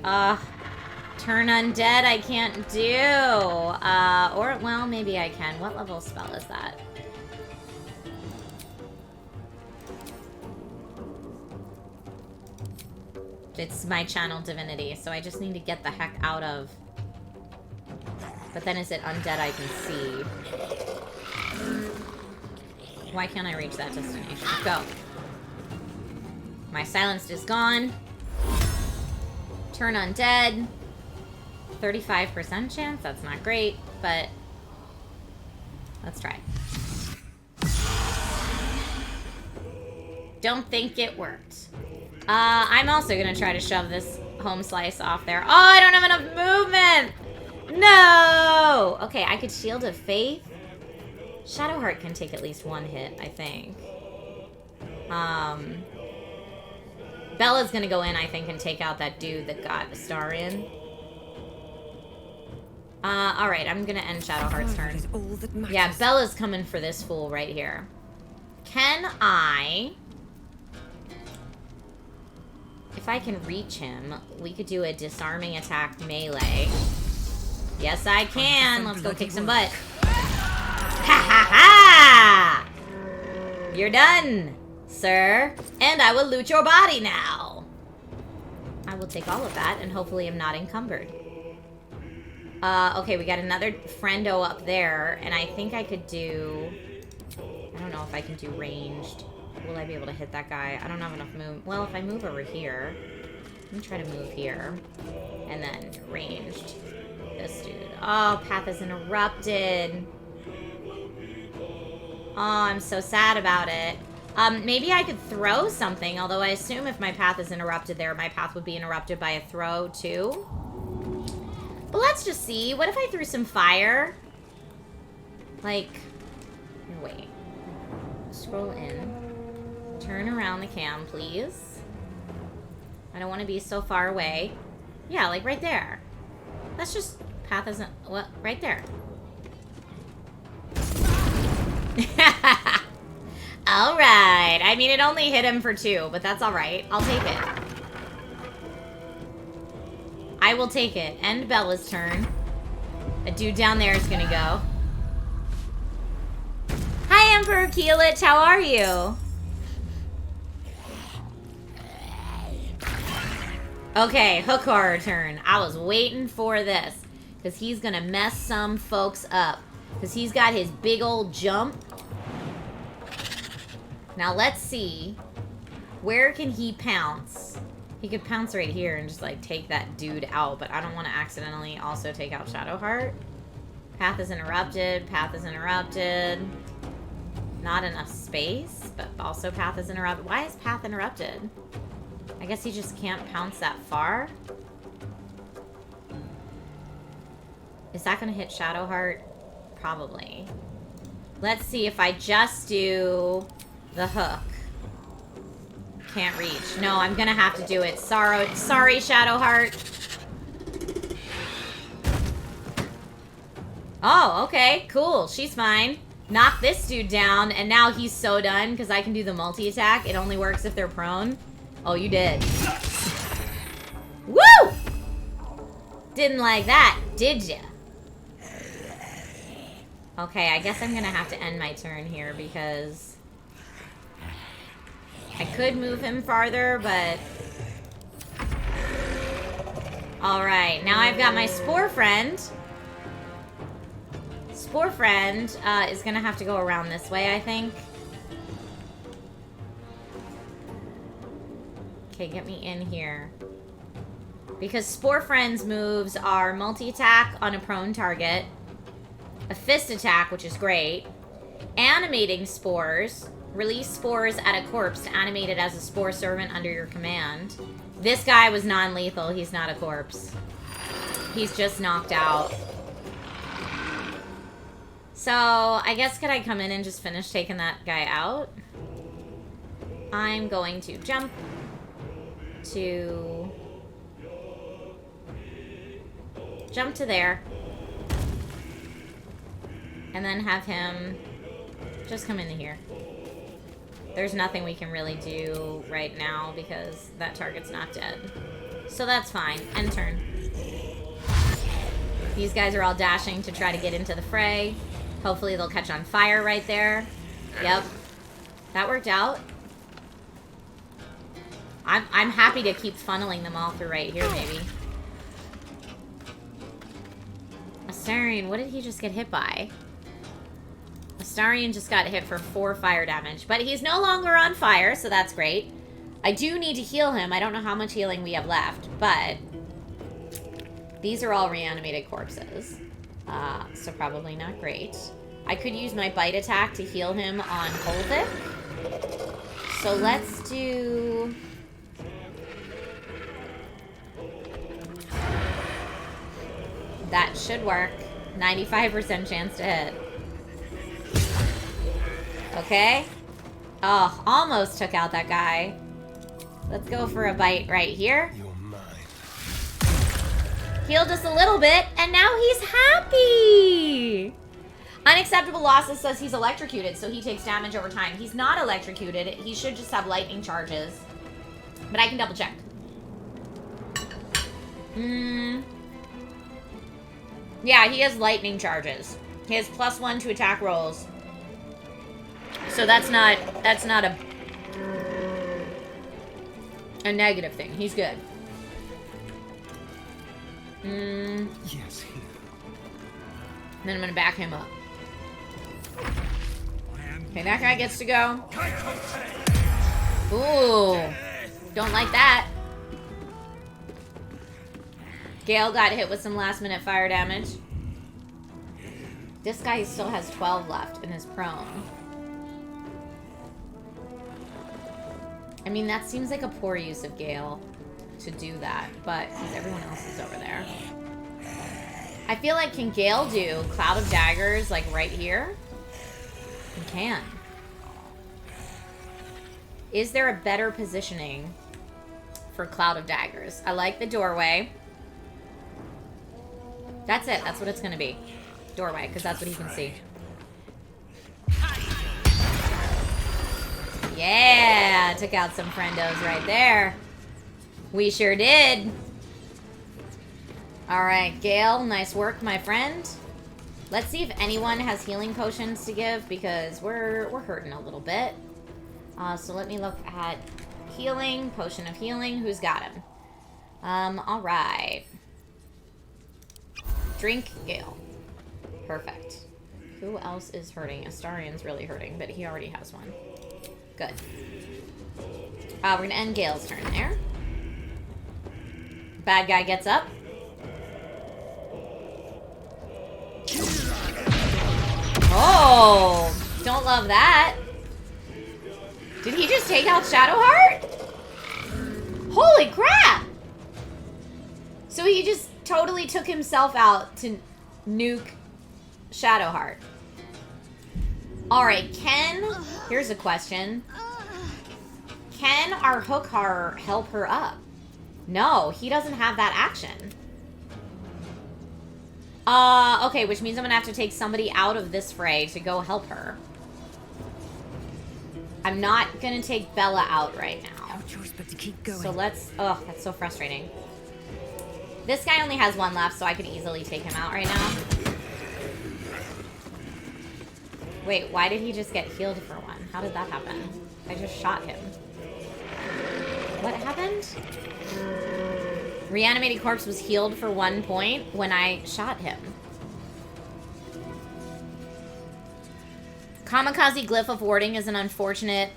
Turn undead I can't do. Or, well, maybe I can. What level spell is that? It's my channel divinity, so I just need to get the heck out of... But then is it undead I can see? Why can't I reach that destination? Go. My silenced is gone. Turn undead. 35% chance? That's not great, but let's try. Don't think it worked. I'm also gonna try to shove this home slice off there. Oh, I don't have enough movement! No! Okay, I could Shield of Faith. Shadowheart can take at least one hit, I think. Bella's gonna go in, I think, and take out that dude that got a star in. Alright, I'm gonna end Shadowheart's turn. Yeah, Bella's coming for this fool right here. Can I... If I can reach him, we could do a disarming attack melee. Yes, I can. Let's go kick some butt. Ha ha ha! You're done, sir. And I will loot your body now. I will take all of that, and hopefully I'm not encumbered. Okay, we got another friendo up there, and I think I could do... I don't know if I can do ranged. Will I be able to hit that guy? I don't have enough move. Well, if I move over here... Let me try to move here. And then ranged. This dude. Oh, path is interrupted. Oh, I'm so sad about it. Maybe I could throw something, although I assume if my path is interrupted there, my path would be interrupted by a throw, too. But let's just see. What if I threw some fire? Like... Wait. Scroll in. Turn around the cam, please. I don't want to be so far away. Yeah, like right there. That's just... Path isn't... Well, right there. Alright. I mean, it only hit him for 2, but that's alright. I'll take it. I will take it. End Bella's turn. A dude down there is gonna go. Hi, Emperor Keelich. How are you? Okay, hook horror turn. I was waiting for this. Because he's gonna mess some folks up. Because he's got his big old jump. Now let's see. Where can he pounce? He could pounce right here and just like take that dude out. But I don't want to accidentally also take out Shadowheart. Path is interrupted. Path is interrupted. Not enough space. But also path is interrupted. Why is path interrupted? I guess he just can't pounce that far. Is that going to hit Shadowheart? Probably. Let's see if I just do the hook. Can't reach. No, I'm going to have to do it. Sorry, Shadowheart. Oh, okay. Cool. She's fine. Knock this dude down, and now he's so done because I can do the multi-attack. It only works if they're prone. Oh, you did. Woo! Didn't like that, did ya? Okay, I guess I'm gonna have to end my turn here because I could move him farther, but... Alright, now I've got my Spore Friend. Spore Friend is gonna have to go around this way, I think. Okay, get me in here. Because Spore Friend's moves are multi-attack on a prone target, a fist attack, which is great, animating spores, release spores at a corpse to animate it as a spore servant under your command. This guy was non-lethal. He's not a corpse. He's just knocked out. So, I guess could I come in and just finish taking that guy out? I'm going to jump to there and then have him just come into here. There's nothing we can really do right now because that target's not dead, so that's fine. End turn. These guys are all dashing to try to get into the fray. Hopefully they'll catch on fire right there. Yep, that worked out. I'm happy to keep funneling them all through right here, maybe. Astarion, what did he just get hit by? Astarion just got hit for 4 fire damage, but he's no longer on fire, so that's great. I do need to heal him. I don't know how much healing we have left, but these are all reanimated corpses, so probably not great. I could use my bite attack to heal him on Holvik. So let's do... That should work. 95% chance to hit. Okay. Oh, almost took out that guy. Let's go for a bite right here. You're mine. Healed us a little bit, and now he's happy. Unacceptable losses says he's electrocuted, so he takes damage over time. He's not electrocuted. He should just have lightning charges. But I can double check. Yeah, he has lightning charges. He has +1 to attack rolls. So that's not a negative thing. He's good. Yes, here. Then I'm gonna back him up. Okay, that guy gets to go. Ooh. Don't like that. Gale got hit with some last minute fire damage. This guy still has 12 left and is prone. I mean, that seems like a poor use of Gale to do that, but because everyone else is over there. I feel like, can Gale do Cloud of Daggers, like, right here? He can. Is there a better positioning for Cloud of Daggers? I like the doorway. That's it. That's what it's going to be. Doorway, because that's what he can see. Yeah! Took out some friendos right there. We sure did. Alright, Gale, nice work, my friend. Let's see if anyone has healing potions to give, because we're hurting a little bit. So let me look at healing, potion of healing. Who's got him? Alright. Drink, Gale. Perfect. Who else is hurting? Astarion's really hurting, but he already has one. Good. We're gonna end Gale's turn there. Bad guy gets up. Oh! Don't love that. Did he just take out Shadowheart? Holy crap! So he just totally took himself out to nuke Shadowheart. Alright, here's a question. Can our Hookar help her up? No, he doesn't have that action. Okay, which means I'm gonna have to take somebody out of this fray to go help her. I'm not gonna take Bella out right now. No choice but to keep going. So let's... Oh, that's so frustrating. This guy only has one left, so I could easily take him out right now. Wait, why did he just get healed for one? How did that happen? I just shot him. What happened? Reanimated corpse was healed for 1 point when I shot him. Kamikaze Glyph of Warding is an unfortunate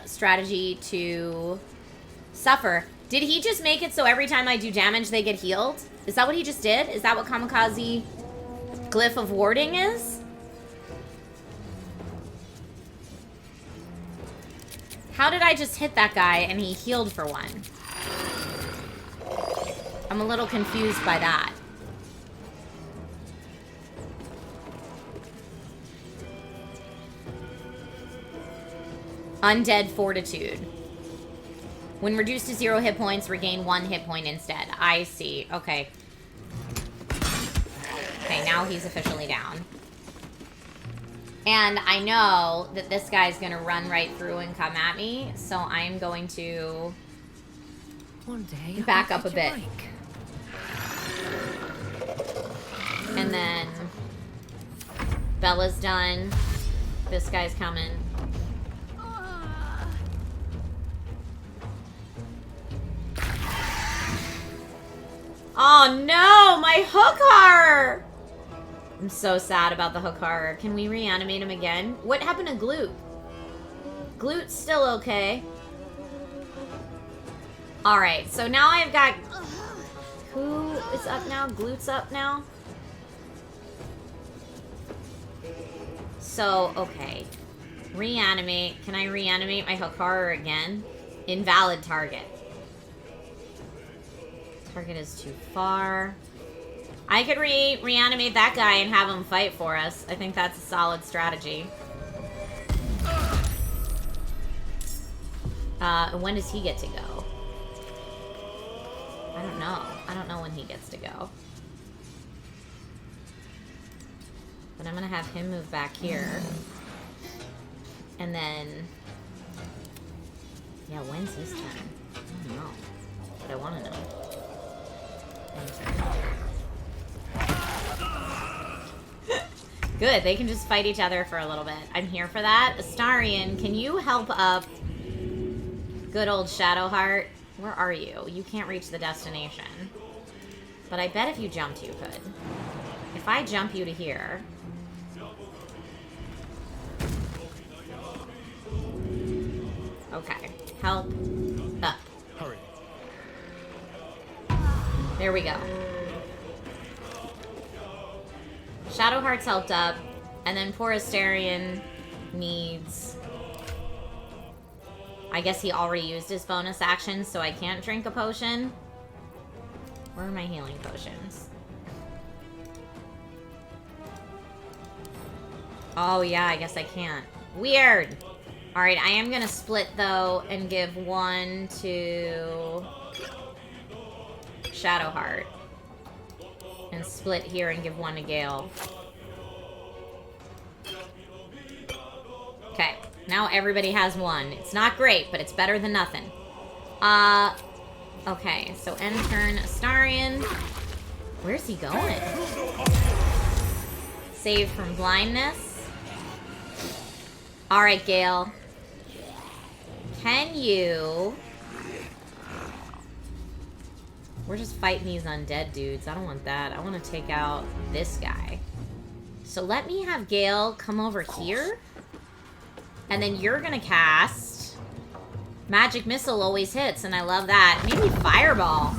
strategy to suffer. Did he just make it so every time I do damage they get healed? Is that what he just did? Is that what Kamikaze Glyph of Warding is? How did I just hit that guy and he healed for one? I'm a little confused by that. Undead Fortitude. When reduced to 0 hit points, regain 1 hit point instead. I see. Okay. Okay, now he's officially down. And I know that this guy's gonna run right through and come at me, so I'm going to One day back I'll up a ride bit. your bike. And then Bella's done. This guy's coming. Oh no, my Hookar! I'm so sad about the Hookar. Can we reanimate him again? What happened to Glute? Glute's still okay. Alright, so now I've got... Who is up now? Glute's up now? So, okay. Reanimate. Can I reanimate my Hookar again? Invalid target. Target is too far. I could reanimate that guy and have him fight for us. I think that's a solid strategy. When does he get to go? I don't know. I don't know when he gets to go. But I'm gonna have him move back here. And then... Yeah, when's his turn? I don't know. But I wanna know. Good, they can just fight each other for a little bit. I'm here for that. Astarion, can you help up good old Shadowheart? Where are you? You can't reach the destination. But I bet if you jumped, you could. If I jump you to here... Okay. Help up. Hurry. There we go. Shadowheart's helped up, and then poor Astarion needs... I guess he already used his bonus action, so I can't drink a potion. Where are my healing potions? Oh yeah, I guess I can't. Weird! Alright, I am gonna split, though, and give one to... Shadowheart. And split here and give one to Gale. Okay, now everybody has one. It's not great, but it's better than nothing. Okay, so end turn Astarion. Where's he going? Saved from blindness. Alright, Gale. Can you... We're just fighting these undead dudes. I don't want that. I want to take out this guy. So let me have Gale come over here. And then you're going to cast... Magic Missile always hits, and I love that. Maybe Fireball.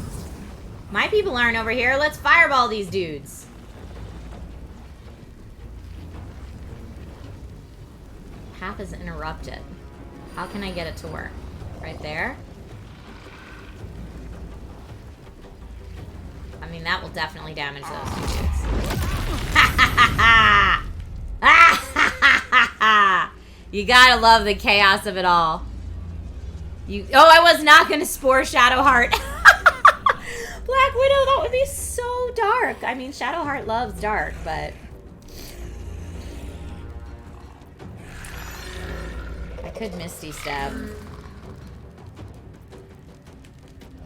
My people aren't over here. Let's Fireball these dudes. Path is interrupted. How can I get it to work? Right there? I mean, that will definitely damage those two dudes. You gotta love the chaos of it all. Oh, I was not gonna spore Shadowheart. Black Widow, that would be so dark. I mean, Shadowheart loves dark, but... I could Misty Step.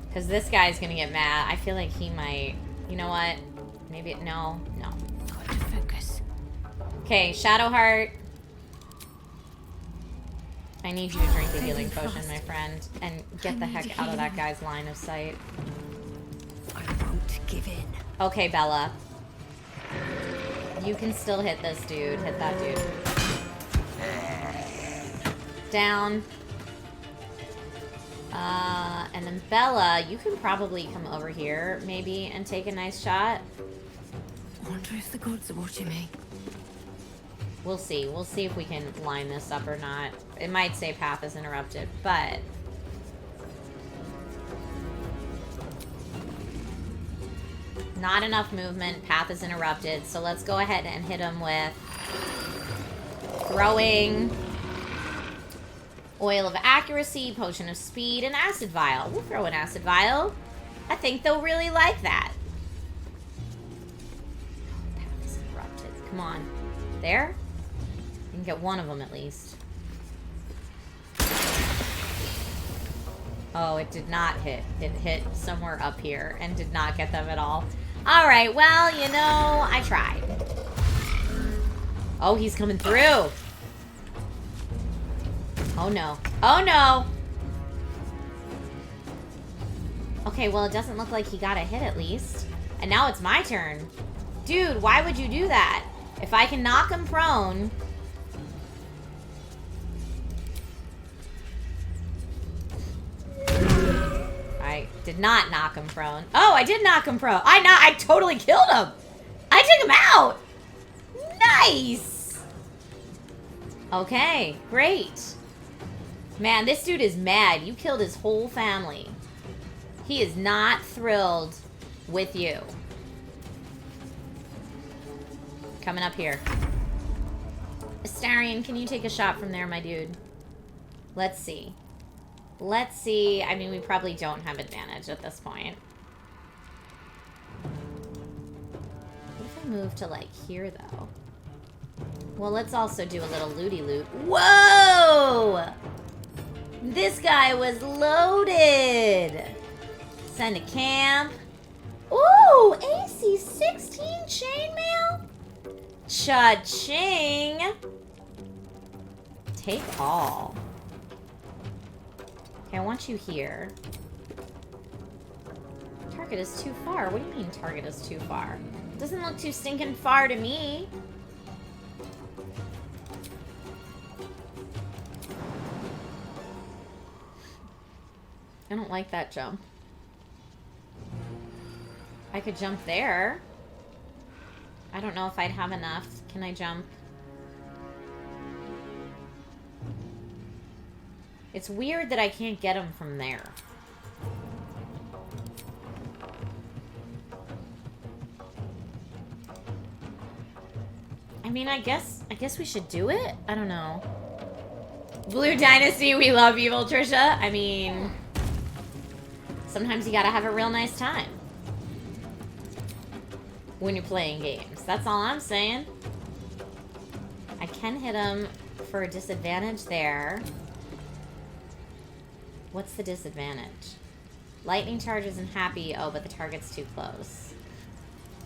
Because this guy's gonna get mad. I feel like he might... You know what? Maybe... No. Got to focus. Okay, Shadowheart. I need you to drink a healing potion, my friend. And get the heck out of that guy's line of sight. I won't give in. Okay, Bella. You can still hit this dude. Hit that dude. Down. And then Bella, you can probably come over here, maybe, and take a nice shot. I wonder if the gods are watching me. We'll see. We'll see if we can line this up or not. It might say path is interrupted, but... Not enough movement. Path is interrupted. So let's go ahead and hit him with... Throwing... Oil of Accuracy, Potion of Speed, and Acid Vial. We'll throw an Acid Vial. I think they'll really like that. Oh, path is interrupted. Come on. There? You can get one of them at least. Oh, it did not hit. It hit somewhere up here and did not get them at all. Alright, well, you know, I tried. Oh, he's coming through. Oh no. Oh no! Okay, well it doesn't look like he got a hit at least. And now it's my turn. Dude, why would you do that? If I can knock him prone... I did not knock him prone. Oh, I did knock him prone. I totally killed him! I took him out! Nice! Okay, great. Man, this dude is mad. You killed his whole family. He is not thrilled with you. Coming up here. Astarion, can you take a shot from there, my dude? Let's see. Let's see. I mean, we probably don't have advantage at this point. What if I move to, like, here, though? Well, let's also do a little looty loot. Whoa! This guy was loaded. Send a camp. Ooh, AC-16 chainmail. Cha-ching. Take all. Okay, I want you here. Target is too far. What do you mean target is too far? Doesn't look too stinking far to me. I don't like that jump. I could jump there. I don't know if I'd have enough. Can I jump? It's weird that I can't get him from there. I mean, I guess we should do it. I don't know. Blue Dynasty, we love you, Trisha. I mean, sometimes you gotta have a real nice time when you're playing games. That's all I'm saying. I can hit him for a disadvantage there. What's the disadvantage? Lightning charge isn't happy. Oh, but the target's too close.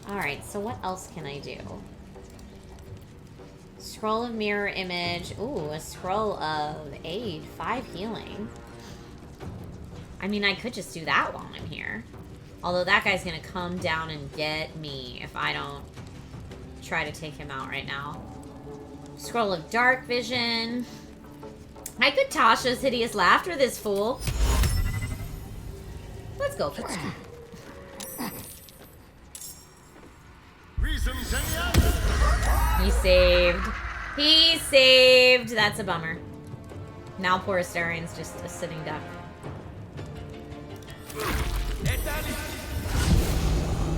Alright, so what else can I do? Scroll of mirror image. Ooh, a scroll of aid. 5 healing. I mean, I could just do that while I'm here. Although that guy's gonna come down and get me if I don't try to take him out right now. Scroll of dark vision. I could Tasha's hideous laughter this fool. Let's go for that. He saved. He saved. That's a bummer. Now poor Asterian's just a sitting duck.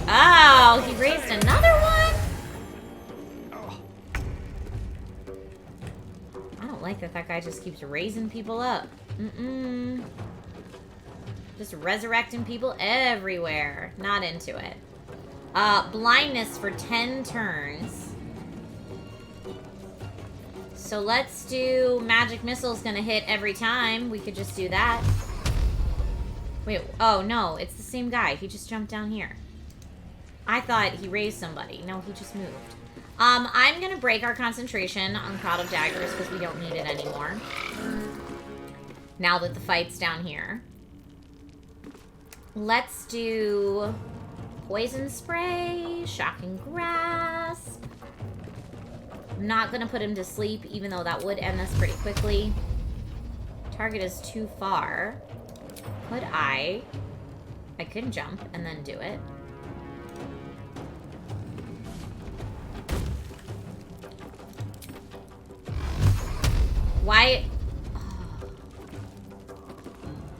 Oh, he raised another one? I don't like that guy just keeps raising people up. Just resurrecting people everywhere. Not into it. Blindness for 10 turns. So let's do magic missile's gonna hit every time. We could just do that. Wait, oh no, it's the same guy. He just jumped down here. I thought he raised somebody. No, he just moved. I'm gonna break our concentration on Cloud of Daggers because we don't need it anymore. Now that the fight's down here. Let's do poison spray, shocking grasp. I'm not gonna put him to sleep, even though that would end this pretty quickly. Target is too far. Could I could jump and then do it. Why? Oh.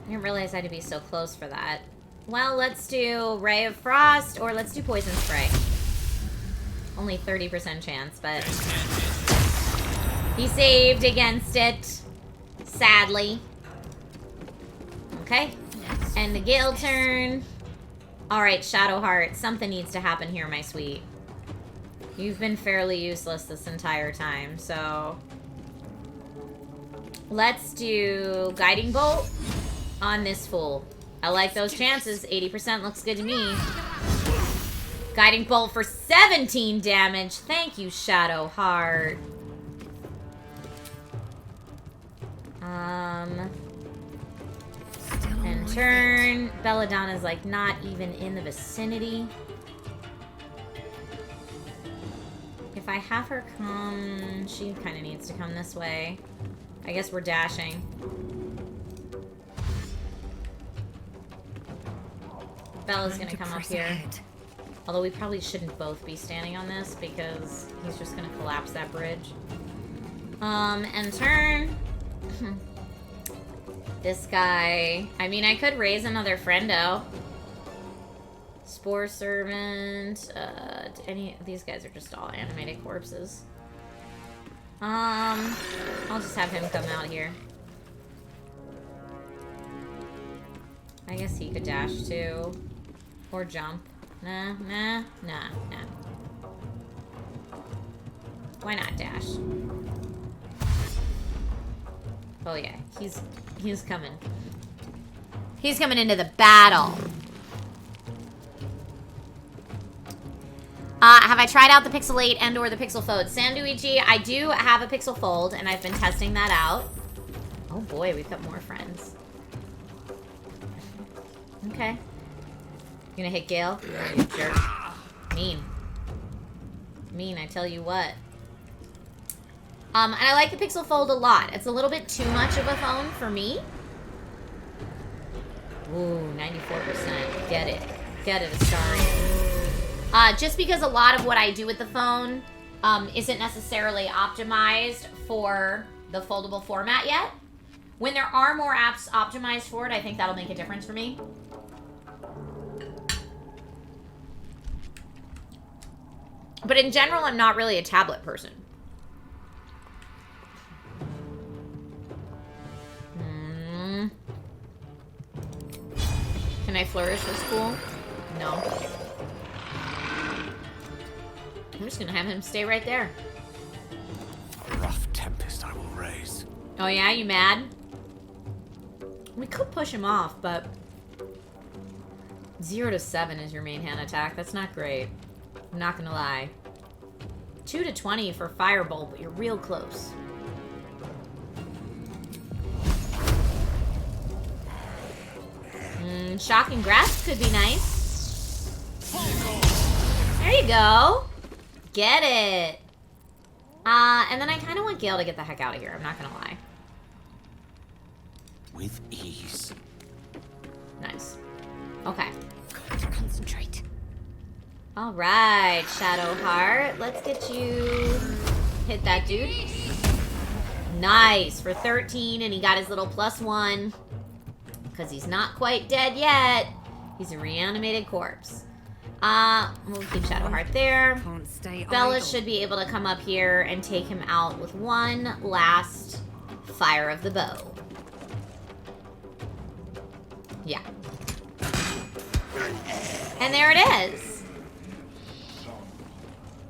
I didn't realize I had to be so close for that. Well, let's do Ray of Frost, or let's do Poison Spray. Only 30% chance, but he saved against it, sadly. Okay, and the Gale turn. Alright, Shadowheart, something needs to happen here, my sweet. You've been fairly useless this entire time, so let's do Guiding Bolt on this fool. I like those chances. 80% looks good to me. Guiding Bolt for 17 damage. Thank you, Shadowheart. And turn. Belladonna's like not even in the vicinity. If I have her come, she kind of needs to come this way. I guess we're dashing. Bella's gonna come up here. Although we probably shouldn't both be standing on this because he's just gonna collapse that bridge. And turn. This guy. I mean, I could raise another friendo. Spore Servant. These guys are just all animated corpses. I'll just have him come out here. I guess he could dash too. Or jump. Nah. Why not dash? Oh yeah, he's coming. He's coming into the battle. Have I tried out the Pixel 8 and or the Pixel Fold? Sanduichi, I do have a Pixel Fold, and I've been testing that out. Oh boy, we've got more friends. Okay. You gonna hit Gale? You jerk. Mean. Mean, I tell you what. And I like the Pixel Fold a lot. It's a little bit too much of a phone for me. Ooh, 94%. Get it. Get it, Astari. Just because a lot of what I do with the phone isn't necessarily optimized for the foldable format yet. When there are more apps optimized for it, I think that'll make a difference for me. But in general, I'm not really a tablet person. Can I flourish this fool? No. I'm just gonna have him stay right there. A rough tempest I will raise. Oh yeah, you mad? We could push him off, but 0 to 7 is your main hand attack. That's not great. I'm not gonna lie. 2 to 20 for Firebolt, but you're real close. Shocking Grasp could be nice. There you go. Get it. And then I kind of want Gale to get the heck out of here. I'm not gonna lie. With ease. Nice. Okay. Got to concentrate. All right, Shadowheart. Let's get you hit that dude. Nice for 13, and he got his little +1 because he's not quite dead yet. He's a reanimated corpse. We'll keep Shadowheart there. Can't stay Bella idle. should be able to come up here and take him out with one last fire of the bow. Yeah. And there it is.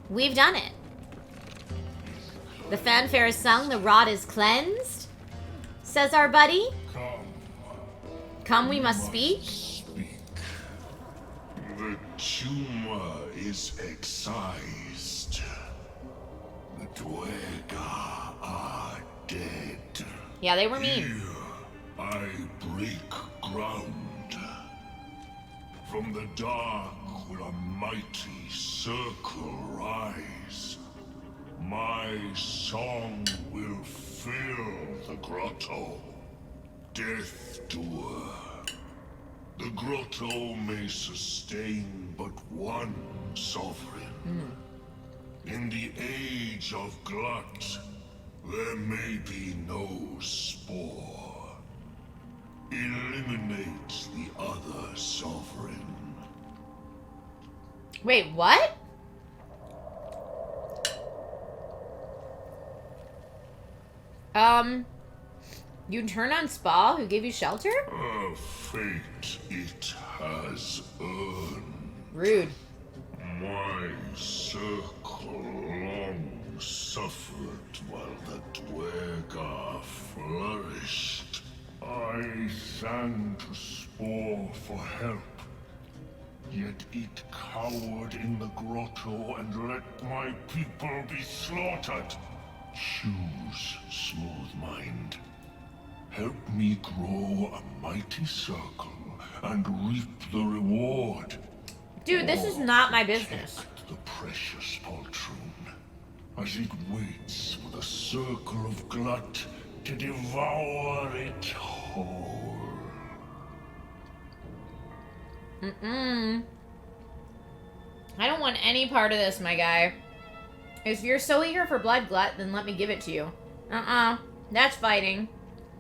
We've done it. The fanfare is sung, the rod is cleansed, says our buddy. Come, we must speak. The tumor is excised. The Dwega are dead. Yeah, they were mean. Here I break ground. From the dark will a mighty circle rise. My song will fill the grotto. Death doer. The grotto may sustain but one sovereign. In the age of glut, there may be no spore. Eliminate the other sovereign. Wait, what? You turn on Spa, who gave you shelter? A fate it has earned. Rude. My circle long suffered while the Dwega flourished. I sang to Spore for help. Yet it cowered in the grotto and let my people be slaughtered. Choose, smooth mind. Help me grow a mighty circle and reap the reward. Dude, this is not my business. Protect the precious poltroon as it waits for the circle of glut to devour it whole. I don't want any part of this, my guy. If you're so eager for blood glut, then let me give it to you. That's fighting.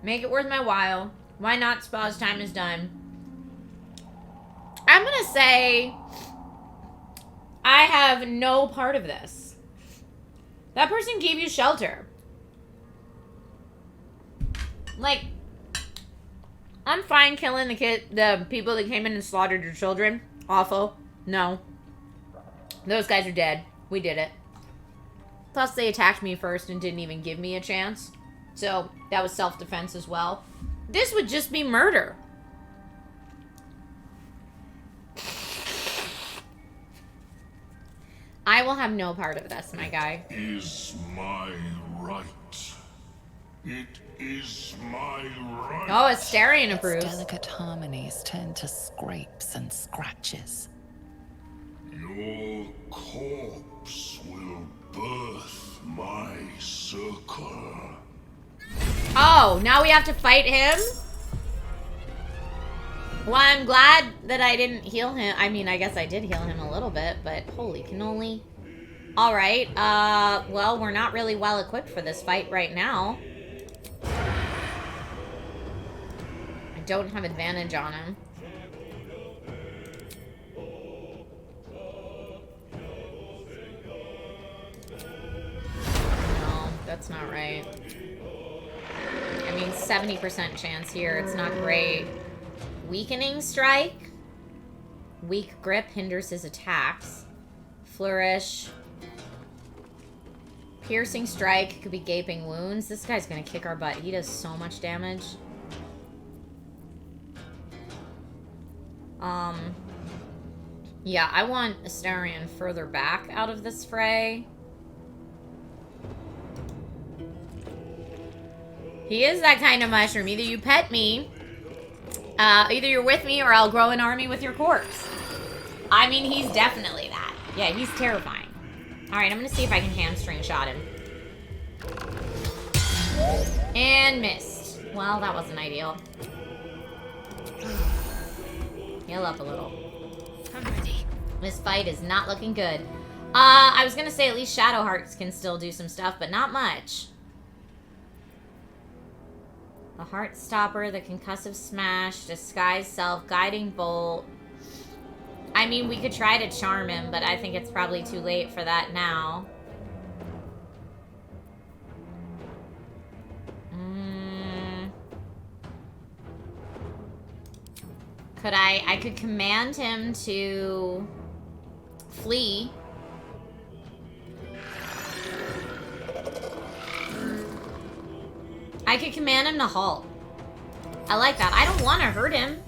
Make it worth my while. Why not? Spa's time is done. I'm gonna say I have no part of this. That person gave you shelter. Like, I'm fine killing the people that came in and slaughtered your children. Awful. No. Those guys are dead. We did it. Plus, they attacked me first and didn't even give me a chance. So, that was self-defense as well. This would just be murder. I will have no part of this, my guy. Is my right. It is my right. Oh, Asterion approves. Delicate harmonies turn to scrapes and scratches. Your corpse will birth my circle. Oh, now we have to fight him? Well, I'm glad that I didn't heal him. I mean, I guess I did heal him a little bit, but holy cannoli. Alright, well, we're not really well equipped for this fight right now. I don't have advantage on him. No, that's not right. I mean, 70% chance here. It's not great. Weakening strike. Weak grip hinders his attacks. Flourish. Piercing strike could be gaping wounds. This guy's gonna kick our butt. He does so much damage. Yeah, I want Asterion further back out of this fray. He is that kind of mushroom. Either you pet me, either you're with me, or I'll grow an army with your corpse. I mean, he's definitely that. Yeah, he's terrifying. Alright, I'm gonna see if I can hamstring shot him. And missed. Well, that wasn't ideal. Heal up a little. I'm ready. This fight is not looking good. I was gonna say at least Shadow Hearts can still do some stuff, but not much. The Heart Stopper, the Concussive Smash, Disguise Self, Guiding Bolt. I mean, we could try to charm him, but I think it's probably too late for that now. Could I could command him to flee. I could command him to halt. I like that. I don't want to hurt him.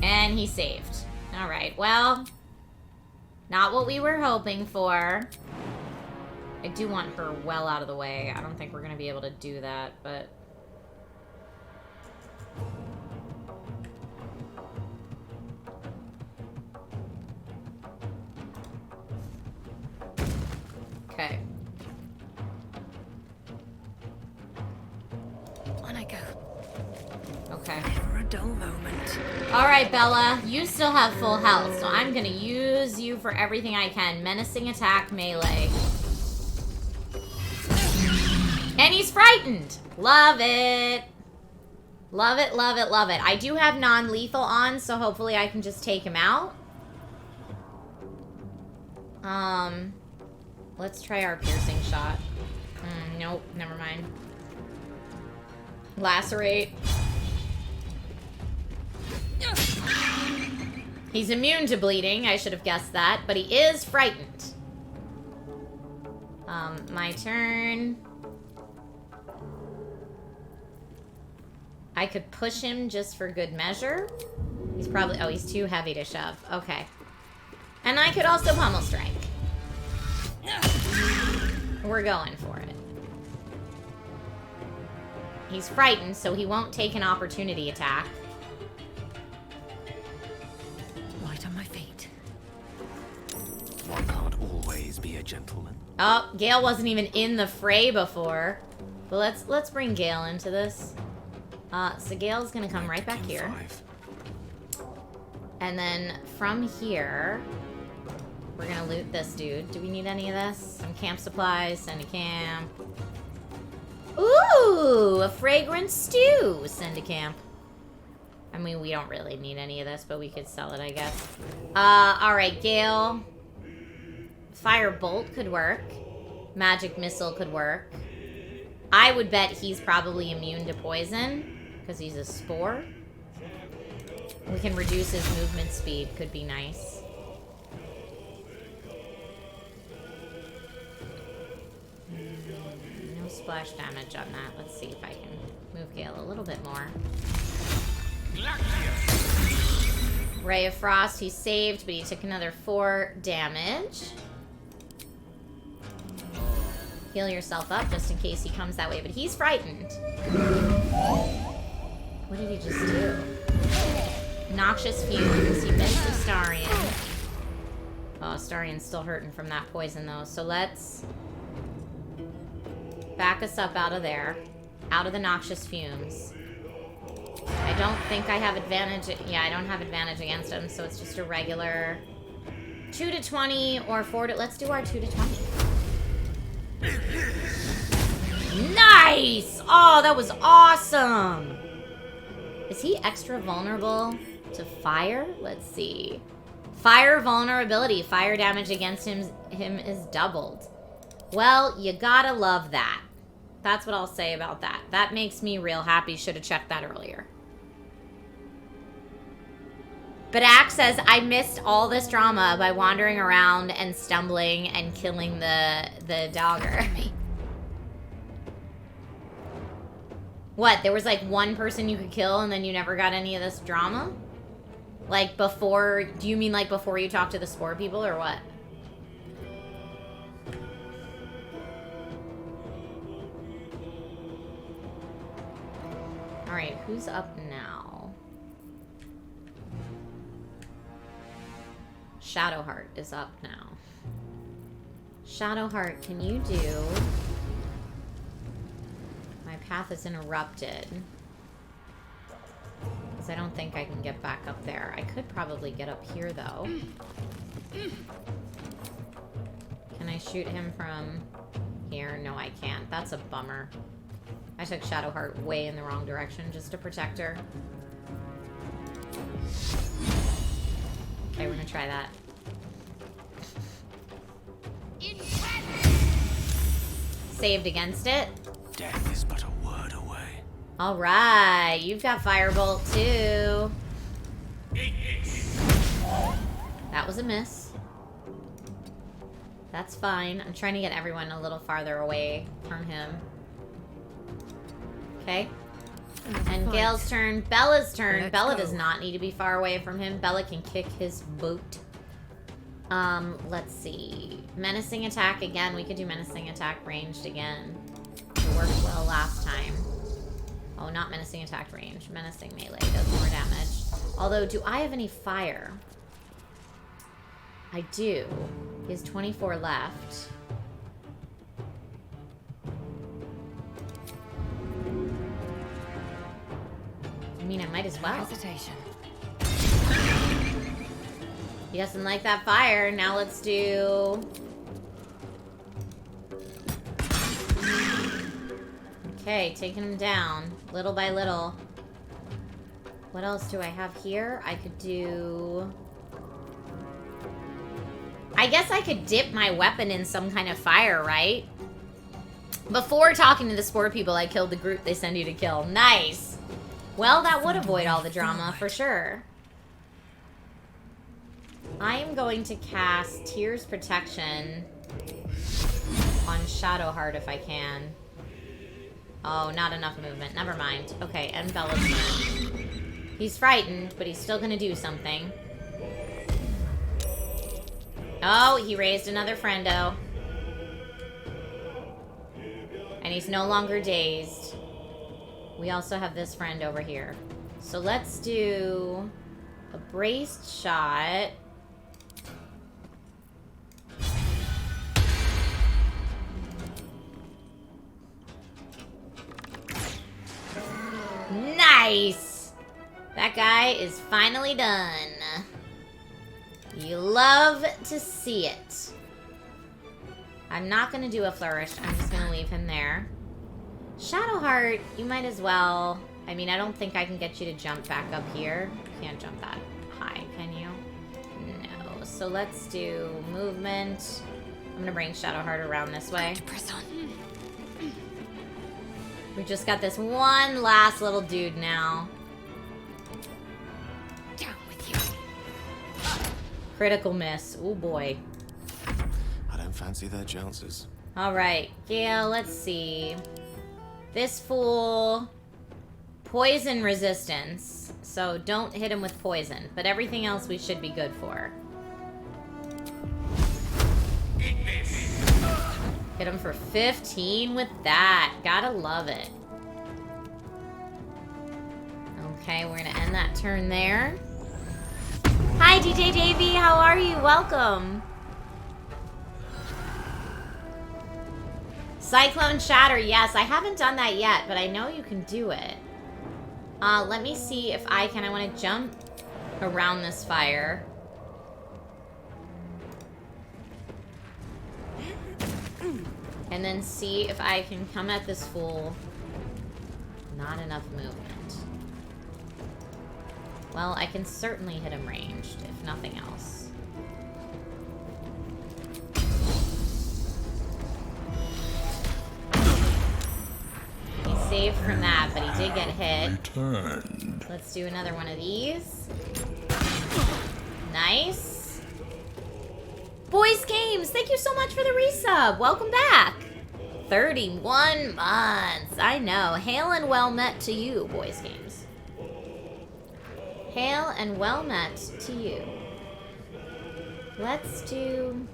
And he saved. Alright, well, not what we were hoping for. I do want her well out of the way. I don't think we're going to be able to do that, but... Okay. On I go. Okay. For a dull moment. Alright, Bella. You still have full health, so I'm gonna use you for everything I can. Menacing attack, melee. And he's frightened! Love it! Love it, love it, love it. I do have non-lethal on, so hopefully I can just take him out. Let's try our piercing shot. Nope, never mind. Lacerate. He's immune to bleeding. I should have guessed that, but he is frightened. My turn. I could push him just for good measure. He's probably... Oh, he's too heavy to shove. Okay. And I could also pummel strike. We're going for it. He's frightened, so he won't take an opportunity attack. Right on my feet. One can't always be a gentleman. Oh, Gale wasn't even in the fray before. But let's bring Gale into this. So Gale's gonna come right back here. 5. And then from here, we're gonna loot this dude. Do we need any of this? Some camp supplies, send a camp. Ooh, a fragrant stew, send a camp. I mean, we don't really need any of this, but we could sell it, I guess. Alright, Gale. Fire Bolt could work. Magic Missile could work. I would bet he's probably immune to poison, because he's a spore. We can reduce his movement speed, could be nice. splash damage on that. Let's see if I can move Gale a little bit more. Ray of Frost, he saved, but he took another 4 damage. Heal yourself up just in case he comes that way, but he's frightened. What did he just do? Noxious Fumes. He missed Astarion. Oh, Astarion's still hurting from that poison, though. So let's back us up out of there. Out of the Noxious Fumes. I don't think I have advantage. Yeah, I don't have advantage against him, so it's just a regular 2 to 20 or 4 to... Let's do our 2 to 20. Nice! Oh, that was awesome! Is he extra vulnerable to fire? Let's see. Fire vulnerability. Fire damage against him is doubled. Well, you gotta love that. That's what I'll say about that. That makes me real happy. Should have checked that earlier. But Axe says, I missed all this drama by wandering around and stumbling and killing the dogger. What? There was like one person you could kill and then you never got any of this drama? Like before, do you mean like before you talked to the spore people or what? Alright, who's up now? Shadowheart is up now. Shadowheart, can you do... My path is interrupted. Because I don't think I can get back up there. I could probably get up here, though. Can I shoot him from here? No, I can't. That's a bummer. I took Shadowheart way in the wrong direction just to protect her. Okay, we're gonna try that. Saved against it. Death is but a word away. Alright, you've got Firebolt too. That was a miss. That's fine. I'm trying to get everyone a little farther away from him. Okay. And Gale's turn. Bella's turn. Let's Bella go. does not need to be far away from him. Bella can kick his boot. Let's see. Menacing attack again. We could do menacing attack ranged again. It worked well last time. Oh, not menacing attack range. Menacing melee does more damage. Although, do I have any fire? I do. He has 24 left. I mean, I might as well. Hesitation. He doesn't like that fire. Now let's do... Okay, taking him down. Little by little. What else do I have here? I could do... I guess I could dip my weapon in some kind of fire, right? Before talking to the spore people, I killed the group they send you to kill. Nice! Well, that would avoid all the drama, for sure. I am going to cast Tears Protection on Shadowheart if I can. Oh, not enough movement. Never mind. Okay, and Bella's turn. He's frightened, but he's still gonna do something. Oh, he raised another friendo. And he's no longer dazed. We also have this friend over here. So let's do a braced shot. Nice! That guy is finally done. You love to see it. I'm not going to do a flourish. I'm just going to leave him there. Shadowheart, you might as well. I mean, I don't think I can get you to jump back up here. You can't jump that high, can you? No. So let's do movement. I'm going to bring Shadowheart around this way. Press on. We just got this one last little dude now. Down with you. Critical miss. Oh boy. I don't fancy their chances. Alright, Gale, let's see. This fool... Poison resistance. So don't hit him with poison. But everything else we should be good for. Hit him for 15 with that. Gotta love it. Okay, we're gonna end that turn there. Hi, DJ Davey. How are you? Welcome. Cyclone Shatter. Yes, I haven't done that yet, but I know you can do it. Let me see if I can. I want to jump around this fire. And then see if I can come at this fool. Not enough movement. Well, I can certainly hit him ranged, if nothing else. He saved from that, but he did get hit. Returned. Let's do another one of these. Nice. Boys Games, thank you so much for the resub. Welcome back. 31 months. I know. Hail and well met to you, Boys Games. Hail and well met to you. Let's do...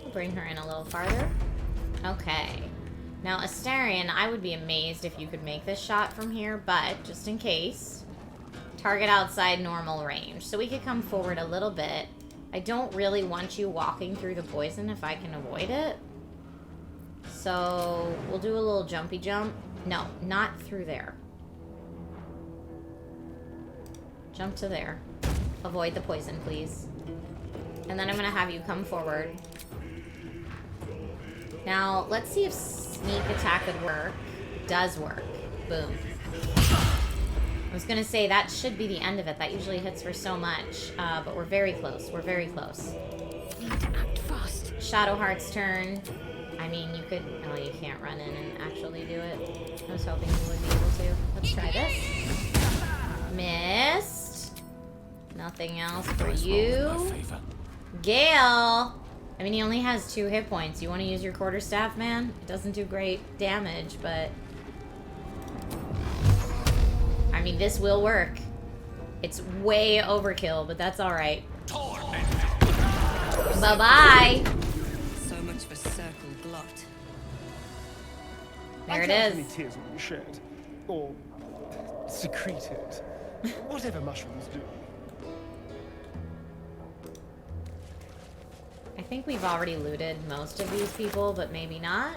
We'll bring her in a little farther. Okay. Now, Astarion, I would be amazed if you could make this shot from here, but just in case, target outside normal range. So we could come forward a little bit. I don't really want you walking through the poison if I can avoid it. So we'll do a little jumpy jump. No, not through there. Jump to there. Avoid the poison, please. And then I'm going to have you come forward. Now, let's see if sneak attack would work. Does work. Boom. I was going to say, that should be the end of it. That usually hits for so much. But we're very close. We're very close. Need to act fast. Shadowheart's turn. I mean, you could... Oh, you can't run in and actually do it. I was hoping you would be able to. Let's try this. Missed. Nothing else for you. Gale! I mean, he only has 2 hit points. You want to use your quarterstaff, man? It doesn't do great damage, but... I mean, this will work. It's way overkill, but that's alright. Bye-bye! So much for circle glut. There it How is. many tears will be shed? Or secreted? Whatever mushrooms do. I think we've already looted most of these people, but maybe not.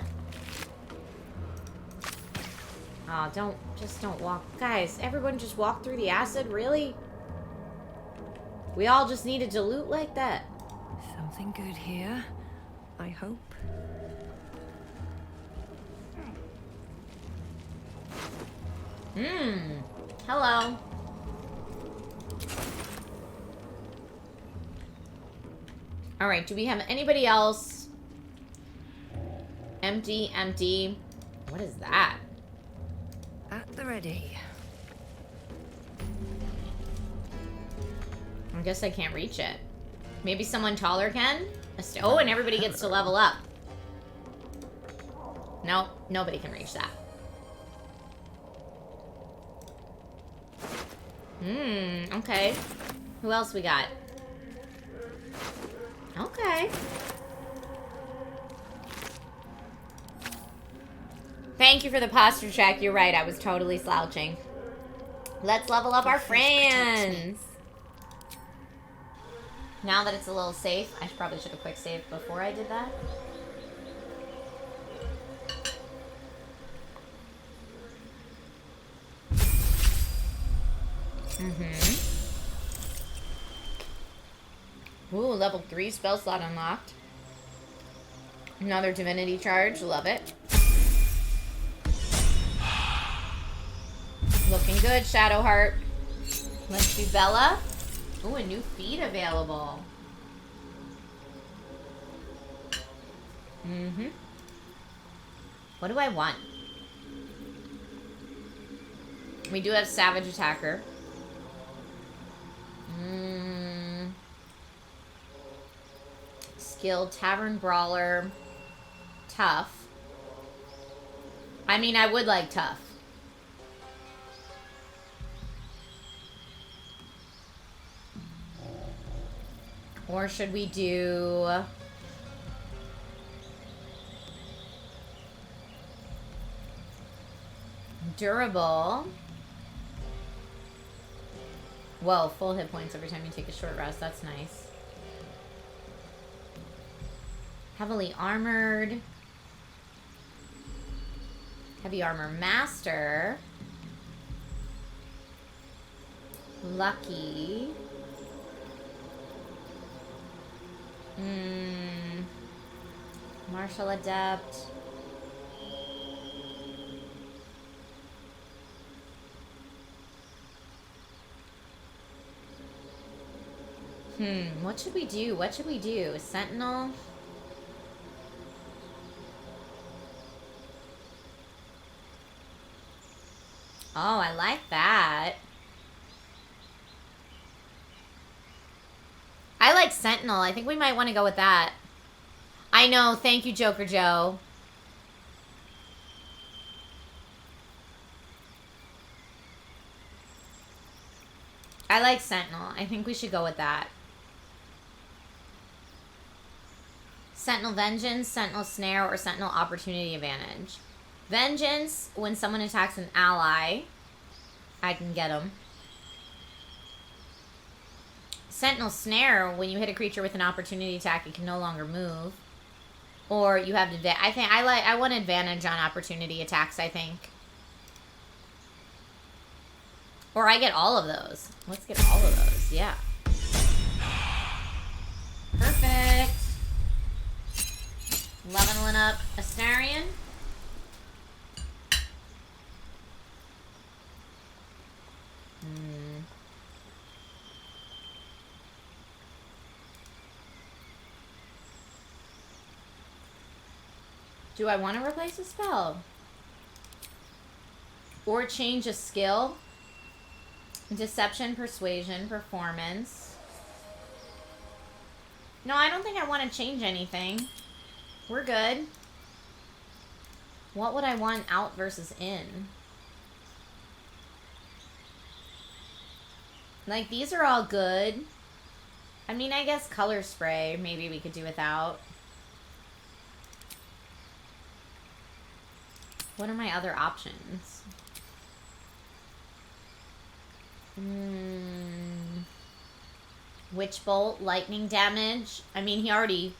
Oh, don't walk. Guys, everyone just walk through the acid, really? We all just needed to loot like that. Something good here, I hope. Hello. Alright, do we have anybody else? Empty, empty. What is that? At the ready. I guess I can't reach it. Maybe someone taller can? Oh, and everybody gets to level up. No, nobody can reach that. Okay. Who else we got? Okay. Thank you for the posture check. You're right. I was totally slouching. Let's level up our friends. Now that it's a little safe, I probably should have quick saved before I did that. Ooh, level 3 spell slot unlocked. Another divinity charge. Love it. Looking good, Shadowheart. Let's do Bella. Ooh, a new feat available. What do I want? We do have Savage Attacker. skilled, tavern brawler, tough. I mean, I would like tough. Or should we do... durable. Whoa, full hit points every time you take a short rest. That's nice. Heavily armored. Heavy armor master. Lucky. Martial adept. What should we do? What should we do? Sentinel? Oh, I like that. I like Sentinel. I think we might want to go with that. I know. Thank you, Joker Joe. I like Sentinel. I think we should go with that. Sentinel Vengeance, Sentinel Snare, or Sentinel Opportunity Advantage. Vengeance, when someone attacks an ally, I can get them. Sentinel Snare, when you hit a creature with an opportunity attack, it can no longer move. Or you have I want advantage on opportunity attacks, I think. Or I get all of those. Let's get all of those, yeah. Perfect. Leveling up Astarion. Do I want to replace a spell? Or change a skill? Deception, persuasion, performance. No, I don't think I want to change anything. We're good. What would I want out versus in? Like, these are all good. I mean, I guess color spray, maybe we could do without. What are my other options? Witch Bolt, lightning damage. I mean, he already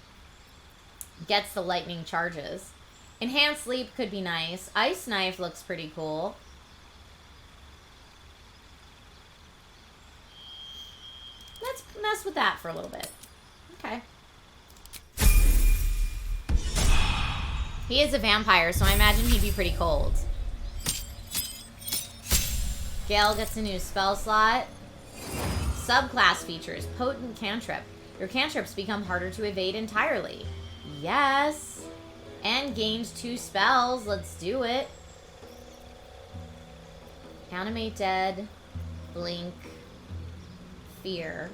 gets the lightning charges. Enhanced Sleep could be nice. Ice Knife looks pretty cool. Let's mess with that for a little bit. Okay. He is a vampire, so I imagine he'd be pretty cold. Gale gets a new spell slot. Subclass features. Potent cantrip. Your cantrips become harder to evade entirely. Yes. And gains 2 spells. Let's do it. Animate Dead. Blink. Fear.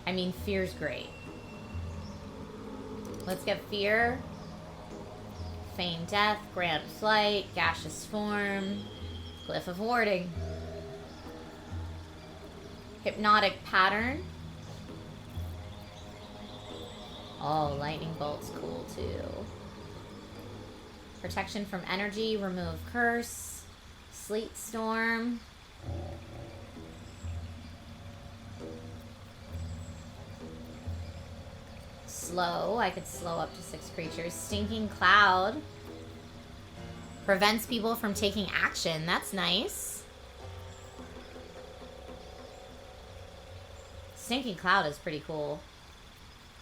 I mean, Fear's great. Let's get Fear. Feign Death. Grant Flight. Gaseous Form. Glyph of Warding. Hypnotic Pattern. Oh, Lightning Bolt's cool too. Protection from Energy. Remove Curse. Sleet Storm. Slow. I could slow up to 6 creatures. Stinking Cloud. Prevents people from taking action. That's nice. Stinking Cloud is pretty cool.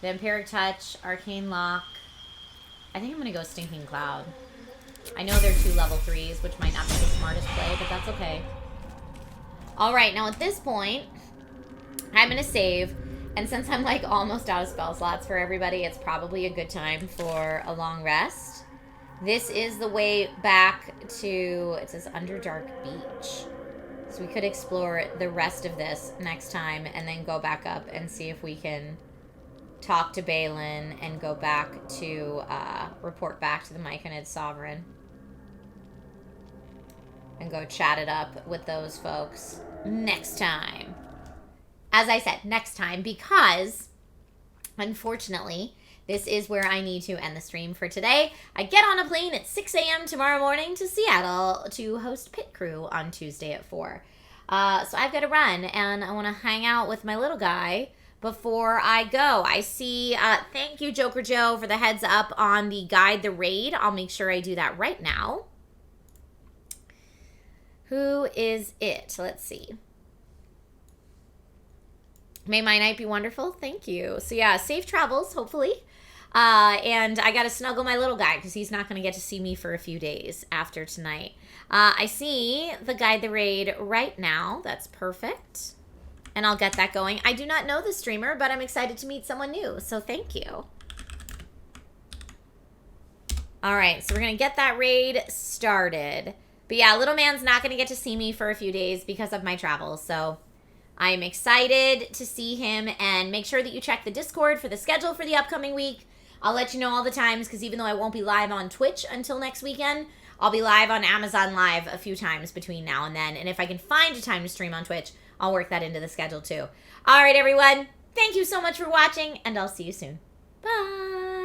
Vampiric Touch, Arcane Lock. I think I'm going to go Stinking Cloud. I know they're 2 level 3s, which might not be the smartest play, but that's okay. Alright, now at this point, I'm going to save. And since I'm like almost out of spell slots for everybody, it's probably a good time for a long rest. This is the way back to, it says Underdark Beach. So we could explore the rest of this next time and then go back up and see if we can talk to Balin and go back to, report back to the Myconid Sovereign. And go chat it up with those folks next time. As I said, next time, because, unfortunately, this is where I need to end the stream for today. I get on a plane at 6 a.m. tomorrow morning to Seattle to host Pit Crew on Tuesday at 4. So I've got to run, and I want to hang out with my little guy before I go. I see, thank you, Joker Joe, for the heads up on the Guide the Raid. I'll make sure I do that right now. Who is it? Let's see. May my night be wonderful. Thank you. So yeah, safe travels, hopefully. And I got to snuggle my little guy because he's not going to get to see me for a few days after tonight. I see the Guide the Raid right now. That's perfect. And I'll get that going. I do not know the streamer, but I'm excited to meet someone new. So thank you. All right, so we're going to get that raid started. But yeah, little man's not going to get to see me for a few days because of my travels. So I'm excited to see him, and make sure that you check the Discord for the schedule for the upcoming week. I'll let you know all the times because even though I won't be live on Twitch until next weekend, I'll be live on Amazon Live a few times between now and then. And if I can find a time to stream on Twitch, I'll work that into the schedule too. All right, everyone. Thank you so much for watching, and I'll see you soon. Bye.